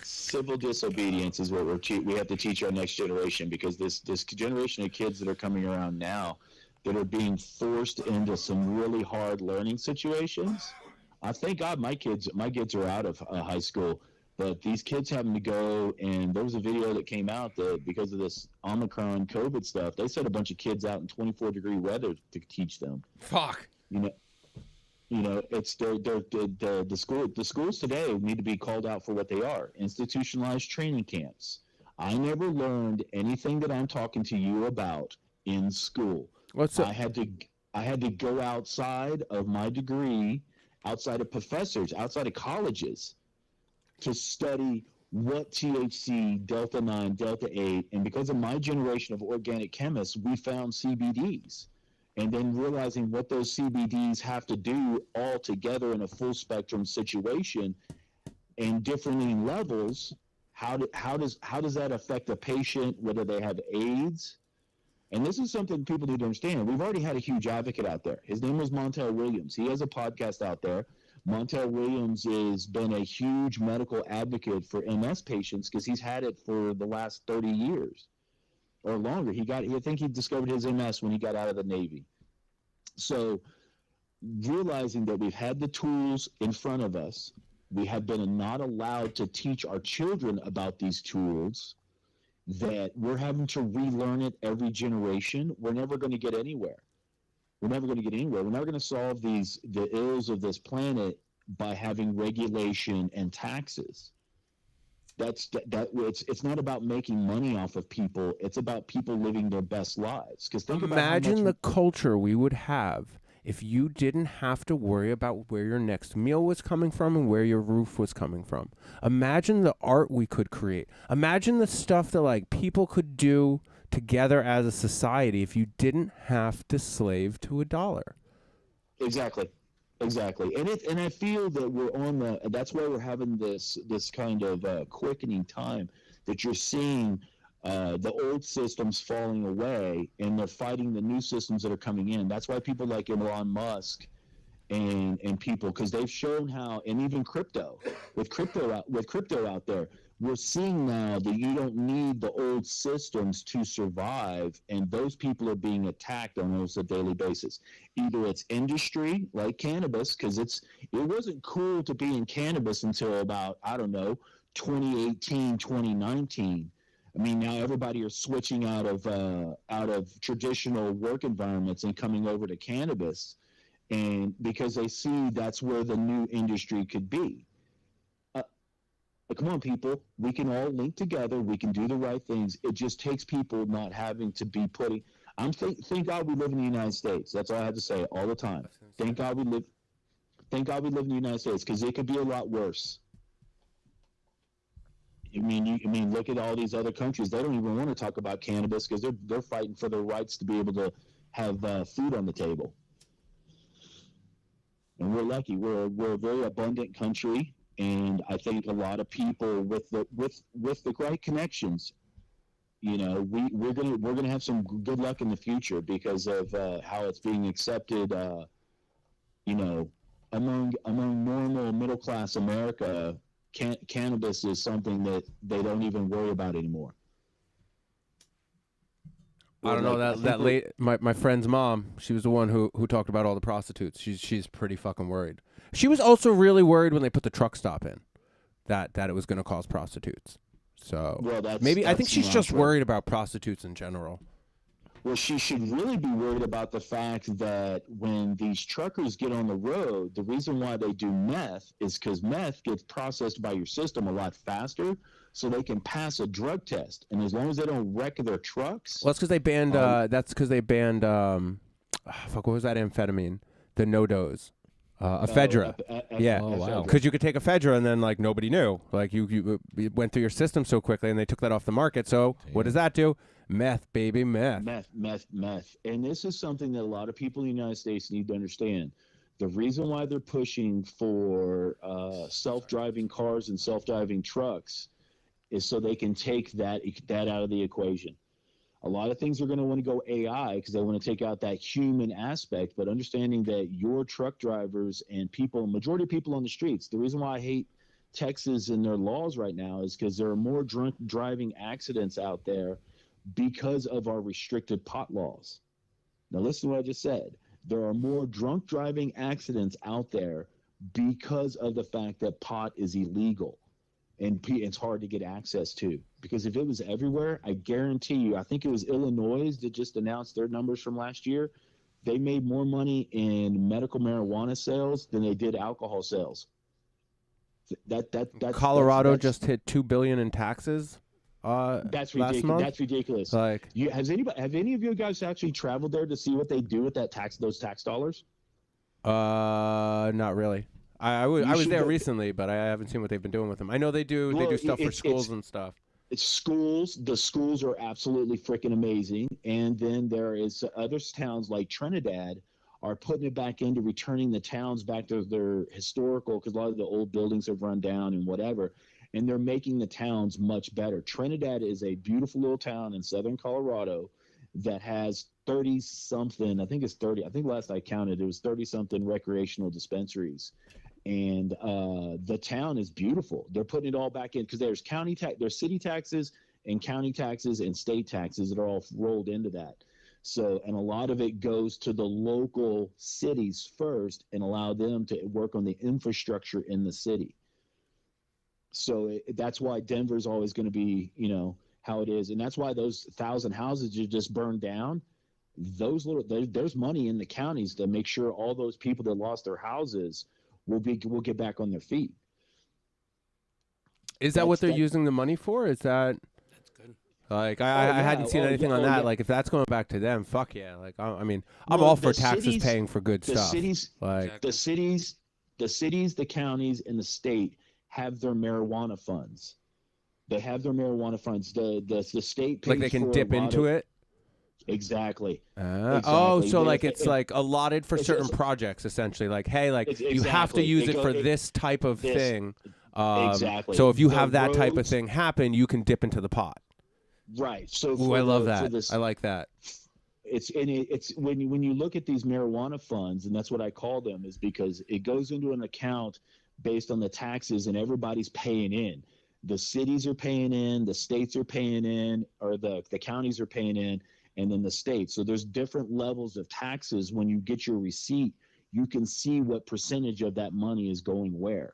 Civil disobedience is what we have to teach our next generation, because this generation of kids that are coming around now that are being forced into some really hard learning situations. I thank God my kids are out of high school, But these kids having to go, and there was a video that came out that because of this Omicron COVID stuff, they set a bunch of kids out in 24-degree weather to teach them. Fuck. It's the schools today need to be called out for what they are: institutionalized training camps. I never learned anything that I'm talking to you about in school. I had to go outside of my degree, outside of professors, outside of colleges, to study what THC, Delta 9, Delta 8, and because of my generation of organic chemists, we found CBDs. And then realizing what those CBDs have to do all together in a full spectrum situation and differing levels, how does that affect a patient, whether they have AIDS? And this is something people need to understand. We've already had a huge advocate out there. His name was Montel Williams. He has a podcast out there. Montel Williams has been a huge medical advocate for MS patients because he's had it for the last 30 years or longer. I think he discovered his MS when he got out of the Navy. So realizing that we've had the tools in front of us, we have been not allowed to teach our children about these tools, that we're having to relearn it every generation, we're never going to get anywhere. We're never going to solve the ills of this planet by having regulation and taxes. It's not about making money off of people. It's about people living their best lives. Because imagine the culture we would have if you didn't have to worry about where your next meal was coming from and where your roof was coming from. Imagine the art we could create. Imagine the stuff that like people could do together as a society if you didn't have to slave to a dollar. Exactly. And I feel that that's why we're having this kind of quickening time, that you're seeing the old systems falling away and they're fighting the new systems that are coming in. That's why people like Elon Musk and people, because they've shown how, and even crypto out there, we're seeing now that you don't need the old systems to survive, and those people are being attacked on almost a daily basis. Either it's industry like cannabis, because it wasn't cool to be in cannabis until about 2018, 2019. I mean, now everybody are switching out of traditional work environments and coming over to cannabis, and because they see that's where the new industry could be. Come on, people. We can all link together. We can do the right things. It just takes people not having to be putting. Thank God we live in the United States. That's all I have to say all the time. Thank God we live in the United States, because it could be a lot worse. I mean, look at all these other countries. They don't even want to talk about cannabis because they're fighting for their rights to be able to have food on the table. And we're lucky. We're a very abundant country. And I think a lot of people with the right connections, we're gonna have some good luck in the future because of how it's being accepted, among normal middle class America. Cannabis is something that they don't even worry about anymore. I don't know my friend's mom. She was the one who talked about all the prostitutes. She's pretty fucking worried. She was also really worried when they put the truck stop in, that it was going to cause prostitutes. So I think she's just worried about prostitutes in general. Well, she should really be worried about the fact that when these truckers get on the road, the reason why they do meth is because meth gets processed by your system a lot faster, so they can pass a drug test. And as long as they don't wreck their trucks. Well, that's because they banned. What was that amphetamine? The no-dose. Ephedra. Yeah. Oh, wow. Because you could take ephedra and then like nobody knew. Like you went through your system so quickly, and they took that off the market. So what does that do? Meth, baby, meth. Meth. And this is something that a lot of people in the United States need to understand. The reason why they're pushing for self-driving cars and self-driving trucks is so they can take that out of the equation. A lot of things are going to want to go AI because they want to take out that human aspect, but understanding that your truck drivers and majority of people on the streets, the reason why I hate Texas and their laws right now is because there are more drunk driving accidents out there because of our restricted pot laws. Now listen to what I just said. There are more drunk driving accidents out there because of the fact that pot is illegal. and it's hard to get access to. Because if it was everywhere, I guarantee you, I think it was Illinois that just announced their numbers from last year. They made more money in medical marijuana sales than they did alcohol sales. That's Colorado just hit $2 billion in taxes. That's last ridiculous. month? That's ridiculous. Like, have any of you guys actually traveled there to see what they do with those tax dollars? not really. I was there go. recently, but I haven't seen what they've been doing with them. I know they do stuff for schools and stuff. It's schools. The schools are absolutely freaking amazing. And then there is other towns like Trinidad are putting it back into returning the towns back to their historical, because a lot of the old buildings have run down and whatever. And they're making the towns much better. Trinidad is a beautiful little town in southern Colorado that has 30-something, I think it's 30, I think last I counted, it was 30-something recreational dispensaries. And the town is beautiful. They're putting it all back in because there's there's city taxes and county taxes and state taxes that are all rolled into that. So, and a lot of it goes to the local cities first and allow them to work on the infrastructure in the city. So that's why Denver's always going to be, how it is. And that's why those 1,000 houses you just burned down, there's money in the counties to make sure all those people that lost their houses will get back on their feet. Is that what they're using the money for? Is that... That's good. Like, I hadn't seen anything on that. Yeah. Like, if that's going back to them, fuck yeah. Like, I'm all for taxes paying for good stuff. The cities, the counties, and the state have their marijuana funds. They have their marijuana funds. The state pays like they can for dip into it. Exactly. Oh, so like it's like allotted for certain projects, essentially. Like, hey, like you have to use it for this type of thing. Exactly. So if you have that type of thing happen, you can dip into the pot. Right. So I love that. I like that. It's when you look at these marijuana funds, and that's what I call them, is because it goes into an account based on the taxes, and everybody's paying in. The cities are paying in, the states are paying in, or the counties are paying in, and then the states. So there's different levels of taxes. When you get your receipt, you can see what percentage of that money is going where.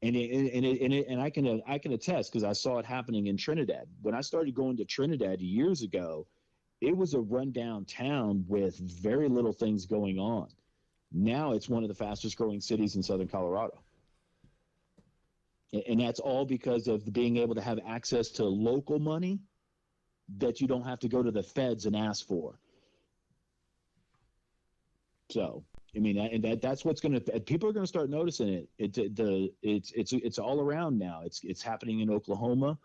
And I can attest, because I saw it happening in Trinidad. When I started going to Trinidad years ago, it was a rundown town with very little things going on. Now it's one of the fastest growing cities in southern Colorado. And that's all because of being able to have access to local money that you don't have to go to the feds and ask for. So, I mean, and that's what's going to, people are going to start noticing it. It's all around now. It's happening in Oklahoma,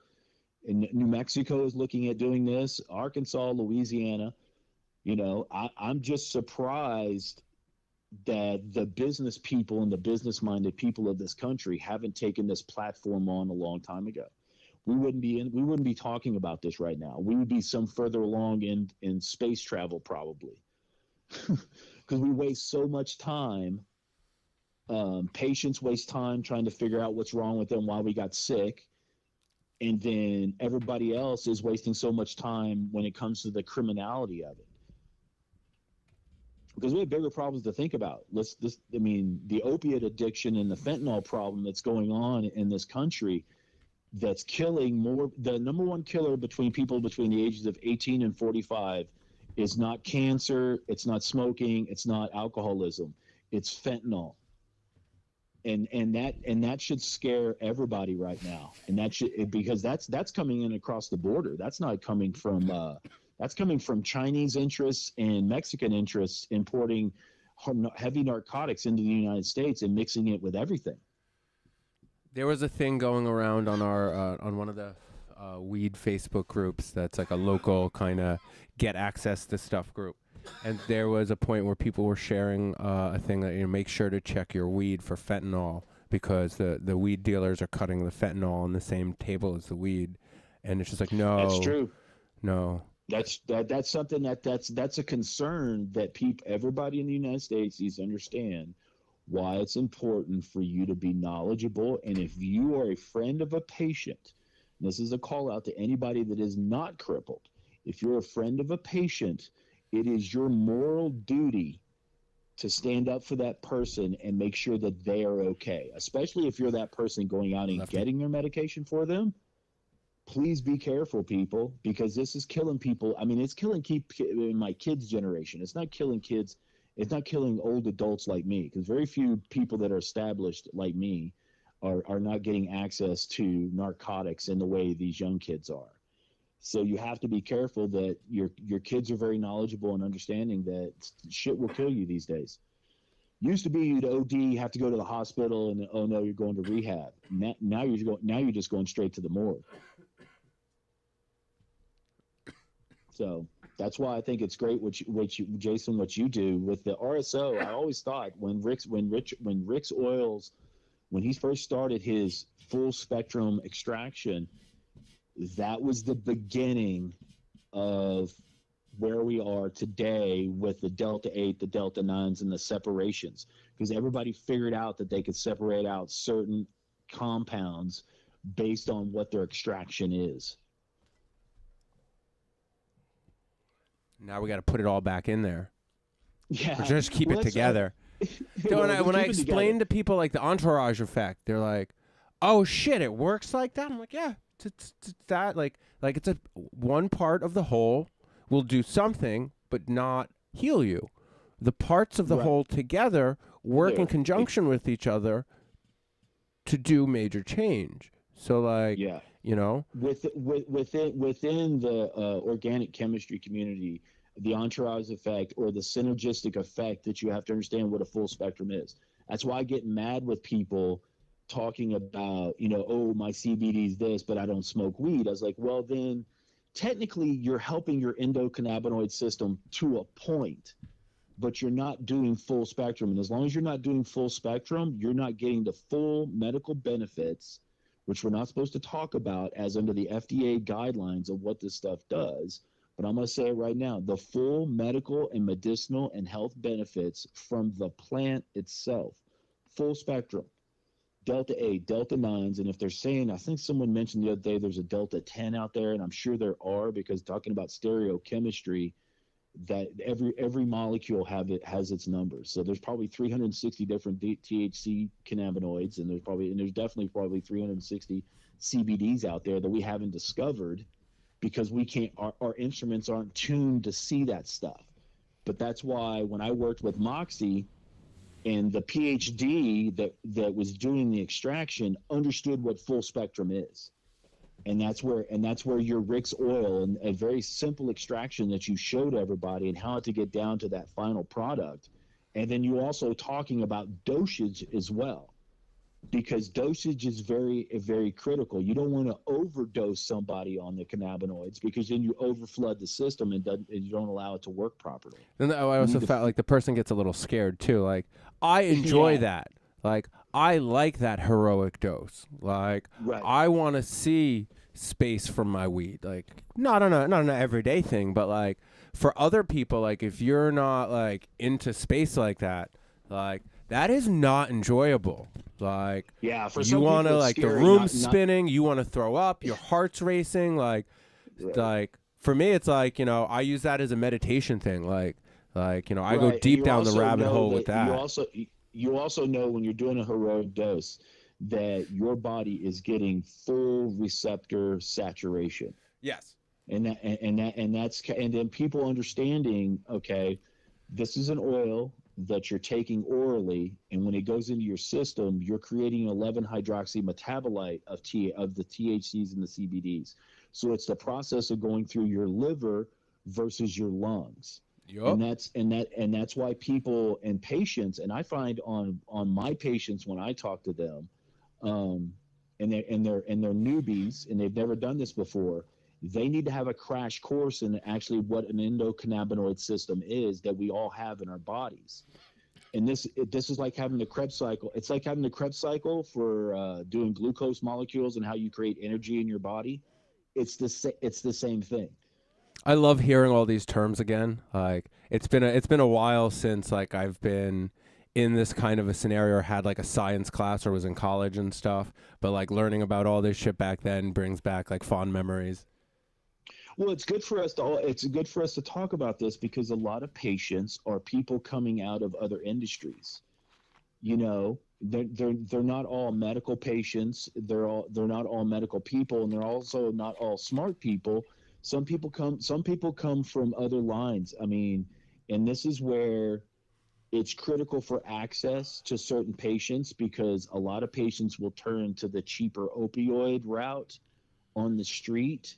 and New Mexico is looking at doing this. Arkansas, Louisiana, I'm just surprised that the business people and the business-minded people of this country haven't taken this platform on a long time ago. We wouldn't be talking about this right now. We would be some further along in space travel probably, because we waste so much time. Patients waste time trying to figure out what's wrong with them while we got sick, and then everybody else is wasting so much time when it comes to the criminality of it. Because we have bigger problems to think about. The opiate addiction and the fentanyl problem that's going on in this country, that's killing more. The number one killer between people between the ages of 18 and 45 is not cancer, it's not smoking, it's not alcoholism, it's fentanyl. And that should scare everybody right now. And that should, because that's coming in across the border. That's not coming from that's coming from Chinese interests and Mexican interests importing heavy narcotics into the United States and mixing it with everything. There was a thing going around on our on one of the weed Facebook groups that's like a local kind of get access to stuff group. And there was a point where people were sharing a thing that, make sure to check your weed for fentanyl, because the weed dealers are cutting the fentanyl on the same table as the weed. And it's just like, no. That's true. No. That's something that's a concern that everybody in the United States needs to understand, why it's important for you to be knowledgeable. And if you are a friend of a patient, this is a call out to anybody that is not crippled. If you're a friend of a patient, it is your moral duty to stand up for that person and make sure that they are okay, especially if you're that person going out and getting their medication for them. Please be careful, people, because this is killing people. I mean, it's killing in my kids' generation. It's not killing kids. It's not killing old adults like me, because very few people that are established like me are not getting access to narcotics in the way these young kids are. So you have to be careful that your kids are very knowledgeable and understanding that shit will kill you these days. Used to be you'd OD, have to go to the hospital, and oh no, you're going to rehab. Now you're just going straight to the morgue. So that's why I think it's great what you do with the RSO. I always thought when Rick's Oils, when he first started his full spectrum extraction, that was the beginning of where we are today with the Delta 8, the Delta 9s, and the separations, because everybody figured out that they could separate out certain compounds based on what their extraction is. Now we got to put it all back in there. Yeah. Or just keep it together. When I explain to people like the entourage effect, they're like, "Oh shit, it works like that." I'm like, "Yeah, it's that like it's a one part of the whole will do something, but not heal you. The parts of the whole together work in conjunction with each other to do major change." So like, you know, within the organic chemistry community, the entourage effect or the synergistic effect, that you have to understand what a full spectrum is. That's why I get mad with people talking about, oh, my CBD is this, but I don't smoke weed. I was like, well, then technically you're helping your endocannabinoid system to a point, but you're not doing full spectrum. And as long as you're not doing full spectrum, you're not getting the full medical benefits, which we're not supposed to talk about as under the FDA guidelines of what this stuff does. But I'm going to say it right now, the full medical and medicinal and health benefits from the plant itself, full spectrum, Delta 8, Delta 9s. And if they're saying, I think someone mentioned the other day, there's a Delta 10 out there, and I'm sure there are, because talking about stereochemistry, that every molecule has its numbers. So there's probably 360 different THC cannabinoids, and there's definitely probably 360 CBDs out there that we haven't discovered, because we can't, our instruments aren't tuned to see that stuff. But that's why when I worked with Moxie, and the PhD that was doing the extraction understood what full spectrum is. And that's where your Rick's Oil and a very simple extraction that you showed everybody and how to get down to that final product. And then you also talking about dosage as well, because dosage is very, very critical. You don't want to overdose somebody on the cannabinoids, because then you overflood the system and you don't allow it to work properly. And I also felt like the person gets a little scared too. Like, I enjoy that. Like, I like that heroic dose. Like, I want to see space from my weed. Like, not on an everyday thing, but like for other people, like if you're not like into space like that, like that is not enjoyable. Like, for you want to like the room spinning, you want to throw up, your heart's racing. Like for me, it's like, I use that as a meditation thing. Like, I go deep down the rabbit hole with that. You also know when you're doing a heroic dose that your body is getting full receptor saturation. Yes. And then people understanding, okay, this is an oil that you're taking orally, and when it goes into your system, you're creating 11-hydroxy metabolite of the THCs and the CBDs. So it's the process of going through your liver versus your lungs. Yep. And that's why people and patients, and I find on my patients when I talk to them, and they're newbies and they've never done this before, they need to have a crash course in actually what an endocannabinoid system is that we all have in our bodies. And this is like having the Krebs cycle. It's like having the Krebs cycle for doing glucose molecules and how you create energy in your body. It's the same thing. I love hearing all these terms again. Like it's been a while since like I've been in this kind of a scenario or had like a science class or was in college and stuff. But like learning about all this shit back then brings back like fond memories. Well, it's good for us to talk about this because a lot of patients are people coming out of other industries. They're not all medical patients. They're not all medical people, and they're also not all smart people. Some people come from other lines. I mean, and this is where it's critical for access to certain patients because a lot of patients will turn to the cheaper opioid route on the street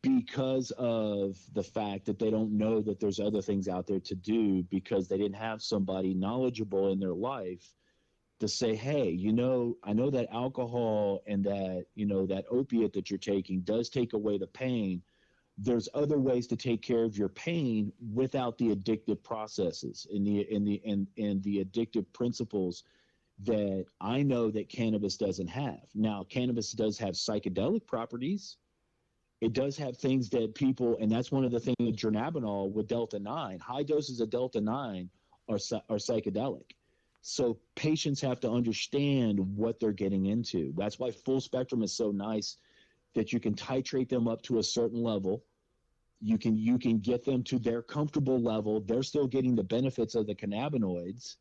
because of the fact that they don't know that there's other things out there to do because they didn't have somebody knowledgeable in their life to say, hey, I know that alcohol and that opiate that you're taking does take away the pain. There's other ways to take care of your pain without the addictive processes and the addictive principles that I know that cannabis doesn't have. Now, cannabis does have psychedelic properties. It does have things that people, and that's one of the things with dronabinol with Delta 9. High doses of Delta 9 are psychedelic. So patients have to understand what they're getting into. That's why full spectrum is so nice that you can titrate them up to a certain level. You can get them to their comfortable level. They're still getting the benefits of the cannabinoids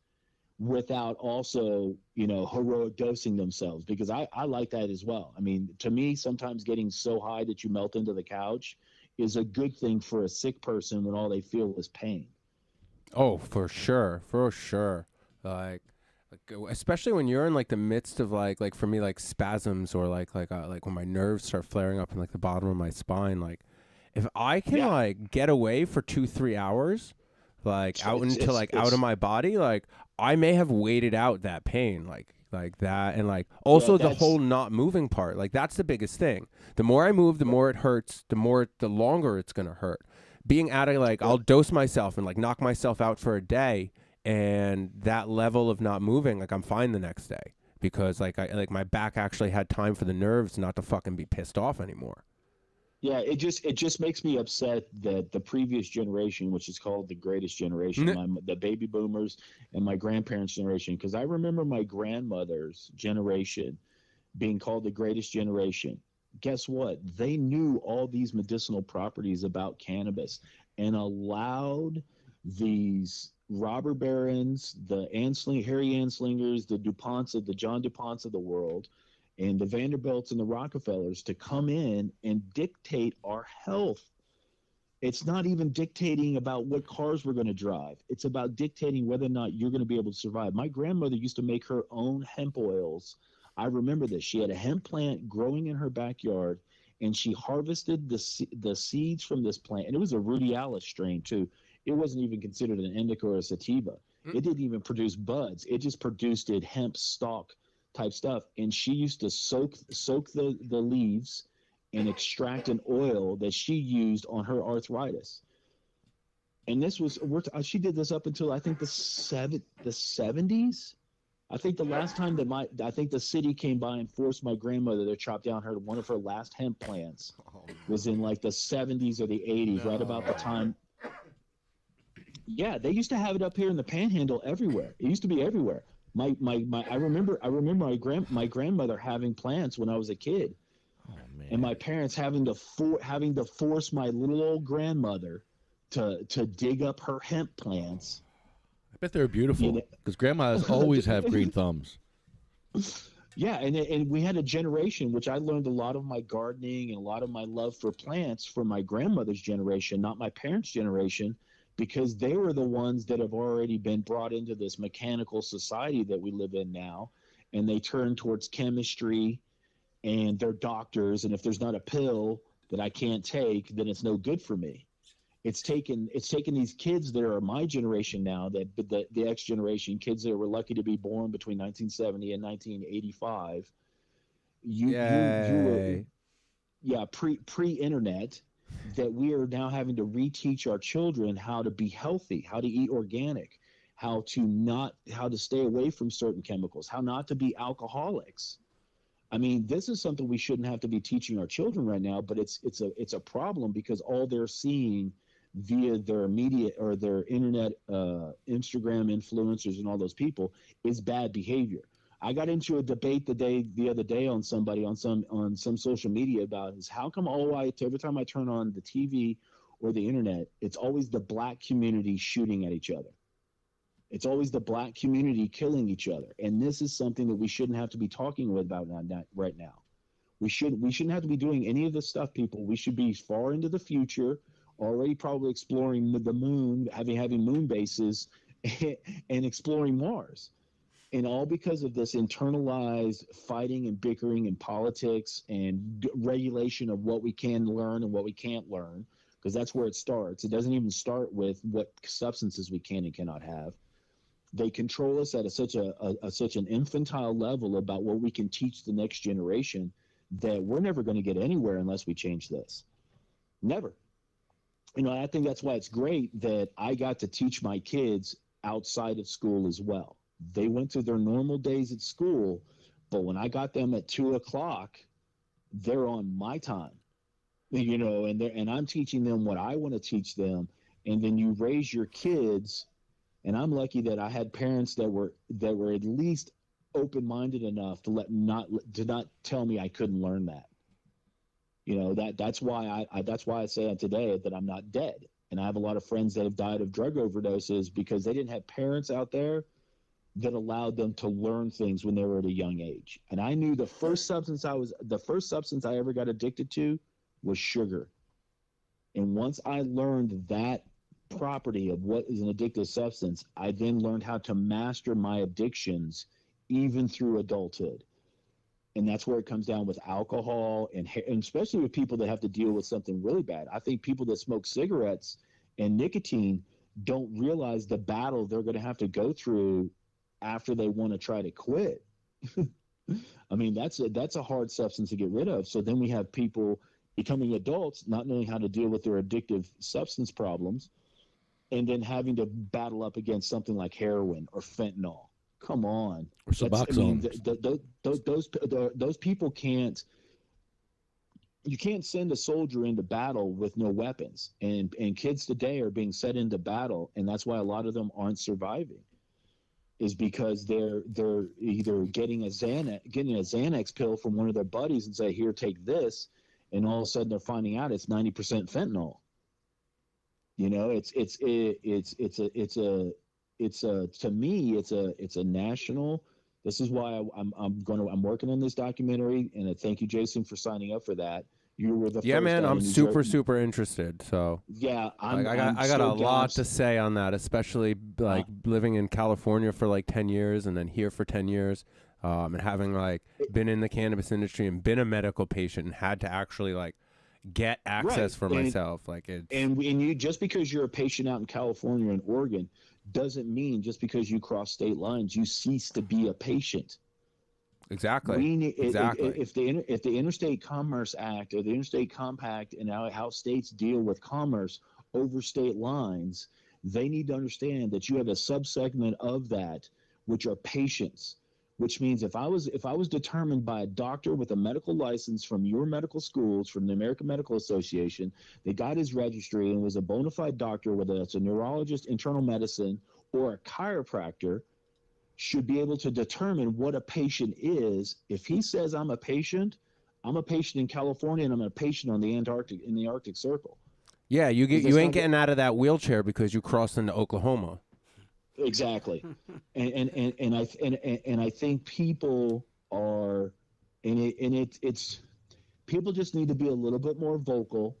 without also, heroic dosing themselves, because I like that as well. I mean, to me, sometimes getting so high that you melt into the couch is a good thing for a sick person when all they feel is pain. Oh, for sure, for sure. Like especially when you're in like the midst of like for me like spasms or like when my nerves start flaring up in like the bottom of my spine. Like if I can like get away for 2-3 hours, like out into like out of my body, like I may have waited out that pain, like that, and like also the whole not moving part. Like that's the biggest thing. The more I move, the more it hurts. The longer it's gonna hurt. Being at it, like I'll dose myself and like knock myself out for a day, and that level of not moving, like I'm fine the next day because like my back actually had time for the nerves not to fucking be pissed off anymore. Yeah, it just makes me upset that the previous generation, which is called the greatest generation, the baby boomers and my grandparents' generation, because I remember my grandmother's generation being called the greatest generation. Guess what? They knew all these medicinal properties about cannabis and allowed these robber barons, the Harry Anslingers, the DuPonts of the John DuPonts of the world, and the Vanderbilts and the Rockefellers to come in and dictate our health. It's not even dictating about what cars we're going to drive. It's about dictating whether or not you're going to be able to survive. My grandmother used to make her own hemp oils. I remember this. She had a hemp plant growing in her backyard, and she harvested the seeds from this plant. And it was a Rudialis strain, too. It wasn't even considered an indica or a sativa. It didn't even produce buds. It just produced hemp stalk type stuff. And she used to soak the leaves and extract an oil that she used on her arthritis. And she did this up until I think the 70s. I think the last time that the city came by and forced my grandmother to chop down one of her last hemp plants was in like the 70s or the 80s, right about the time. Yeah, they used to have it up here in the Panhandle everywhere. It used to be everywhere. I remember my grandmother having plants when I was a kid. Oh, man. And my parents having to force my little old grandmother to dig up her hemp plants. I bet they're beautiful because grandmas always have green thumbs. Yeah, and we had a generation, which I learned a lot of my gardening and a lot of my love for plants from my grandmother's generation, not my parents' generation, because they were the ones that have already been brought into this mechanical society that we live in now, and they turn towards chemistry, and they're doctors, and if there's not a pill that I can't take, then it's no good for me. It's taken these kids that are my generation now, that the X generation, kids that were lucky to be born between 1970 and 1985. You were pre-internet, that we are now having to reteach our children how to be healthy, how to eat organic, how to stay away from certain chemicals, how not to be alcoholics. I mean, this is something we shouldn't have to be teaching our children right now, but it's a problem because all they're seeing via their media or their internet, Instagram influencers and all those people is bad behavior. I got into a debate the other day on some social media about is how come every time I turn on the TV or the internet, it's always the black community shooting at each other. It's always the black community killing each other. And this is something that we shouldn't have to be talking about right now. We shouldn't have to be doing any of this stuff, people. We should be far into the future, already probably exploring the moon, having moon bases and exploring Mars. And all because of this internalized fighting and bickering and politics and regulation of what we can learn and what we can't learn, because that's where it starts. It doesn't even start with what substances we can and cannot have. They control us at such an infantile level about what we can teach the next generation that we're never going to get anywhere unless we change this. Never. I think that's why it's great that I got to teach my kids outside of school as well. They went through their normal days at school, but when I got them at 2:00, they're on my time, and I'm teaching them what I want to teach them. And then you raise your kids, and I'm lucky that I had parents that were at least open-minded enough to not tell me I couldn't learn that. That's why I say today that I'm not dead. And I have a lot of friends that have died of drug overdoses because they didn't have parents out there that allowed them to learn things when they were at a young age. And I knew the first substance I ever got addicted to was sugar. And once I learned that property of what is an addictive substance, I then learned how to master my addictions even through adulthood. And that's where it comes down with alcohol and especially with people that have to deal with something really bad. I think people that smoke cigarettes and nicotine don't realize the battle they're going to have to go through after they want to try to quit. I mean, that's a hard substance to get rid of. So then we have people becoming adults, not knowing how to deal with their addictive substance problems, and then having to battle up against something like heroin or fentanyl. Come on. Or Suboxone. Those people can't. You can't send a soldier into battle with no weapons, and kids today are being set into battle, and that's why a lot of them aren't surviving. Is because they're either getting a Xanax pill from one of their buddies and say, "Here, take this," and all of a sudden they're finding out it's 90% fentanyl. To me it's a national. This is why I'm working on this documentary, and I thank you, Jason, for signing up for that. You were the first. Man, I'm super interested. So yeah, I got a lot to say on that, especially living in California for 10 years and then here for 10 years, and having been in the cannabis industry and been a medical patient and had to actually get access for myself. And you, just because you're a patient out in California and Oregon doesn't mean just because you cross state lines you cease to be a patient. Exactly. If the Interstate Commerce Act or the Interstate Compact and how states deal with commerce over state lines, they need to understand that you have a subsegment of that which are patients. Which means if I was determined by a doctor with a medical license from your medical schools, from the American Medical Association, that got his registry and was a bona fide doctor, whether that's a neurologist, internal medicine, or a chiropractor, should be able to determine what a patient is. If he says I'm a patient in California and I'm a patient in the Arctic Circle. Yeah, you ain't getting out of that wheelchair because you crossed into Oklahoma. Exactly, and I think people are, it's people just need to be a little bit more vocal.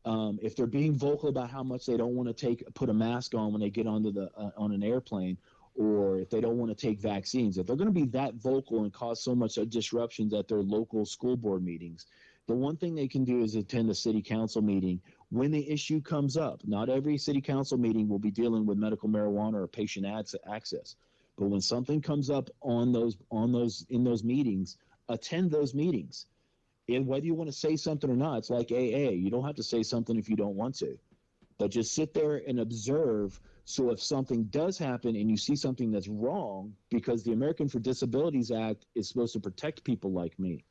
If they're being vocal about how much they don't want to put a mask on when they get onto on an airplane, or if they don't want to take vaccines, if they're going to be that vocal and cause so much disruptions at their local school board meetings, the one thing they can do is attend a city council meeting when the issue comes up. Not every city council meeting will be dealing with medical marijuana or patient access, but when something comes up in those meetings, attend those meetings. And whether you want to say something or not, it's like AA. You don't have to say something if you don't want to, but just sit there and observe. So if something does happen and you see something that's wrong, because the American for Disabilities Act is supposed to protect people like me.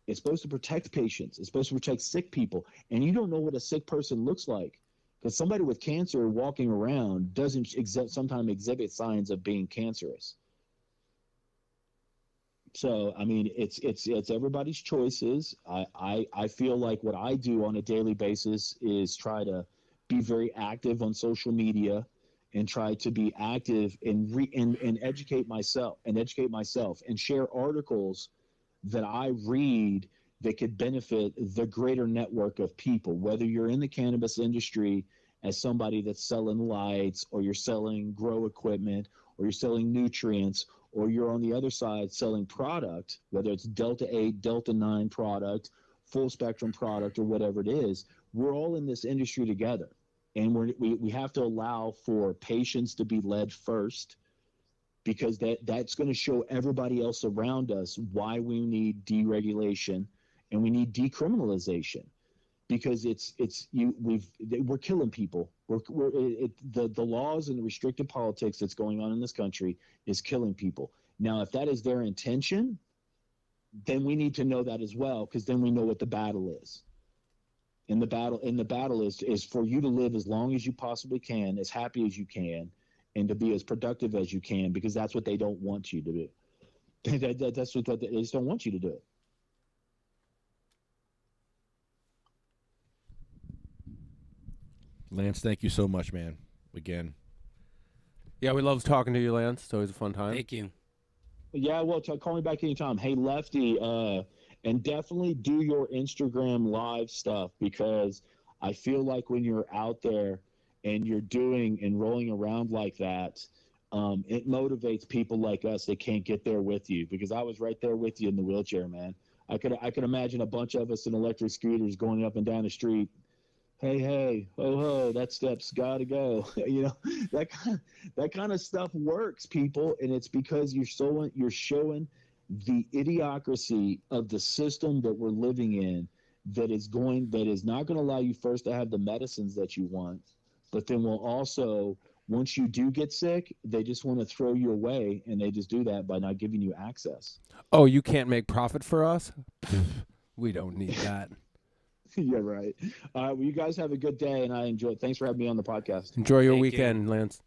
It's supposed to protect patients. It's supposed to protect sick people. And you don't know what a sick person looks like, because somebody with cancer walking around doesn't sometimes exhibit signs of being cancerous. So I mean, it's everybody's choices. I feel like what I do on a daily basis is try to be very active on social media and try to be active and educate myself and share articles that I read that could benefit the greater network of people, whether you're in the cannabis industry as somebody that's selling lights, or you're selling grow equipment, or you're selling nutrients, or you're on the other side selling product, whether it's Delta 8, Delta 9 product, full spectrum product, or whatever it is. We're all in this industry together. And we have to allow for patients to be led first, because that's going to show everybody else around us why we need deregulation and we need decriminalization, because we're killing people. The laws and the restricted politics that's going on in this country is killing people. Now, if that is their intention, then we need to know that as well, because then we know what the battle is. And the battle is for you to live as long as you possibly can, as happy as you can, and to be as productive as you can, because that's what they don't want you to do. That's what they just don't want you to do. Lance, thank you so much, man. Again. Yeah, we love talking to you, Lance. It's always a fun time. Thank you. Yeah, well, call me back anytime. Hey, Lefty, and definitely do your Instagram live stuff, because I feel like when you're out there and you're doing and rolling around like that, it motivates people like us that can't get there with you, because I was right there with you in the wheelchair, man. I could imagine a bunch of us in electric scooters going up and down the street. Hey, oh ho, that step's got to go. That kind of stuff works, people, and it's because you're showing the idiocracy of the system that we're living in, that is not going to allow you first to have the medicines that you want, but then will also, once you do get sick, they just want to throw you away, and they just do that by not giving you access. Oh, you can't make profit for us? We don't need that. Yeah, right. Well, you guys have a good day, and I enjoy it. Thanks for having me on the podcast. Enjoy your Thank weekend, Lance.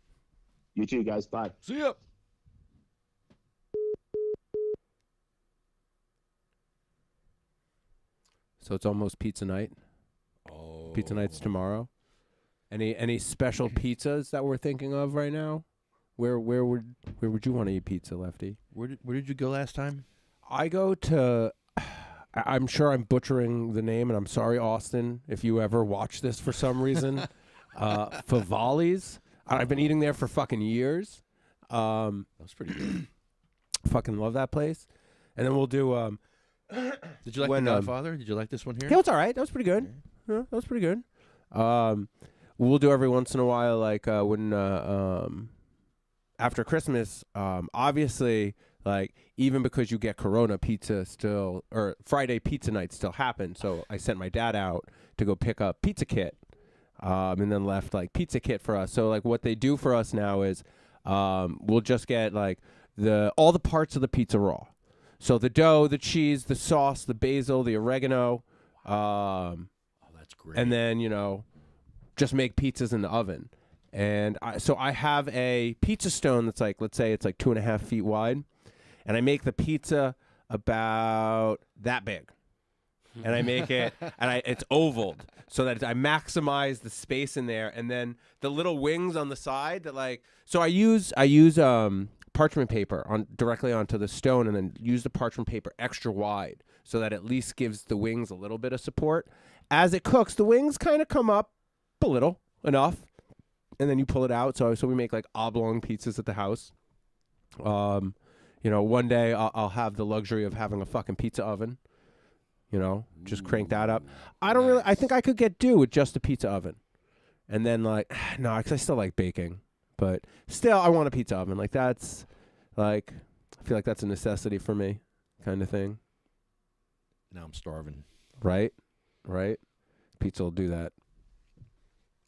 You too, guys. Bye. See ya. So it's almost pizza night. Oh. Pizza night's tomorrow. Any special pizzas that we're thinking of right now? Where would you want to eat pizza, Lefty? Where did you go last time? I go to. I'm sure I'm butchering the name, and I'm sorry, Austin, if you ever watch this for some reason. Favali's. I've been eating there for fucking years. That's pretty good. Fucking love that place. And then we'll do. Did you like The Godfather? Did you like this one here? Yeah, it's all right. That was pretty good. Yeah, that was pretty good. We'll do every once in a while, like when after Christmas. Obviously, like even because you get Corona, pizza still, or Friday pizza night still happens. So I sent my dad out to go pick up pizza kit, and then left like pizza kit for us. So like what they do for us now is we'll just get like all the parts of the pizza raw. So the dough, the cheese, the sauce, the basil, the oregano. Oh, that's great. And then, just make pizzas in the oven. And so I have a pizza stone that's like, let's say it's like 2.5 feet wide. And I make the pizza about that big. And I make it, and it's ovaled so that I maximize the space in there. And then the little wings on the side that like, so I use parchment paper directly onto the stone, and then use the parchment paper extra wide so that at least gives the wings a little bit of support. As it cooks, the wings kind of come up a little, enough, and then you pull it out. So we make like oblong pizzas at the house. One day I'll have the luxury of having a fucking pizza oven. Just crank that up. I think I could get due with just a pizza oven. And then like, no, because I still like baking. But still, I want a pizza oven. Like that's, like, I feel like that's a necessity for me, kind of thing. Now I'm starving. Right? Pizza will do that.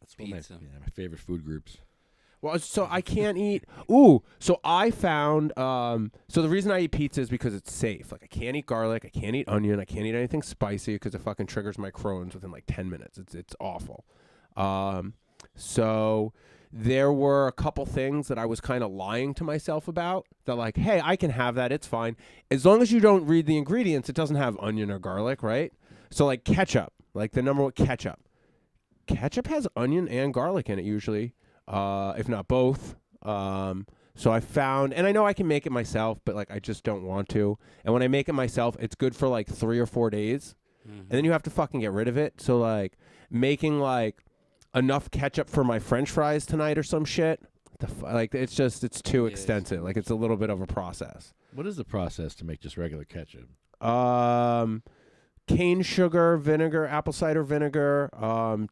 That's one of my favorite food groups. Well, so I can't eat. Ooh, so I found. So the reason I eat pizza is because it's safe. Like I can't eat garlic, I can't eat onion, I can't eat anything spicy because it fucking triggers my Crohn's within like 10 minutes. It's awful. So there were a couple things that I was kind of lying to myself about. That like, hey, I can have that. It's fine. As long as you don't read the ingredients, it doesn't have onion or garlic, right? So like ketchup, like the number one ketchup. Ketchup has onion and garlic in it usually, if not both. So I found, and I know I can make it myself, but like I just don't want to. And when I make it myself, it's good for like 3 or 4 days. And then you have to fucking get rid of it. So like making like enough ketchup for my French fries tonight or some shit. Like it's too extensive. Like it's a little bit of a process. What is the process to make just regular ketchup? Cane sugar, vinegar, apple cider vinegar,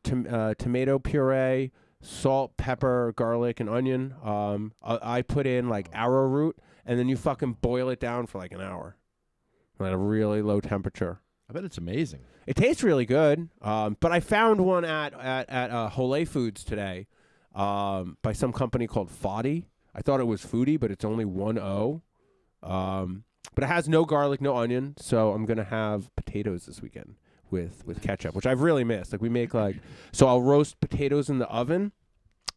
tomato puree, salt, pepper, garlic, and onion. I put in like arrowroot, and then you fucking boil it down for like an hour at a really low temperature. I bet it's amazing. It tastes really good. But I found one at Whole Foods today by some company called Foddy. I thought it was Foodie, but it's only 1 O. But it has no garlic, no onion, so I'm gonna have potatoes this weekend with ketchup, which I've really missed. Like we make so I'll roast potatoes in the oven,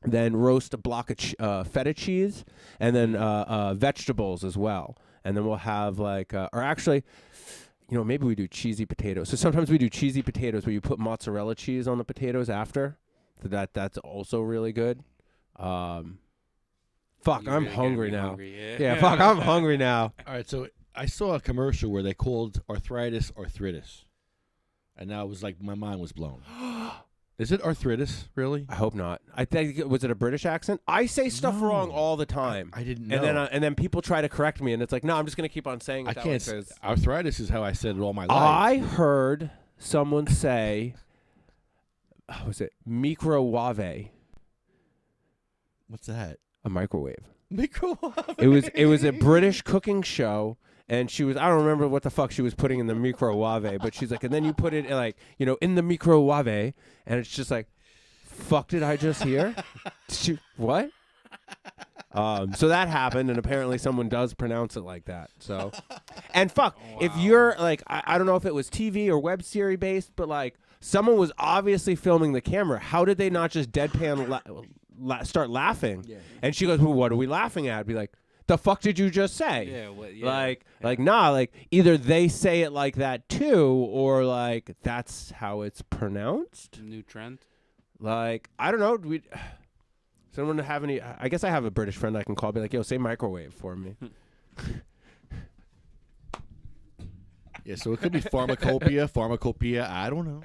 then roast a block of feta cheese, and then vegetables as well. And then we'll have or actually, maybe we do cheesy potatoes. So sometimes we do cheesy potatoes where you put mozzarella cheese on the potatoes after. So that's also really good. Fuck, I'm hungry now. Yeah, fuck, I'm hungry now. All right, so I saw a commercial where they called arthritis. And now it was like my mind was blown. Is it arthritis, really? I hope not. I think was it a British accent? I say stuff wrong all the time. I didn't know. And then people try to correct me, and it's like, no, I'm just gonna keep on saying it. I can't. Arthritis is how I said it all my life. I heard someone say, was it microwave? What's that? A microwave. Microwave. It was a British cooking show. And she was, I don't remember what the fuck she was putting in the microwave, but she's like, and then you put it in the microwave, and it's just like, fuck, did I just hear? What? So that happened, and apparently someone does pronounce it like that. So, and fuck, if you're like, I don't know if it was TV or web series based, but like someone was obviously filming the camera. How did they not just deadpan start laughing? Yeah. And she goes, well, what are we laughing at? I'd be like, the fuck did you just say? Yeah. Either they say it like that too, or like that's how it's pronounced. New trend. Like, I don't know. Someone have any? I guess I have a British friend I can call. Be like, yo, say microwave for me. Yeah, so it could be pharmacopoeia. I don't know.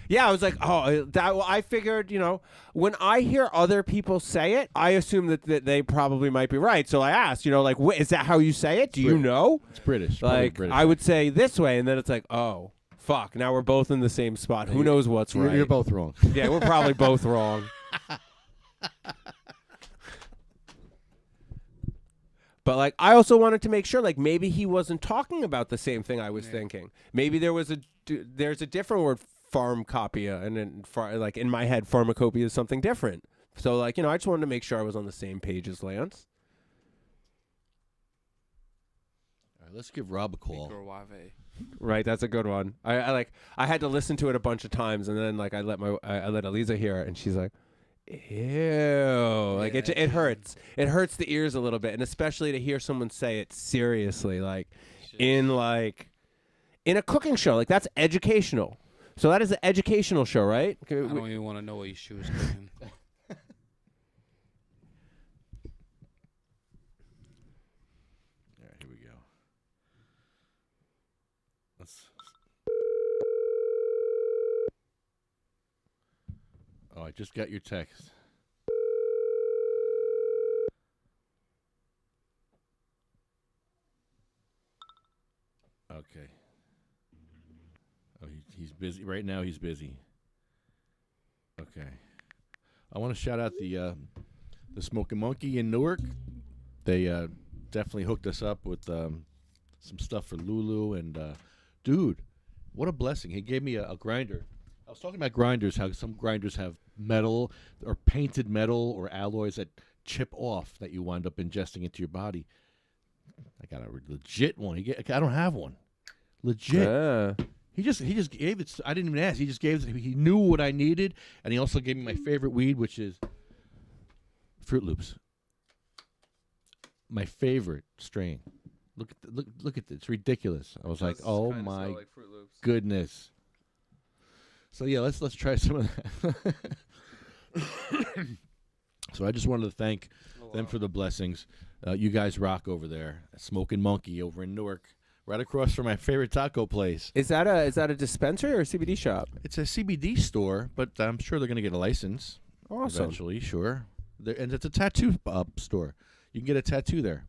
Yeah, I was like, I figured, when I hear other people say it, I assume that they probably might be right. So I asked, is that how you say it? Do you know? It's British. Like, British. I would say this way, and then it's like, oh, fuck, now we're both in the same spot. Who knows what's right? You're both wrong. Yeah, we're probably both wrong. But like, I also wanted to make sure, like, maybe he wasn't talking about the same thing I was thinking. Maybe there's a different word, pharmacopoeia, and then like in my head, pharmacopoeia is something different. So like, I just wanted to make sure I was on the same page as Lance. All right, let's give Rob a call. Microwave. Right, that's a good one. I had to listen to it a bunch of times, and then like I let Eliza hear it, and she's like, ew, like it hurts. It hurts the ears a little bit, and especially to hear someone say it seriously, like in a cooking show. Like, that's educational. So that is an educational show, right? I don't even want to know what she was cooking. All right, here we go. Oh, I just got your text. Okay. Oh, he's busy right now. He's busy. Okay. I want to shout out the Smoking Monkey in Newark. They definitely hooked us up with some stuff for Lulu, and dude, what a blessing! He gave me a grinder. I was talking about grinders, how some grinders have metal or painted metal or alloys that chip off that you wind up ingesting into your body. I got a legit one. I don't have one. Legit. Yeah. He just gave it. I didn't even ask. He just gave it. He knew what I needed, and he also gave me my favorite weed, which is Fruit Loops. My favorite strain. Look at this. It's ridiculous. I was like, oh my goodness. So yeah, let's try some of that. So I just wanted to thank them for the blessings. You guys rock over there. Smoking Monkey over in Newark, right across from my favorite taco place. Is that a dispensary or a CBD shop? It's a CBD store, but I'm sure they're going to get a license Awesome. eventually. Sure, and it's a tattoo store. You can get a tattoo there.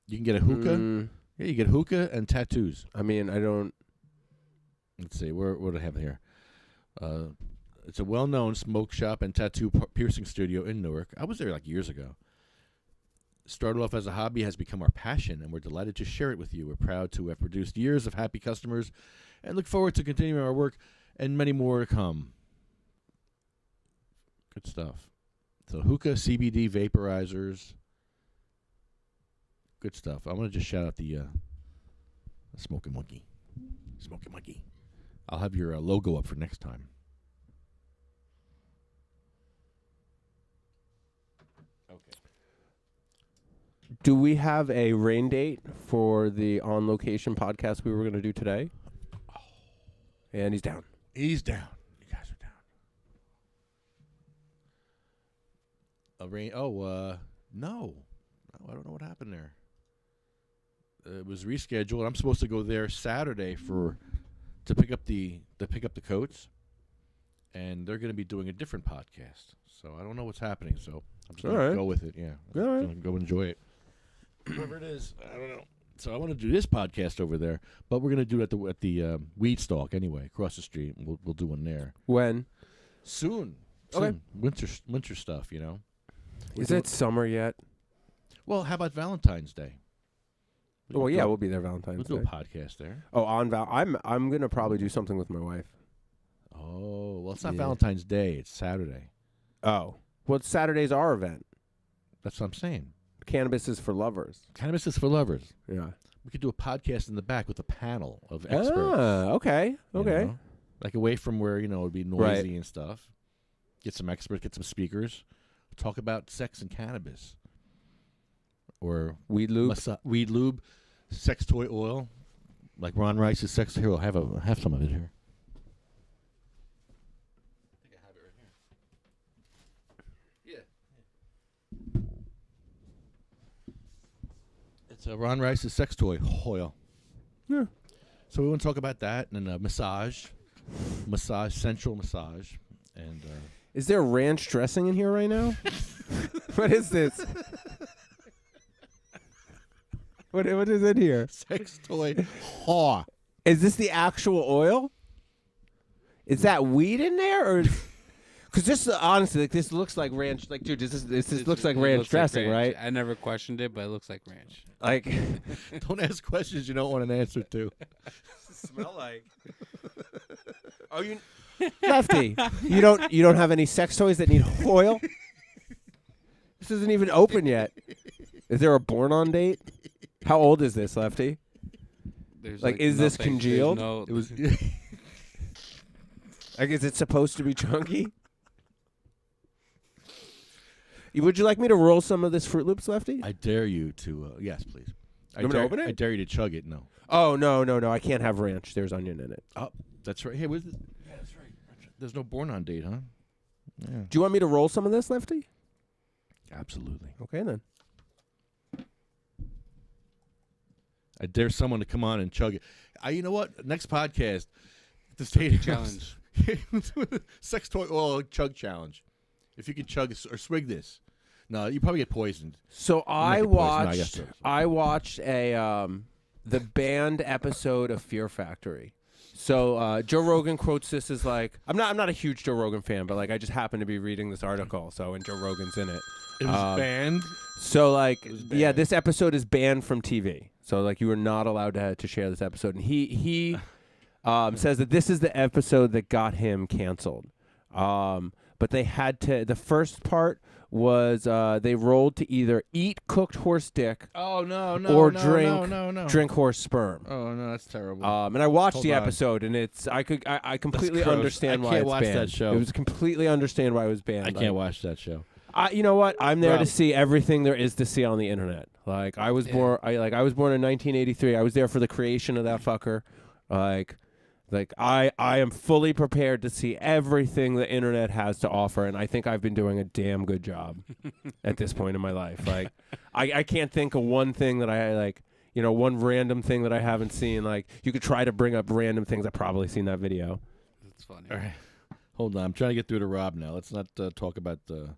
You can get a hookah. Yeah, you get hookah and tattoos. I mean, I don't. Let's see, what do I have here? It's a well-known smoke shop and tattoo piercing studio in Newark. I was there like years ago. Started off as a hobby, has become our passion, and we're delighted to share it with you. We're proud to have produced years of happy customers and look forward to continuing our work and many more to come. Good stuff. So hookah, CBD, vaporizers. Good stuff. I want to just shout out the Smoking Monkey. Smoking Monkey. I'll have your logo up for next time. Okay. Do we have a rain date for the on location podcast we were going to do today? Oh. And he's down. He's down. You guys are down. A rain. Oh, no. I don't know what happened there. It was rescheduled. I'm supposed to go there Saturday to pick up the coats, and they're going to be doing a different podcast. So I don't know what's happening. So I'm just going to go with it. Yeah, All right. Go enjoy it. Whatever it is, I don't know. So I want to do this podcast over there, but we're going to do it at the Weed Stalk anyway, across the street. We'll do one there When? soon. Okay. Winter stuff, you know. Is it summer yet? Well, how about Valentine's Day? Oh yeah, we'll be there Valentine's We'll do Day. a podcast there. Oh, on I'm gonna probably do something with my wife. Oh, well, it's not Yeah. Valentine's Day. It's Saturday. Oh, well, Saturday's our event. That's what I'm saying. Cannabis is for lovers. Cannabis is for lovers. Yeah. We could do a podcast in the back with a panel of experts. Okay. you Okay. know? Like away from where, it'd be noisy Right. and stuff. Get some experts, get some speakers. Talk about sex and cannabis. Or Weed lube. weed lube, sex toy oil. Like Ron Rice's sex. Here, I'll have some of it here. I think I have it right here. Yeah. It's Ron Rice's sex toy oil. Yeah. So we want to talk about that and then massage, sensual massage, and Is there ranch dressing in here right now? What is this? What is in here? sex toy. Haw. Is this the actual oil? Is that weed in there, or? Because this honestly, like, this looks like ranch. Like, dude, this looks like ranch dressing, right? I never questioned it, but it looks like ranch. Like, Don't ask questions you don't want an answer to. smell like? Oh, you, Lefty, you don't have any sex toys that need oil? This isn't even open yet. Is there a born-on date? How old is this, Lefty? There's Like, is this nothing. There's congealed? No, It was. Like, is it supposed to be chunky? Would you like me to roll some of this Fruit Loops, Lefty? I dare you to. Yes, please. You want me to open it? I dare you to chug it. No. Oh, no. I can't have ranch. There's onion in it. Oh, that's right. Hey, yeah, that's right. There's no born on date, huh? Yeah. Do you want me to roll some of this, Lefty? Absolutely. Okay, then. I dare someone to come on and chug it. You know what? Next podcast, the state challenge. Sex toy oil chug challenge. If you can chug or swig this. No, you probably get poisoned. So I get poisoned. No, I guess watched so. the banned episode of Fear Factory. So Joe Rogan quotes this as like, I'm not a huge Joe Rogan fan, but like I just happened to be reading this article, and Joe Rogan's in it. It was banned. So like, was yeah, banned. this episode is banned from TV. So like, you are not allowed to share this episode. And he says that this is the episode that got him canceled. But they had to. The first part was they rolled to either eat cooked horse dick. Oh no! Or no. drink horse sperm. Oh no, that's terrible. And I watched Hold the on. episode, and I completely gross. understand I why can't it's watch banned. that show. It was completely understand why it was banned. I can't watch that show. You know what? I'm there to Bro. see everything there is to see on the internet. Like I was born. I was born in 1983. I was there for the creation of that fucker. Like I am fully prepared to see everything the internet has to offer, and I think I've been doing a damn good job at this point in my life. Like I can't think of one thing that I like. You know, one random thing that I haven't seen. Like you could try to bring up random things. I've probably seen that video. That's funny. All right. Hold on. I'm trying to get through to Rob now. Let's not talk about the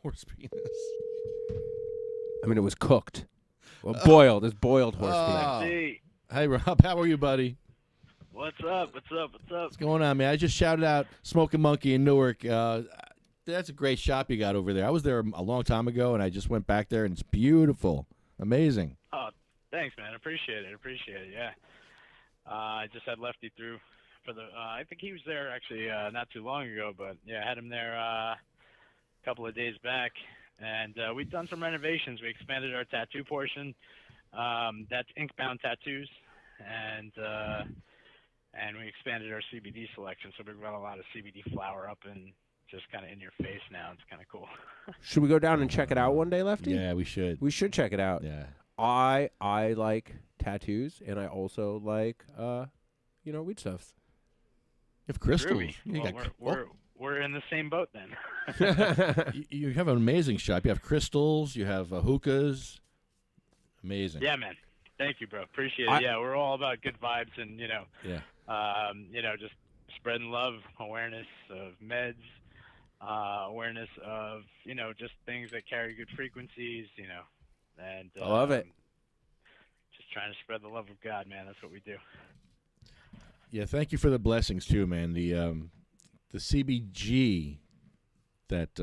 horse penis. I mean, it was cooked. Well, boiled. It's boiled horse penis. Oh. Hey, Hey, Rob. How are you, buddy? what's up? What's up? What's up? What's going on, man? I just shouted out Smoking Monkey in Newark. That's a great shop you got over there. I was there a long time ago, and I just went back there, and it's beautiful. Amazing. Oh, thanks, man. Appreciate it. Yeah. I just had Lefty through for the. I think he was there actually not too long ago, but yeah, I had him there a couple of days back, and we've done some renovations. We expanded our tattoo portion. That's Inkbound Tattoos, and we expanded our CBD selection. So we've got a lot of CBD flower up and just kind of in your face now. It's kind of cool. Should we go down and check it out one day, Lefty? Yeah, we should. We should check it out. Yeah. I like tattoos, and I also like weed stuffs. You have crystals. Groovy. You, Well, we're in the same boat then. you have an amazing shop. You have crystals. You have hookahs. Amazing. Yeah, man. Thank you, bro. Appreciate it. Yeah, we're all about good vibes and Yeah. just spreading love, awareness of meds, awareness of just things that carry good frequencies, and I love it. Just trying to spread the love of God, man. That's what we do. Yeah. Thank you for the blessings too, man. The CBG that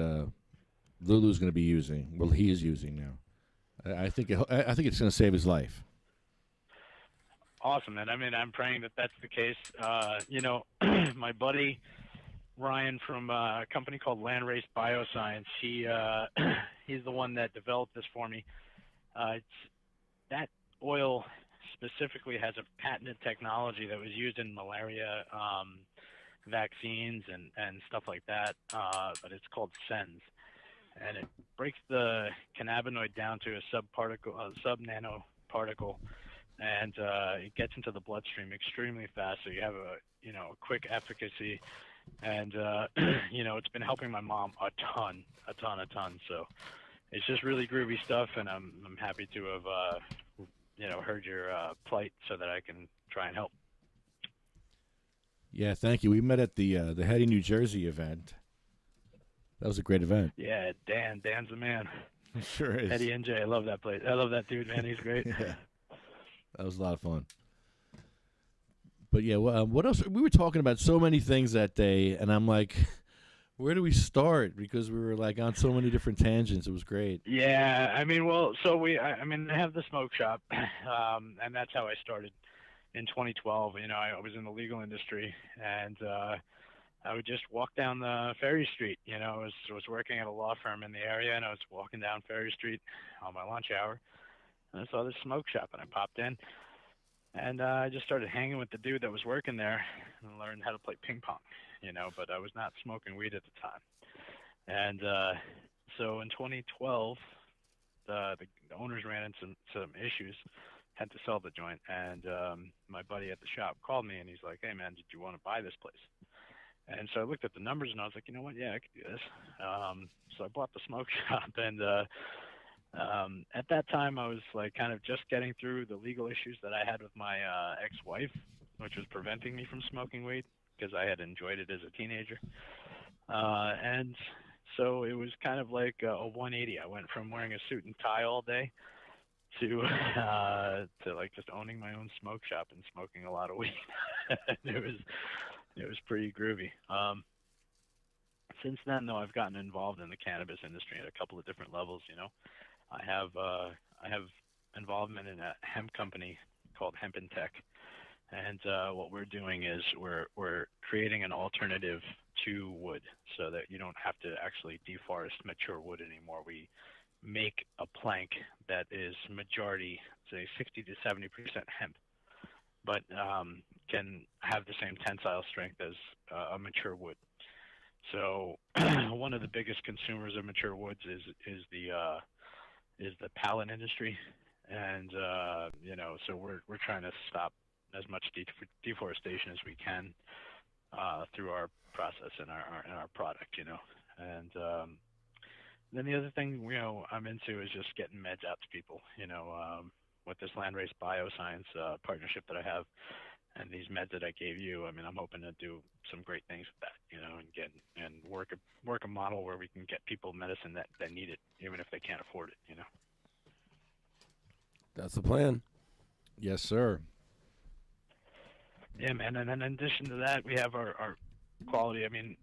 Lulu's going to be using. Well, he is using now. I think it's going to save his life. Awesome, man. I mean, I'm praying that that's the case. My buddy Ryan from a company called Landrace Bioscience, he's the one that developed this for me. That oil specifically has a patented technology that was used in malaria vaccines and stuff like that, but it's called SENS. And it breaks the cannabinoid down to a sub-nanoparticle, and it gets into the bloodstream extremely fast. So you have a quick efficacy, and it's been helping my mom a ton. So it's just really groovy stuff, and I'm happy to have heard your plight so that I can try and help. Yeah, thank you. We met at the Hetty, New Jersey event. That was a great event. Yeah, Dan's the man. Sure is. Eddie NJ, I love that place. I love that dude, man. He's great. Yeah. That was a lot of fun. But yeah, what else? We were talking about so many things that day, and I'm like, where do we start? Because we were like on so many different tangents. It was great. Yeah, I mean, I have the smoke shop, and that's how I started in 2012. I was in the legal industry, and I would just walk down the Ferry Street. I was working at a law firm in the area, and I was walking down Ferry Street on my lunch hour, and I saw this smoke shop, and I popped in, and I just started hanging with the dude that was working there and learned how to play ping pong, but I was not smoking weed at the time. And so in 2012, the owners ran into some issues, had to sell the joint, and my buddy at the shop called me, and he's like, "Hey, man, did you want to buy this place?" And so I looked at the numbers, and I was like, you know what? Yeah, I could do this. So I bought the smoke shop, and at that time, I was like kind of just getting through the legal issues that I had with my ex-wife, which was preventing me from smoking weed because I had enjoyed it as a teenager. And so it was kind of like a 180. I went from wearing a suit and tie all day to like just owning my own smoke shop and smoking a lot of weed. It was pretty groovy. Since then, though, I've gotten involved in the cannabis industry at a couple of different levels. I have involvement in a hemp company called Hemp and Tech, and what we're doing is we're creating an alternative to wood, so that you don't have to actually deforest mature wood anymore. We make a plank that is majority, say 60 to 70% hemp, but can have the same tensile strength as a mature wood. So one of the biggest consumers of mature woods is the pallet industry, and so we're trying to stop as much deforestation as we can through our process and our product, and then the other thing I'm into is just getting meds out to people, with this landrace bioscience partnership that I have. And these meds that I gave you, I mean, I'm hoping to do some great things with that, and work a model where we can get people medicine that need it, even if they can't afford it, That's the plan. Yes, sir. Yeah, man. And then in addition to that, we have our quality. I mean,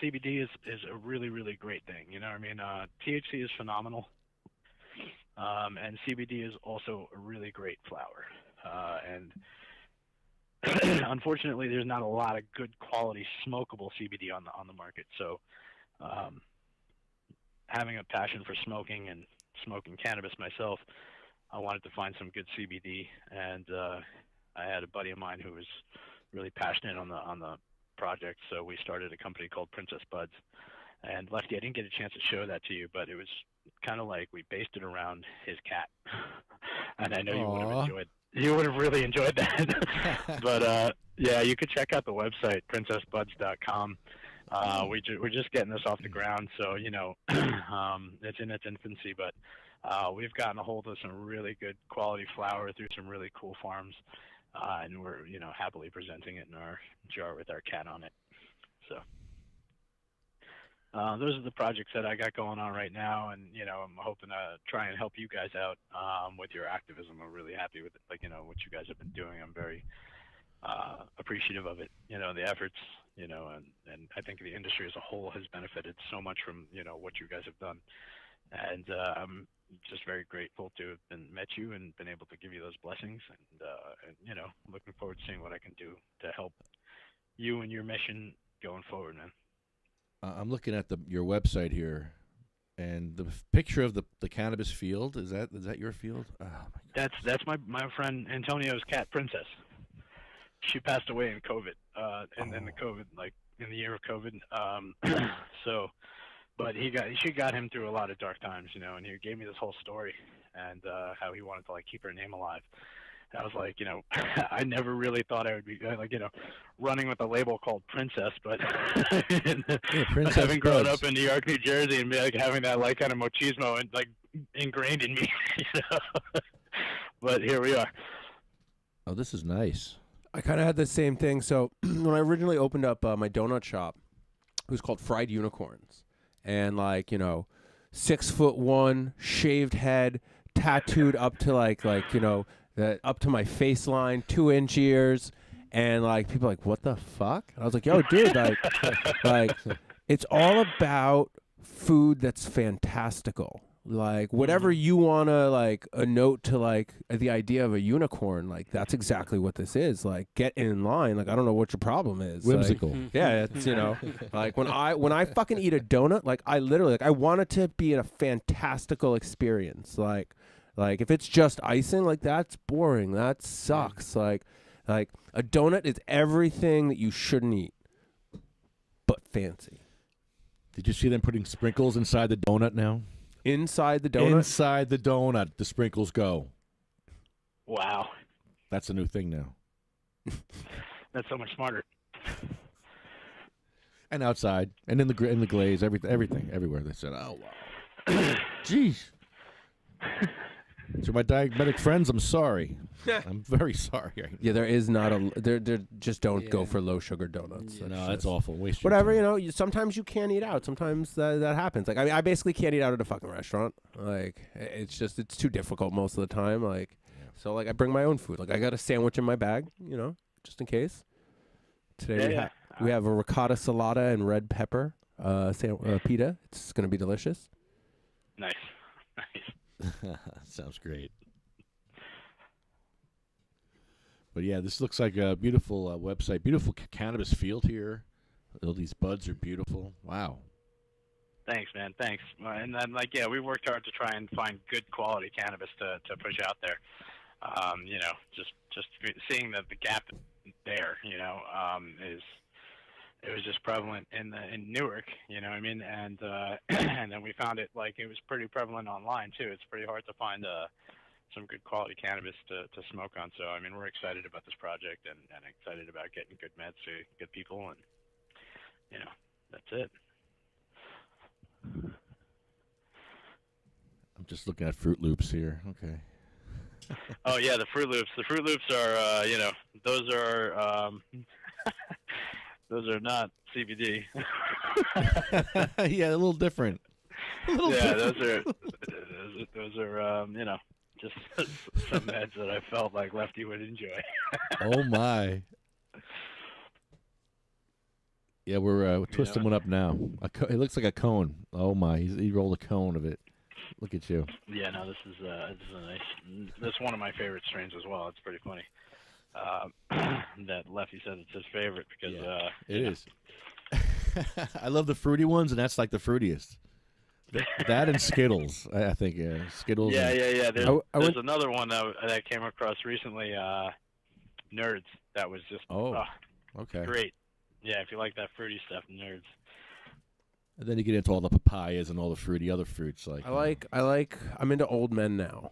CBD is a really, really great thing. THC is phenomenal, and CBD is also a really great flower, and unfortunately, there's not a lot of good quality smokable CBD on the market. So, having a passion for smoking and smoking cannabis myself, I wanted to find some good CBD, and I had a buddy of mine who was really passionate on the project. So we started a company called Princess Buds. And Lefty, I didn't get a chance to show that to you, but it was kind of like we based it around his cat, and I know you would have enjoyed. You would have really enjoyed that. But yeah, you could check out the website, princessbuds.com. We're just getting this off the ground, so it's in its infancy, but we've gotten a hold of some really good quality flower through some really cool farms, and we're happily presenting it in our jar with our cat on it. So those are the projects that I got going on right now, and I'm hoping to try and help you guys out with your activism. I'm really happy with what you guys have been doing. I'm very appreciative of it. The efforts, and I think the industry as a whole has benefited so much from what you guys have done, and I'm just very grateful to have met you and been able to give you those blessings, and looking forward to seeing what I can do to help you and your mission going forward, man. I'm looking at your website here, and the picture of the cannabis field, is that your field? Oh, my God. That's my friend Antonio's cat, Princess. She passed away in COVID, and then the COVID, like in the year of COVID. So, but she got him through a lot of dark times, and he gave me this whole story and how he wanted to keep her name alive. I was like, I never really thought I would be running with a label called Princess, but Princess having grown Buds. up in New York, New Jersey, and having that kind of machismo and ingrained in me, But here we are. Oh, this is nice. I kind of had the same thing. So when I originally opened up my donut shop, it was called Fried Unicorns, and 6'1", shaved head, tattooed up to up to my face line, 2-inch ears, and people are like, what the fuck? And I was like, yo, dude, it's all about food that's fantastical. Whatever you want to a note to the idea of a unicorn, that's exactly what this is. Get in line. I don't know what your problem is. Whimsical. Yeah, it's when I fucking eat a donut, I literally I want it to be a fantastical experience. If it's just icing, that's boring. That sucks. Like a donut is everything that you shouldn't eat, but fancy. Did you see them putting sprinkles inside the donut now? Inside the donut? Inside the donut, the sprinkles go. Wow. That's a new thing now. That's so much smarter. And outside, and in the glaze, everything, everywhere. They said, "Oh wow, jeez." To my diabetic friends, I'm sorry. I'm very sorry. Yeah, there is not a. There just don't go for low sugar donuts. Yeah. No, that's awful. Waste whatever, your time. sometimes you can't eat out. Sometimes that happens. I basically can't eat out at a fucking restaurant. It's too difficult most of the time. So I bring my own food. I got a sandwich in my bag, just in case. Today we have a ricotta salata and red pepper pita. It's gonna be delicious. Nice. Sounds great. But yeah, this looks like a beautiful website. Beautiful cannabis field here. All these buds are beautiful. Wow. Thanks, man. Thanks. And then, we worked hard to try and find good quality cannabis to push out there. Just seeing the gap there, is it was just prevalent in Newark, you know what I mean? And and then we found it like it was pretty prevalent online too. It's pretty hard to find some good quality cannabis to smoke on. So I mean, we're excited about this project and excited about getting good meds to good people, and you know, that's it. I'm just looking at Fruit Loops here. Okay. Oh yeah, the Fruit Loops. The Fruit Loops are you know, those are those are not CBD. Yeah, a little different. Yeah, those are you know, just some meds that I felt like Lefty would enjoy. Oh my. Yeah, we're twisting one up now. It looks like a cone. Oh my, he rolled a cone of it. Look at you. Yeah, no, this is a nice. That's one of my favorite strains as well. It's pretty funny that Lefty says it's his favorite because it is. I love the fruity ones, and that's like the fruitiest. That and Skittles, I think. Yeah, Skittles. Yeah. There's another one that I came across recently. Nerds. That was just okay, great. Yeah, if you like that fruity stuff, Nerds. And then you get into all the papayas and all the fruity other fruits. Like I'm into old men now.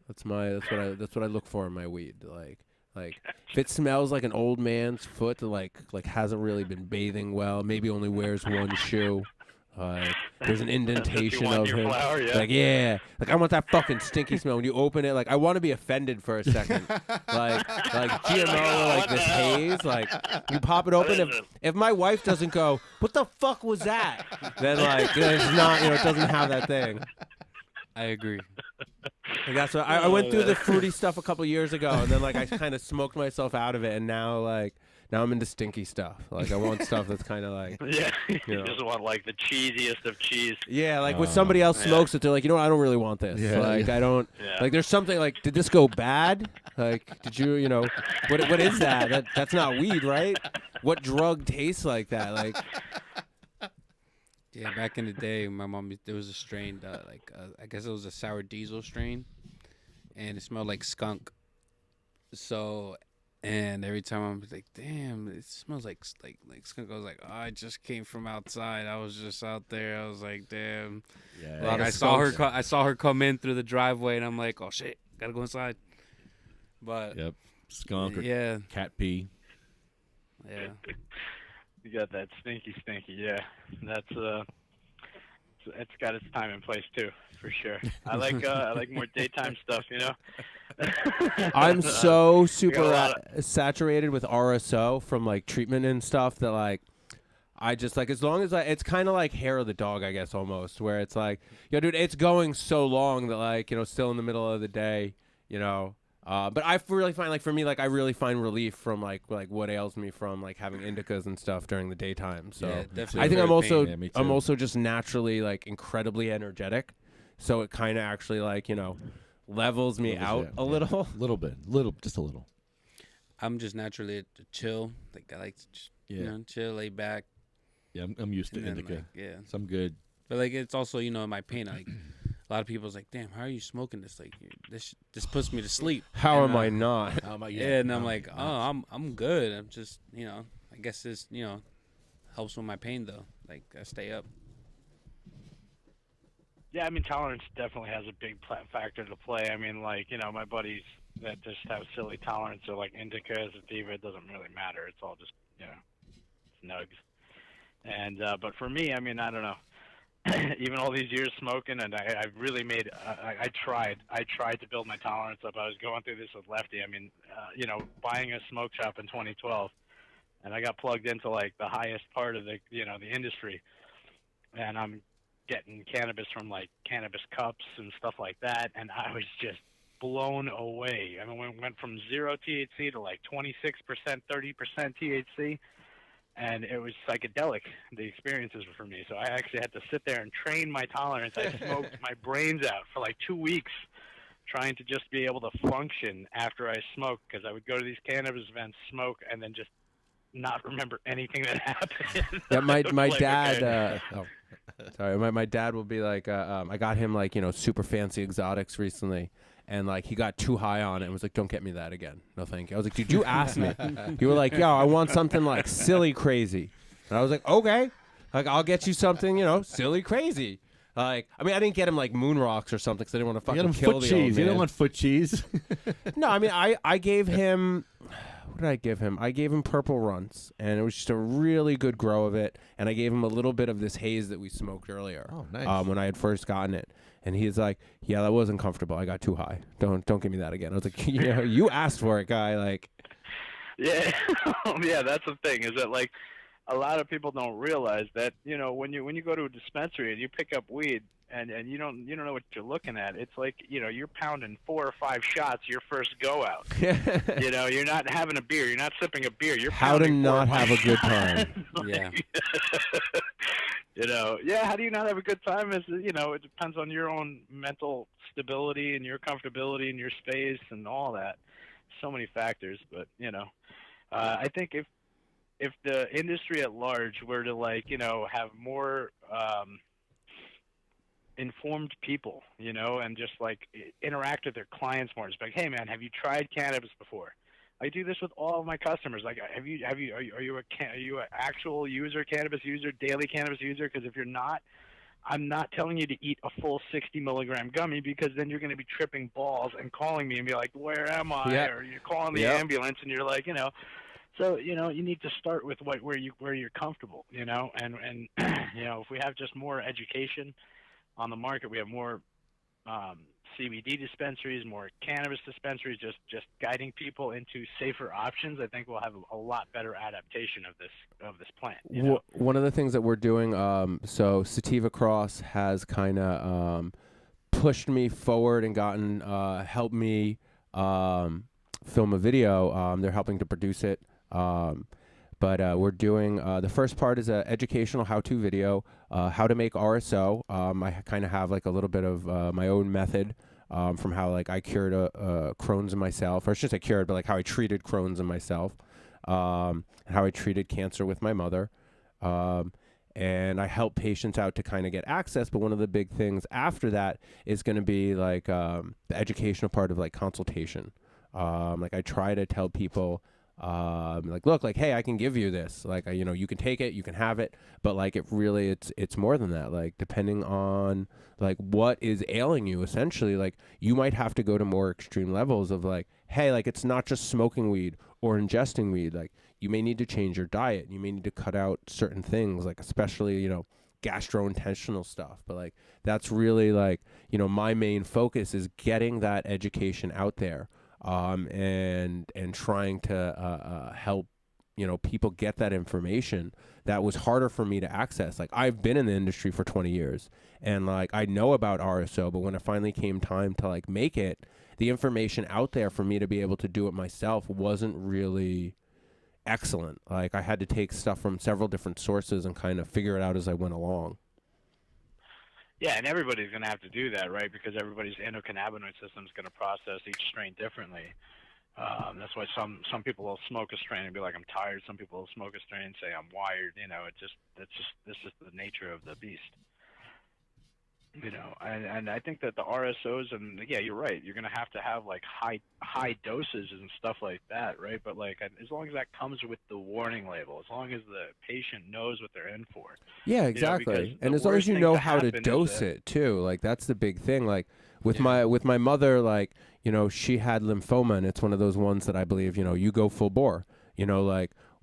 That's what I look for in my weed. Like if it smells like an old man's foot that like hasn't really been bathing well, maybe only wears one shoe. There's an indentation of him. Flower, yeah. Like I want that fucking stinky smell when you open it. Like I want to be offended for a second. like GMO, like this haze. Like you pop it open. If my wife doesn't go, what the fuck was that? Then like it's not. It doesn't have that thing. I agree. Like that's what I went through the fruity stuff a couple years ago, and then like I kind of smoked myself out of it, and now I'm into stinky stuff. Like I want stuff that's kind of like you just want like the cheesiest of cheese. Yeah, like when somebody else smokes it, they're like, you know what, I don't really want this. I don't like. There's something like, did this go bad? Like, did you know what is that? That's not weed, right? What drug tastes like that? Like. Yeah, back in the day, my mom, there was a strain that, I guess it was a sour diesel strain, and it smelled like skunk. So, and every time I'm like, damn, it smells like skunk. I was like, oh, I just came from outside. I was just out there. I was like, damn. Yeah. Like, I saw her come in through the driveway, and I'm like, oh shit, gotta go inside. But yep, skunk or cat pee. Yeah. You got that stinky, yeah. That's it's got its time and place too, for sure. I like more daytime stuff, you know. I'm so super saturated with RSO from like treatment and stuff that like I just like, as long as it's kind of like hair of the dog, I guess, almost, where it's like, dude, it's going so long that like, still in the middle of the day, but I really find, like, for me, like, I really find relief from like what ails me from like having indicas and stuff during the daytime. So yeah, definitely. I think I'm also just naturally like incredibly energetic, so it kind of actually like levels me out a little. Just a little. I'm just naturally a chill. Like I like to just chill, lay back. Yeah, I'm used to indica. Like, so I'm good. But like it's also my pain. Like a lot of people's like, damn, how are you smoking this? Like this puts me to sleep. How am I not? How am I? Yeah, and I'm like, oh, I'm good. I'm just I guess this helps with my pain though. Like I stay up. Yeah, I mean, tolerance definitely has a big factor to play. I mean, like, my buddies that just have silly tolerance or like indica, sativa, it doesn't really matter. It's all just, it's nugs. And, but for me, I mean, I don't know. Even all these years smoking, and I really made, I tried to build my tolerance up. I was going through this with Lefty. I mean, buying a smoke shop in 2012, and I got plugged into like the highest part of the, the industry. And I'm getting cannabis from like cannabis cups and stuff like that, and I was just blown away. I mean, we went from 0 THC to like 26%, 30% THC, and it was psychedelic, the experiences for me. So I actually had to sit there and train my tolerance. I smoked my brains out for like 2 weeks trying to just be able to function after I smoked, because I would go to these cannabis events, smoke, and then just not remember anything that happened. Yeah, my like, dad. Sorry, my dad will be like, I got him like super fancy exotics recently, and like he got too high on it and was like, don't get me that again. No, thank you. I was like, dude, you asked me. You were like, yo, I want something like silly crazy. And I was like, okay, like I'll get you something, silly, crazy. Like, I mean, I didn't get him like moon rocks or something because I didn't want to You got fucking him kill foot the old cheese. man. You don't want foot cheese. No, I mean, I gave him. What did I give him? I gave him purple runts, and it was just a really good grow of it. And I gave him a little bit of this haze that we smoked earlier. Oh, nice. When I had first gotten it, and he's like, "Yeah, that wasn't comfortable. I got too high. Don't give me that again." I was like, you asked for it, guy. Like, Yeah, yeah, that's the thing. Is that like a lot of people don't realize that when you go to a dispensary and you pick up weed and you don't know what you're looking at. It's like you're pounding 4 or 5 shots your first go out. You're not having a beer. You're not sipping a beer. You're how to pounding not 4 or 5 have a good shots. time? Yeah. How do you not have a good time? Is it depends on your own mental stability and your comfortability in your space and all that. So many factors, but I think if the industry at large were to have more informed people, and just interact with their clients more. It's like, hey man, have you tried cannabis before? I do this with all of my customers. Like, are you an actual user, cannabis user, daily cannabis user? Because if you're not, I'm not telling you to eat a full 60 milligram gummy, because then you're going to be tripping balls and calling me and be like, where am I? Yeah. Or you're calling the ambulance and you're like, So you need to start with where you're comfortable, and if we have just more education on the market, we have more CBD dispensaries, more cannabis dispensaries, just guiding people into safer options. I think we'll have a lot better adaptation of this plant. One of the things that we're doing, so Sativa Cross has kind of pushed me forward and gotten helped me film a video. They're helping to produce it. But we're doing the first part is an educational how-to video, how to make RSO. I kind of have like a little bit of my own method from how I cured Crohn's in myself, or I shouldn't say cured, but how I treated Crohn's in myself, and how I treated cancer with my mother. And I help patients out to kind of get access. But one of the big things after that is going to be the educational part of consultation. I try to tell people, look, hey, I can give you this, you can take it, you can have it, but it's more than that. Depending on what is ailing you, essentially, you might have to go to more extreme levels of hey, it's not just smoking weed or ingesting weed. You may need to change your diet, you may need to cut out certain things, especially gastrointestinal stuff. But that's really my main focus is getting that education out there. And trying to help people get that information that was harder for me to access. I've been in the industry for 20 years, and I know about RSO, but when it finally came time to make it, the information out there for me to be able to do it myself wasn't really excellent. I had to take stuff from several different sources and kind of figure it out as I went along. Yeah, and everybody's going to have to do that, right? Because everybody's endocannabinoid system is going to process each strain differently. That's why some people will smoke a strain and be like, I'm tired. Some people will smoke a strain and say, I'm wired. This is the nature of the beast. And I think that the RSOs, and yeah, you're right. You're going to have high doses and stuff like that, right? But as long as that comes with the warning label, as long as the patient knows what they're in for. Yeah, exactly. And as long as you know how to dose it too, that's the big thing. With my mother, she had lymphoma, and it's one of those ones that I believe, you go full bore.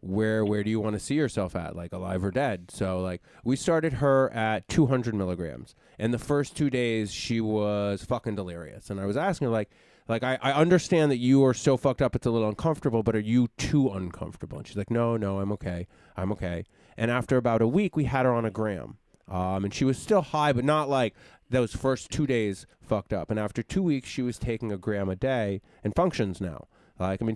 Where do you want to see yourself at, alive or dead? So we started her at 200 milligrams, and the first 2 days she was fucking delirious. And I was asking her I understand that you are so fucked up it's a little uncomfortable, but are you too uncomfortable? And she's like, no, I'm okay. And after about a week, we had her on a gram, and she was still high, but not those first 2 days fucked up. And after 2 weeks, she was taking a gram a day and functions now.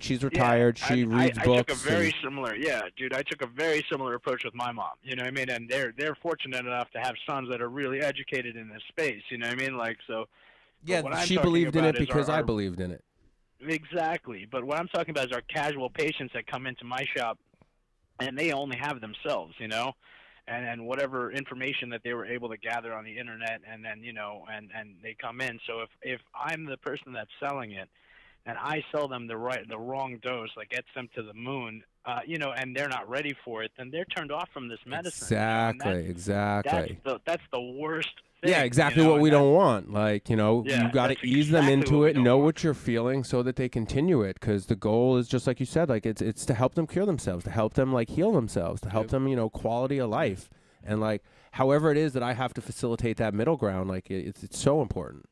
She's retired. Yeah, she reads books. I took a very similar, I took a very similar approach with my mom. You know what I mean? And they're fortunate enough to have sons that are really educated in this space. You know what I mean? So. Yeah, she believed in it because I believed in it. Exactly. But what I'm talking about is our casual patients that come into my shop, and they only have themselves, and whatever information that they were able to gather on the internet, and then and they come in. So if I'm the person that's selling it, and I sell them the wrong dose that gets them to the moon, and they're not ready for it, then they're turned off from this medicine. Exactly. That's the worst thing. Yeah, exactly what we don't want. Like, you got to that's ease them exactly into what we it, don't know want. what you're feeling so that they continue it. Because the goal is just like you said, like it's to help them cure themselves, to help them like heal themselves, to help them, quality of life. And like, however it is that I have to facilitate that middle ground, like it's so important.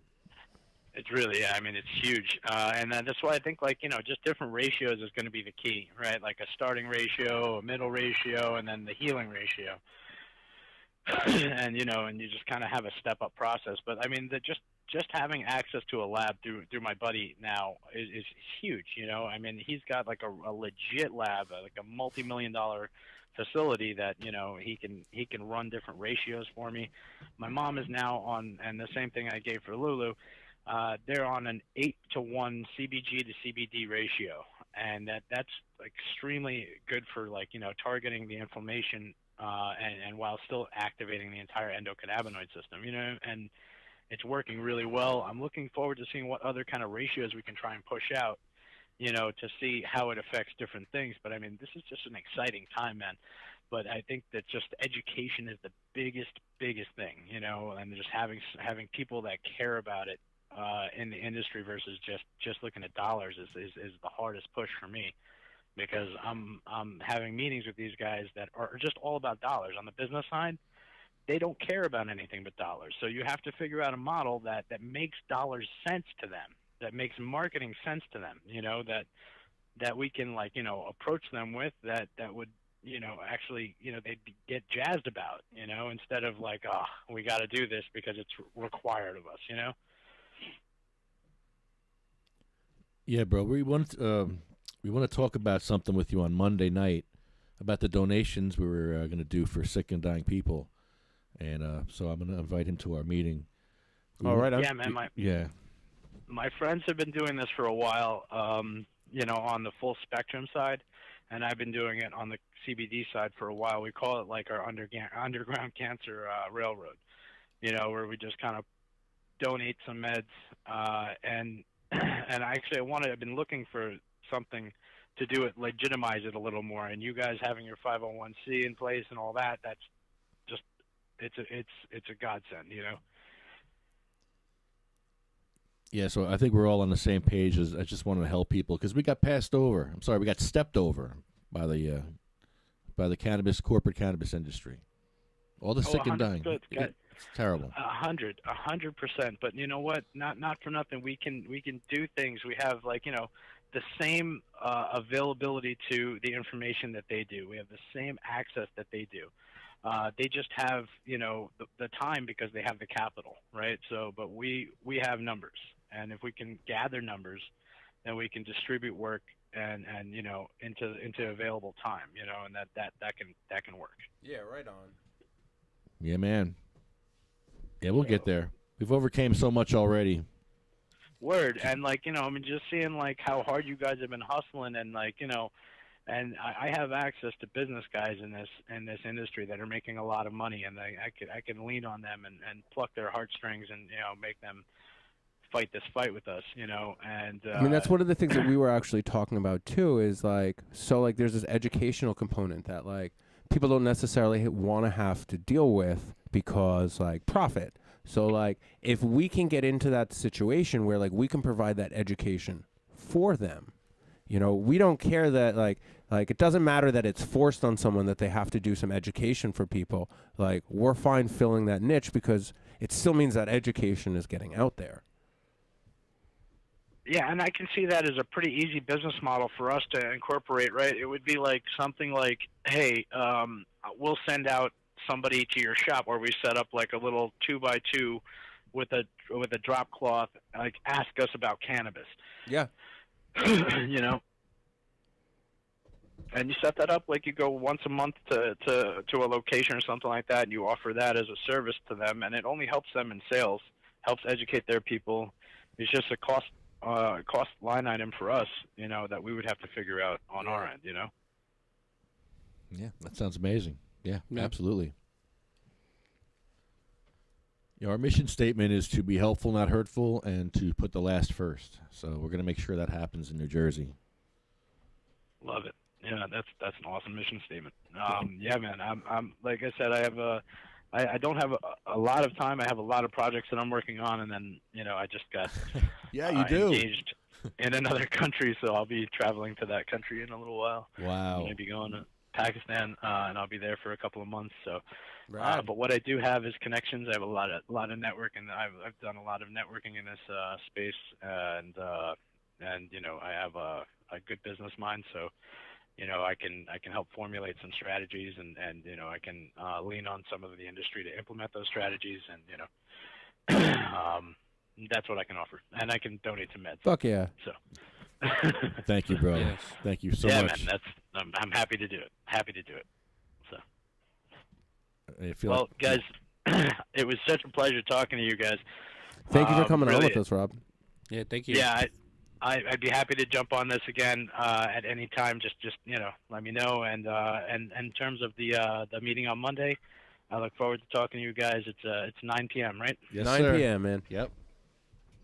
It's really, yeah, I mean, it's huge. And that's why I think, like, just different ratios is going to be the key, right? Like a starting ratio, a middle ratio, and then the healing ratio. And, and you just kind of have a step-up process. But, I mean, just having access to a lab through my buddy now is huge, I mean, he's got, like, a legit lab, like a multi-million-dollar facility that, he can run different ratios for me. My mom is now on, and the same thing I gave for Lulu, they're on an 8-to-1 CBG to CBD ratio, and that's extremely good for targeting the inflammation and while still activating the entire endocannabinoid system, and it's working really well. I'm looking forward to seeing what other kind of ratios we can try and push out, to see how it affects different things. But I mean, this is just an exciting time, man. But I think that just education is the biggest thing, and just having people that care about it in the industry versus just looking at dollars is the hardest push for me, because I'm having meetings with these guys that are just all about dollars. On the business side, they don't care about anything but dollars. So you have to figure out a model that makes dollars sense to them, that makes marketing sense to them, that we can approach them with that would actually they'd get jazzed about, instead of like, oh, we got to do this because it's required of us, Yeah, bro. We want to talk about something with you on Monday night about the donations we were going to do for sick and dying people, and so I'm going to invite him to our meeting. All right. Yeah, man. My friends have been doing this for a while, on the full spectrum side, and I've been doing it on the CBD side for a while. We call it like our underground cancer railroad, where we just kind of donate some meds and I've been looking for something to do it, legitimize it a little more. And you guys having your 501c in place and all that, that's just, it's a godsend, Yeah, so I think we're all on the same page. As I just wanted to help people because we got passed over. I'm sorry, we got stepped over by the cannabis corporate cannabis industry. All the sick and dying. It's terrible. 100%. But you know what? Not for nothing. We can do things. We have the same availability to the information that they do. We have the same access that they do. They just have the time because they have the capital, right? So, but we have numbers, and if we can gather numbers, then we can distribute work and into available time, and that can work. Yeah, right on. Yeah, man. Yeah, we'll get there. We've overcame so much already. Word. And just seeing how hard you guys have been hustling, and and I have access to business guys in this industry that are making a lot of money, and I can lean on them and pluck their heartstrings and make them fight this fight with us, and I mean, that's one of the things that we were actually talking about too, is there's this educational component that people don't necessarily want to have to deal with because profit. So if we can get into that situation where we can provide that education for them, we don't care that it doesn't matter that it's forced on someone that they have to do some education for people. We're fine filling that niche because it still means that education is getting out there. Yeah, and I can see that as a pretty easy business model for us to incorporate, right? It would be something like, hey, we'll send out somebody to your shop where we set up a little 2x2 with a drop cloth, ask us about cannabis. Yeah. And you set that up you go once a month to a location or something like that, and you offer that as a service to them, and it only helps them in sales, helps educate their people. It's just a cost line item for us, that we would have to figure out on our end, Yeah, that sounds amazing. Yeah, absolutely. Our mission statement is to be helpful, not hurtful, and to put the last first. So we're going to make sure that happens in New Jersey. Love it. Yeah, that's an awesome mission statement. Yeah, man. I'm like I said, I don't have a lot of time. I have a lot of projects that I'm working on, and then I just got Yeah, you do. engaged in another country, so I'll be traveling to that country in a little while. Wow. I'm going to be going to Pakistan, and I'll be there for a couple of months. So, Right. but what I do have is connections. I have a lot of networking. I've done a lot of networking in this space, and I have a good business mind. So, I can help formulate some strategies, and I can lean on some of the industry to implement those strategies, and that's what I can offer, and I can donate to meds. Fuck yeah. So. Thank you, bro. Yes. Thank you so yeah, much. man, I'm happy to do it. Happy to do it. So, I feel well, guys, it was such a pleasure talking to you guys. Thank you for coming on really, with us, Rob. Yeah, thank you. Yeah, I'd be happy to jump on this again at any time. Just let me know. And in terms of the meeting on Monday, I look forward to talking to you guys. It's 9 p.m. right? Yes, 9 sir. p.m., man. Yep.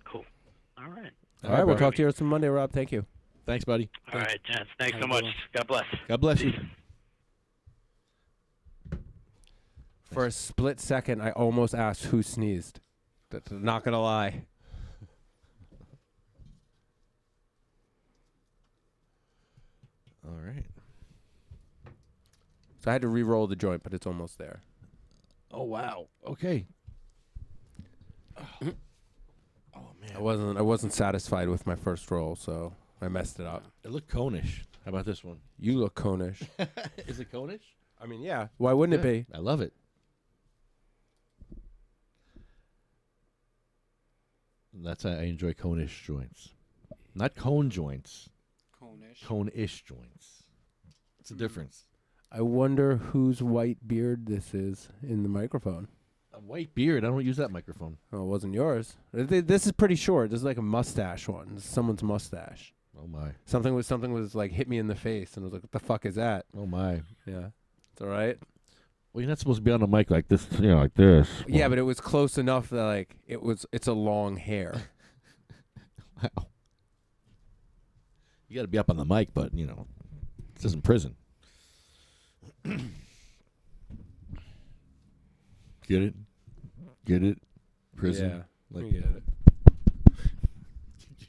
Cool. All right. All right, we'll brother. talk to you on Monday, Rob. Thank you. Thanks, buddy. All right, gents. Thanks Have so a much. good one. God bless. God bless you. For a split second, I almost asked who sneezed. Not gonna lie. All right. So I had to re-roll the joint, but it's almost there. Oh, wow. Okay. Oh, man. I wasn't satisfied with my first roll, so I messed it up. It looked conish. How about this one? You look conish. Is it conish? I mean, yeah. Why wouldn't it be? I love it. That's how I enjoy conish joints. Not cone joints. Cone-ish. Cone-ish joints. What's the difference? I wonder whose white beard this is in the microphone. A white beard. I don't use that microphone. Oh, it wasn't yours. This is pretty short. This is like a mustache one. This is someone's mustache. Oh, my. Something was like hit me in the face, and I was like, "What the fuck is that?" Oh, my. Yeah, it's all right. Well, you're not supposed to be on the mic like this, like this. Yeah, but it was close enough that like it's a long hair. Wow. You got to be up on the mic, but, this isn't prison. Get it? Get it? Prison? Yeah, Like, we get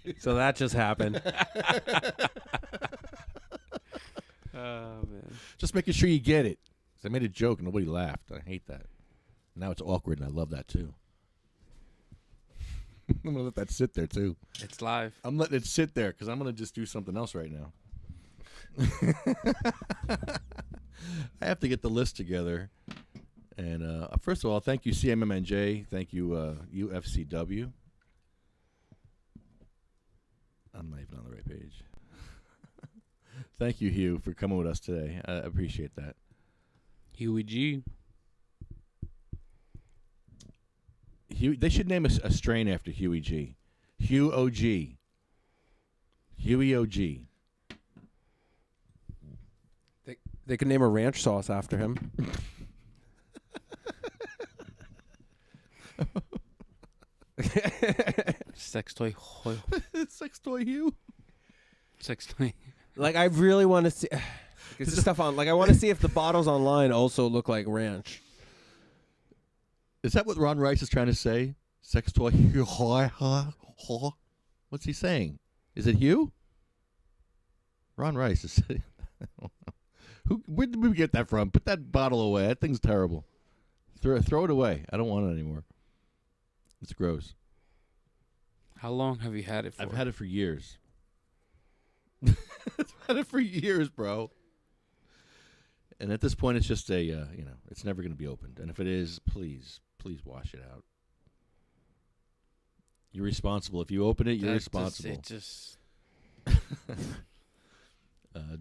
it. So that just happened. Oh man. Just making sure you get it. 'Cause I made a joke and nobody laughed. I hate that. Now it's awkward, and I love that, too. I'm going to let that sit there, too. It's live. I'm letting it sit there because I'm going to just do something else right now. I have to get the list together. And first of all, thank you, CMMNJ. Thank you, UFCW. I'm not even on the right page. Thank you, Hugh, for coming with us today. I appreciate that. Huey G. Hugh, they should name a strain after Huey G. Hugh OG. Huey OG. They could name a ranch sauce after him. Sex toy. Sex toy Hugh. Sex toy. Like I really want to see. Is this stuff on? Like I want to see if the bottles online also look like ranch. Is that what Ron Rice is trying to say? Sex toy Hugh. What's he saying? Is it Hugh? Ron Rice is. Where did we get that from? Put that bottle away. That thing's terrible. Throw it away. I don't want it anymore. It's gross. How long have you had it for? I've had it for years. I've had it for years, bro. And at this point, it's just a, it's never going to be opened. And if it is, please wash it out. You're responsible. If you open it, you're responsible.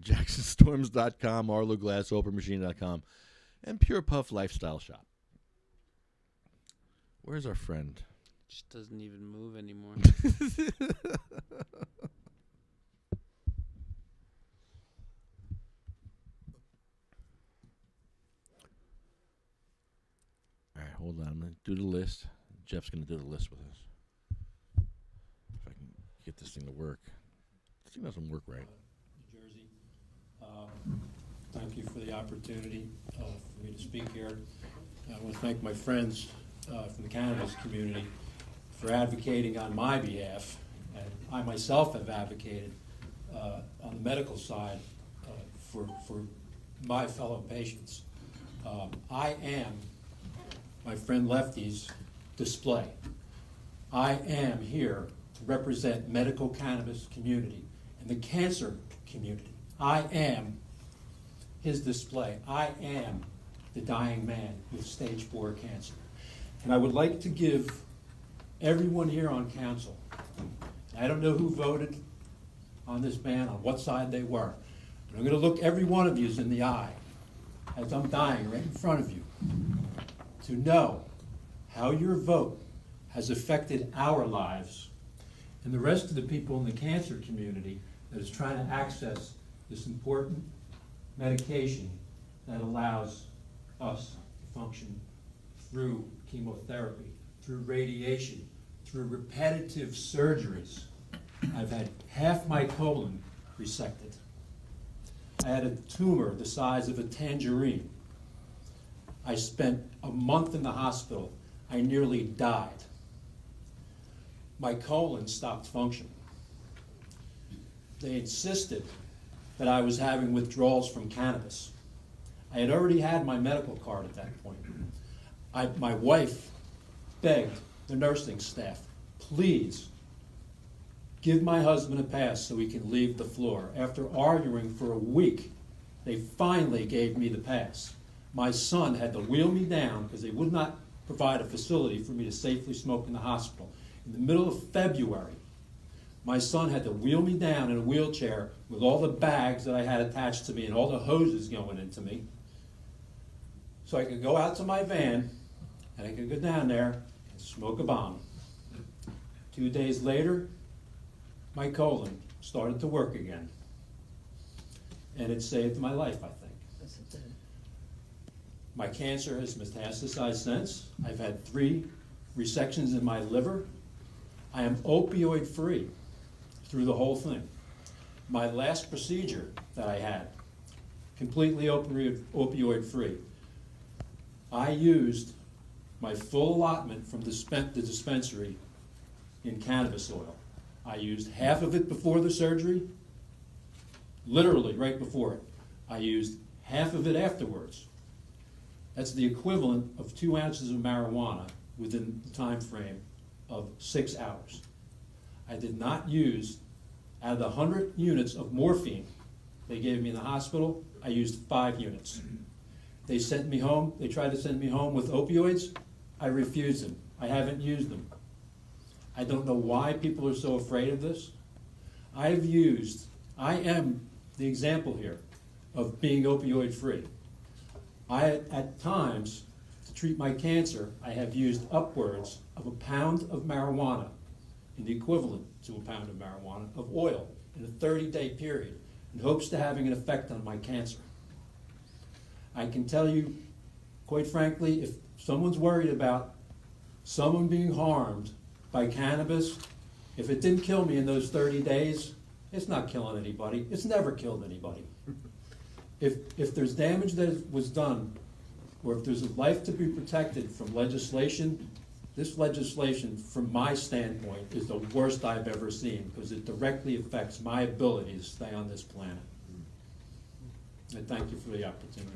JacksonStorms.com, Arlo Glass, OpenMachine.com, and Pure Puff Lifestyle Shop. Where's our friend? Just doesn't even move anymore. All right, hold on. I'm going to do the list. Jeff's going to do the list with us. If I can get this thing to work. This thing doesn't work right. New Jersey. Thank you for the opportunity for me to speak here. I want to thank my friends from the cannabis community for advocating on my behalf, and I myself have advocated on the medical side for my fellow patients. I am my friend Lefty's display. I am here to represent medical cannabis community and the cancer community. I am his display. I am the dying man with stage 4 cancer. And I would like to give everyone here on council, I don't know who voted on this ban, on what side they were, but I'm going to look every one of you in the eye as I'm dying right in front of you to know how your vote has affected our lives and the rest of the people in the cancer community that is trying to access this important medication that allows us to function through chemotherapy, through radiation, through repetitive surgeries. I've had half my colon resected. I had a tumor the size of a tangerine. I spent a month in the hospital. I nearly died. My colon stopped functioning. They insisted that I was having withdrawals from cannabis. I had already had my medical card at that point. My wife begged the nursing staff, please give my husband a pass so he can leave the floor. After arguing for a week, they finally gave me the pass. My son had to wheel me down because they would not provide a facility for me to safely smoke in the hospital. In the middle of February, my son had to wheel me down in a wheelchair with all the bags that I had attached to me and all the hoses going into me, so I could go out to my van and I could go down there and smoke a bomb. 2 days later, my colon started to work again. And it saved my life, I think. Yes, it did. My cancer has metastasized since. I've had 3 resections in my liver. I am opioid free through the whole thing. My last procedure that I had, completely opioid free. I used my full allotment from the dispensary in cannabis oil. I used half of it before the surgery, literally right before it. I used half of it afterwards. That's the equivalent of 2 ounces of marijuana within the time frame of 6 hours. I did not use, out of the 100 units of morphine they gave me in the hospital, I used 5 units. They sent me home, they tried to send me home with opioids. I refused them. I haven't used them. I don't know why people are so afraid of this. I am the example here of being opioid free. At times, to treat my cancer, I have used upwards of a pound of marijuana, in the equivalent to a pound of marijuana, of oil, in a 30-day period, in hopes to having an effect on my cancer. I can tell you, quite frankly, if someone's worried about someone being harmed by cannabis, if it didn't kill me in those 30 days, it's not killing anybody. It's never killed anybody. If there's damage that was done, or if there's a life to be protected from legislation, this legislation, from my standpoint, is the worst I've ever seen, because it directly affects my ability to stay on this planet. I thank you for the opportunity.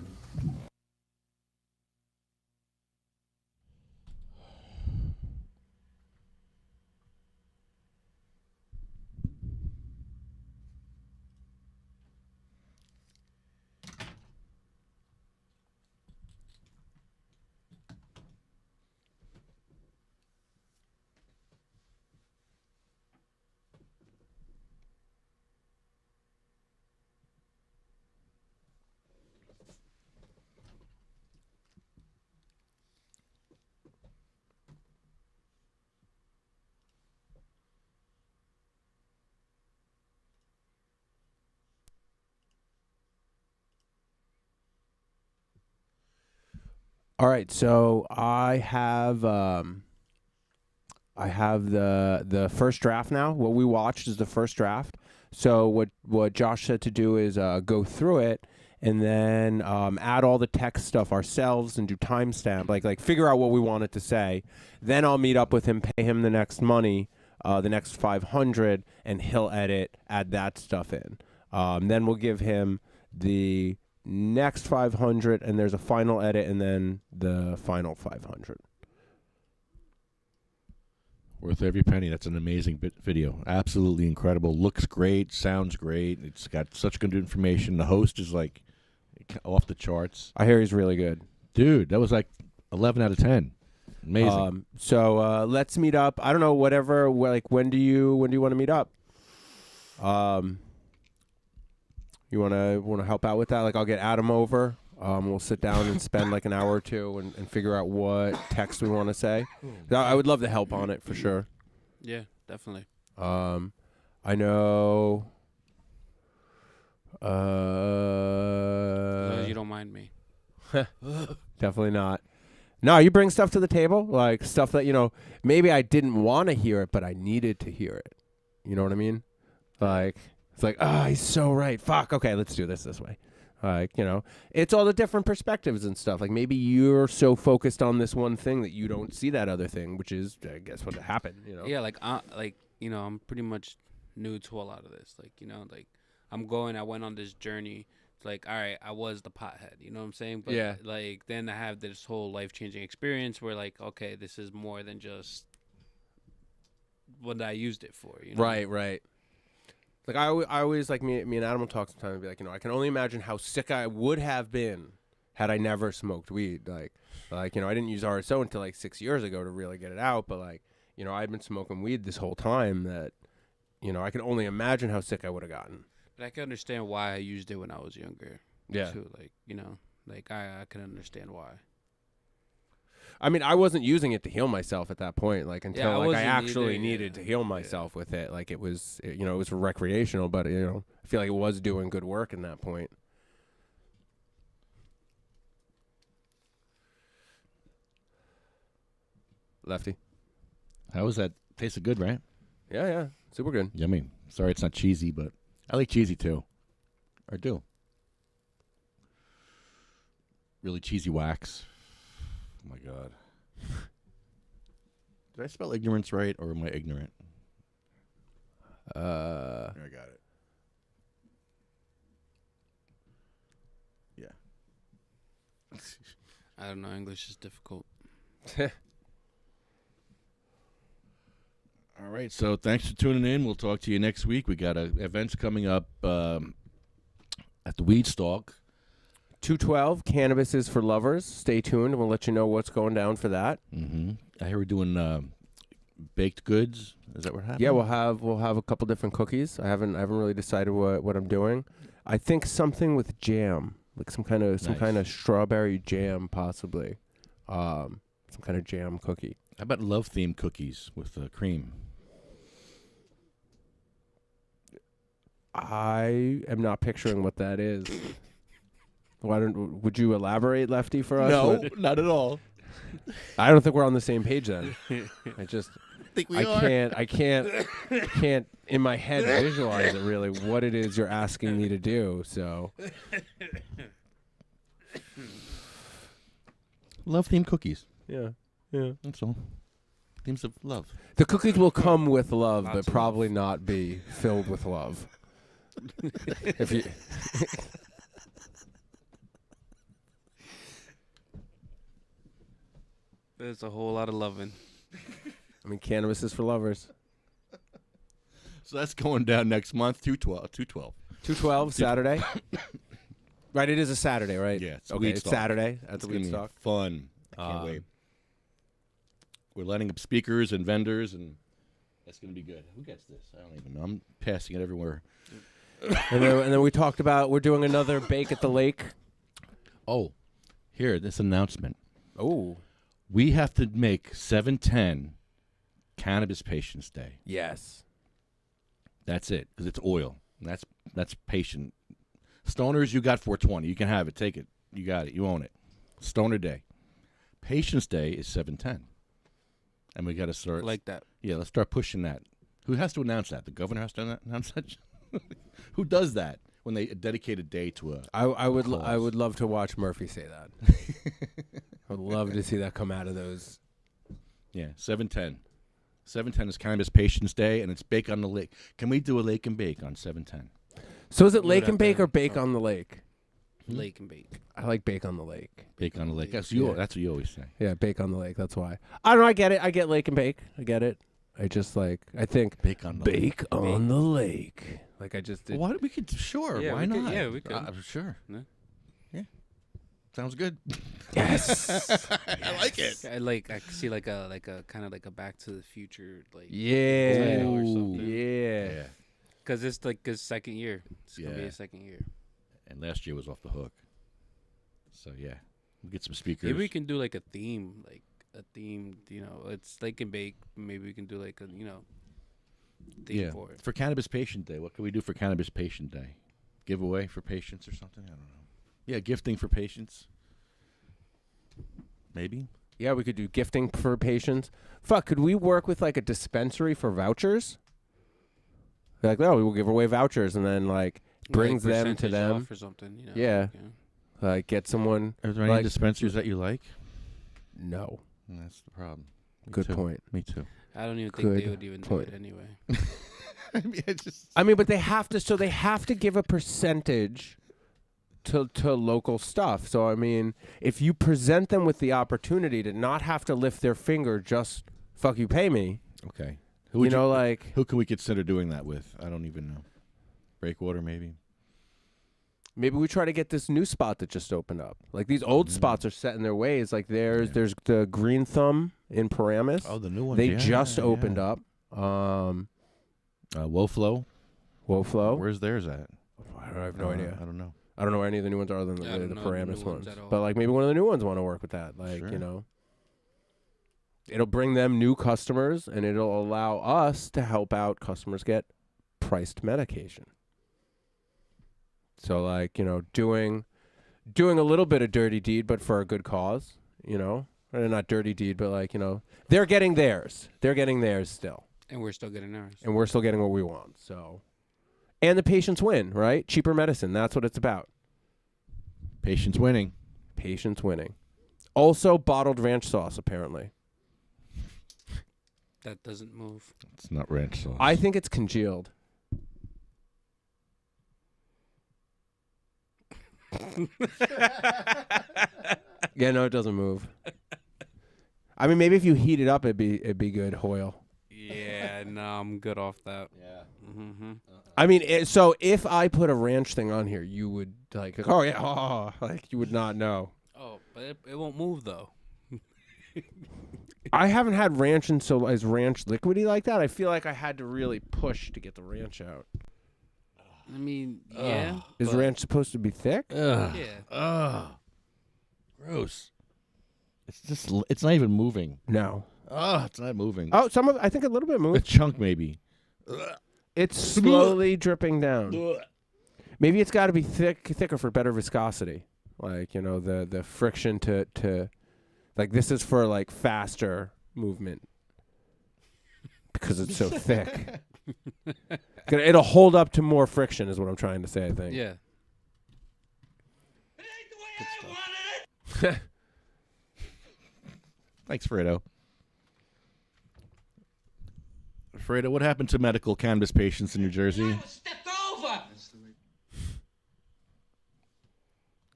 All right, so I have I have the first draft now. What we watched is the first draft. So what Josh said to do is go through it and then add all the text stuff ourselves and do timestamp, like figure out what we want it to say. Then I'll meet up with him, pay him the next money, the next 500, and he'll edit, add that stuff in. Then we'll give him the next 500, and there's a final edit, and then the final 500. Worth every penny. That's an amazing video. Absolutely incredible. Looks great. Sounds great. It's got such good information. The host is like off the charts. I hear he's really good. Dude, that was like 11 out of 10. Amazing. So let's meet up. I don't know, whatever. Like, when do you want to meet up? You wanna help out with that? Like, I'll get Adam over. We'll sit down and spend like an hour or two and figure out what text we want to say. I would love the help on it for sure. Yeah, definitely. I know. As long as you don't mind me. Definitely not. No, you bring stuff to the table, like stuff that, maybe I didn't want to hear it, but I needed to hear it. You know what I mean? Like, it's like, he's so right. Fuck. Okay, let's do this way. Like, it's all the different perspectives and stuff. Like, maybe you're so focused on this one thing that you don't see that other thing, which is, I guess, what happened, Yeah, I'm pretty much new to a lot of this. Like, I went on this journey. It's like, all right, I was the pothead, you know what I'm saying? But, yeah. like, then I have this whole life-changing experience where, like, okay, this is more than just what I used it for, Right. Like, I always, like, me and Adam will talk sometimes and be like, I can only imagine how sick I would have been had I never smoked weed. Like, I didn't use RSO until, like, 6 years ago to really get it out. But, like, I'd been smoking weed this whole time that, I can only imagine how sick I would have gotten. But I can understand why I used it when I was younger. Yeah. Too. Like, I can understand why. I mean, I wasn't using it to heal myself at that point, like, until I actually needed to heal myself with it. Like, it was, it was recreational, but, I feel like it was doing good work in that point. Lefty. How was that? Tasted good, right? Yeah. Super good. Yummy. Sorry it's not cheesy, but I like cheesy too. I do. Really cheesy wax. Oh my God. Did I spell ignorance right, or am I ignorant? I got it. Yeah. I don't know. English is difficult. All right. So thanks for tuning in. We'll talk to you next week. We got events coming up at the Weed Stalk. 212, Cannabis is for Lovers. Stay tuned. We'll let you know what's going down for that. Mm-hmm. I hear we're doing baked goods. Is that what happened? Yeah, we'll have a couple different cookies. I haven't really decided what I'm doing. I think something with jam, like some kind of strawberry jam, possibly. Some kind of jam cookie. How about love themed cookies with cream? I am not picturing what that is. Would you elaborate, Lefty, for us? No, not at all. I don't think we're on the same page then. I think we are. I can't in my head visualize it really what it is you're asking me to do. So love themed cookies. Yeah. That's all. Themes of love. The cookies will come with love, but probably not be filled with love. If you. There's a whole lot of loving. I mean, Cannabis is for Lovers. So that's going down next month, 212. 212, Saturday. Right, it is a Saturday, right? Yeah, it's okay. It's Saturday at the Weed Stalk. Fun. I can't wait. We're lining up speakers and vendors, and that's going to be good. Who gets this? I don't even know. I'm passing it everywhere. and then we talked about we're doing another Bake at the Lake. Oh, here, this announcement. Oh. We have to make 7/10 Cannabis Patients Day. Yes. That's it, because it's oil. And that's patient. Stoners, you got 420. You can have it. Take it. You got it. You own it. Stoner Day. Patients Day is 7/10. And we got to start. Like that. Yeah, let's start pushing that. Who has to announce that? The governor has to announce that? Who does that when they dedicate a day to a I would cause? I would love to watch Murphy say that. I would love to see that come out of those. Yeah, 7/10. 7/10 is Cannabis Patients Day, and it's Bake on the Lake. Can we do a lake and bake on 7/10? So is it Would lake have and bake to- or bake on the lake? Lake and bake. I like bake on the lake. Bake on the Lake. That's Yeah. That's what you always say. Yeah, bake on the lake. That's why. I don't know. I get it. I get lake and bake. I get it. I just I think Bake on the Lake. bake on the lake. Like I just did. What we could sure. Yeah, why we could- not? yeah, we could. Sure. Yeah. Yeah. Sounds good. Yes. I like it. I see like a kind of like a Back to the Future Yeah. Potato or something. Yeah. Because it's like his second year. It's gonna be Yeah. his second year. And last year was off the hook. So yeah, we'll get some speakers. Maybe we can do like a theme, it's Lake and Bake. Maybe we can do like a theme for it. For Cannabis Patient Day, what can we do for Cannabis Patient Day? Giveaway for patients or something? I don't know. Yeah, gifting for patients. Maybe. Yeah, we could do gifting for patients. Fuck, could we work with like a dispensary for vouchers? Like, no, we will give away vouchers and then brings them to percentage them. off or something. Yeah. Get someone. Are there any like- dispensaries that you like? No. That's the problem. Me Good too. point. Me too. I don't even think they Good would even point. do it anyway. I mean, but they have to. So they have to give a percentage to local stuff. So I mean, if you present them with the opportunity to not have to lift their finger, just fuck you, pay me. Okay. You know, like who can we consider doing that with? I don't even know. Breakwater, maybe. maybe we try to get this new spot that just opened up. Like these old spots are set in their ways. Like there's the Green Thumb in Paramus. Oh, the new one. They just opened up. Woflow. Woflow. Where's theirs at? I have no idea. I don't know. I don't know where any of the new ones are other than Yeah, I the don't know Paramus new ones ones. at all. But like maybe one of the new ones want to work with that. Like, Sure. you know. It'll bring them new customers and it'll allow us to help out customers get priced medication. So like, you know, doing a little bit of dirty deed but for a good cause, you know. Or not dirty deed, but like, you know, they're getting theirs. They're getting theirs still. And we're still getting ours. And we're still getting what we want. So and the patients win, right? Cheaper medicine. That's what it's about. Patients winning. Patients winning. Also bottled ranch sauce, apparently. That doesn't move. It's not ranch sauce. I think it's congealed. Yeah, no, it doesn't move. I mean, maybe if you heat it up, it'd be good. Hoyle. Yeah, no, I'm good off that. Yeah. Mm-hmm. I mean, so if I put a ranch thing on here, you would like, oh yeah, like you would not know. Oh, but it won't move though. I haven't had ranch as ranch liquidy like that. I feel like I had to really push to get the ranch out. I mean, yeah. Is but- ranch supposed to be thick? Ugh. Yeah. Ugh. Gross. It's not even moving. No. Oh, it's not moving. Oh, I think a little bit A moved. chunk maybe. It's slowly dripping down. Maybe it's got to be thicker for better viscosity. Like, you know, the friction to like this is for like faster movement because it's so thick. It'll hold up to more friction is what I'm trying to say, I think. Yeah. Thanks, Fredo. Fredo, what happened to medical cannabis patients in New Jersey?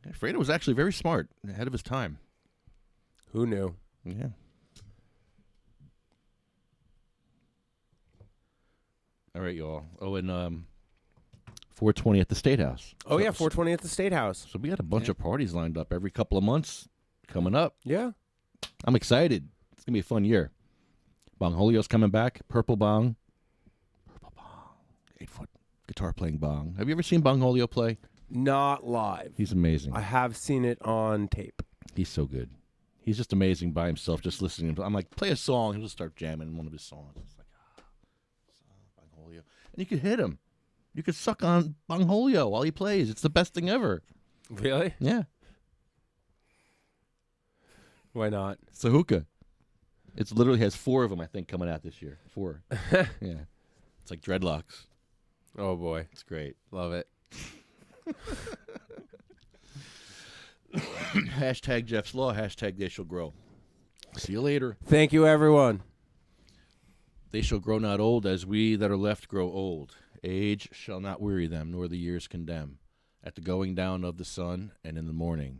Yeah, Fredo was actually very smart, ahead of his time. Who knew? Yeah. All right, y'all. Oh, and 420 at the State House. Oh, yeah, 420 at the State House. So we got a bunch of parties lined up every couple of months coming up. Yeah. I'm excited. It's going to be a fun year. Bong Holio's coming back. Purple Bong. 8-foot guitar playing Bong. Have you ever seen Bong Holio play? Not live. He's amazing. I have seen it on tape. He's so good. He's just amazing by himself, just listening. I'm like, play a song. He'll just start jamming one of his songs. It's like, Bong Holio. And you could hit him. You could suck on Bong Holio while he plays. It's the best thing ever. Really? Yeah. Why not? It's a hookah. It's literally has 4 of them, I think, coming out this year. 4. Yeah. It's like dreadlocks. Oh, boy. It's great. Love it. Hashtag Jeff's Law. Hashtag They Shall Grow. See you later. Thank you, everyone. They shall grow not old, as we that are left grow old. Age shall not weary them, nor the years condemn. At the going down of the sun and in the morning,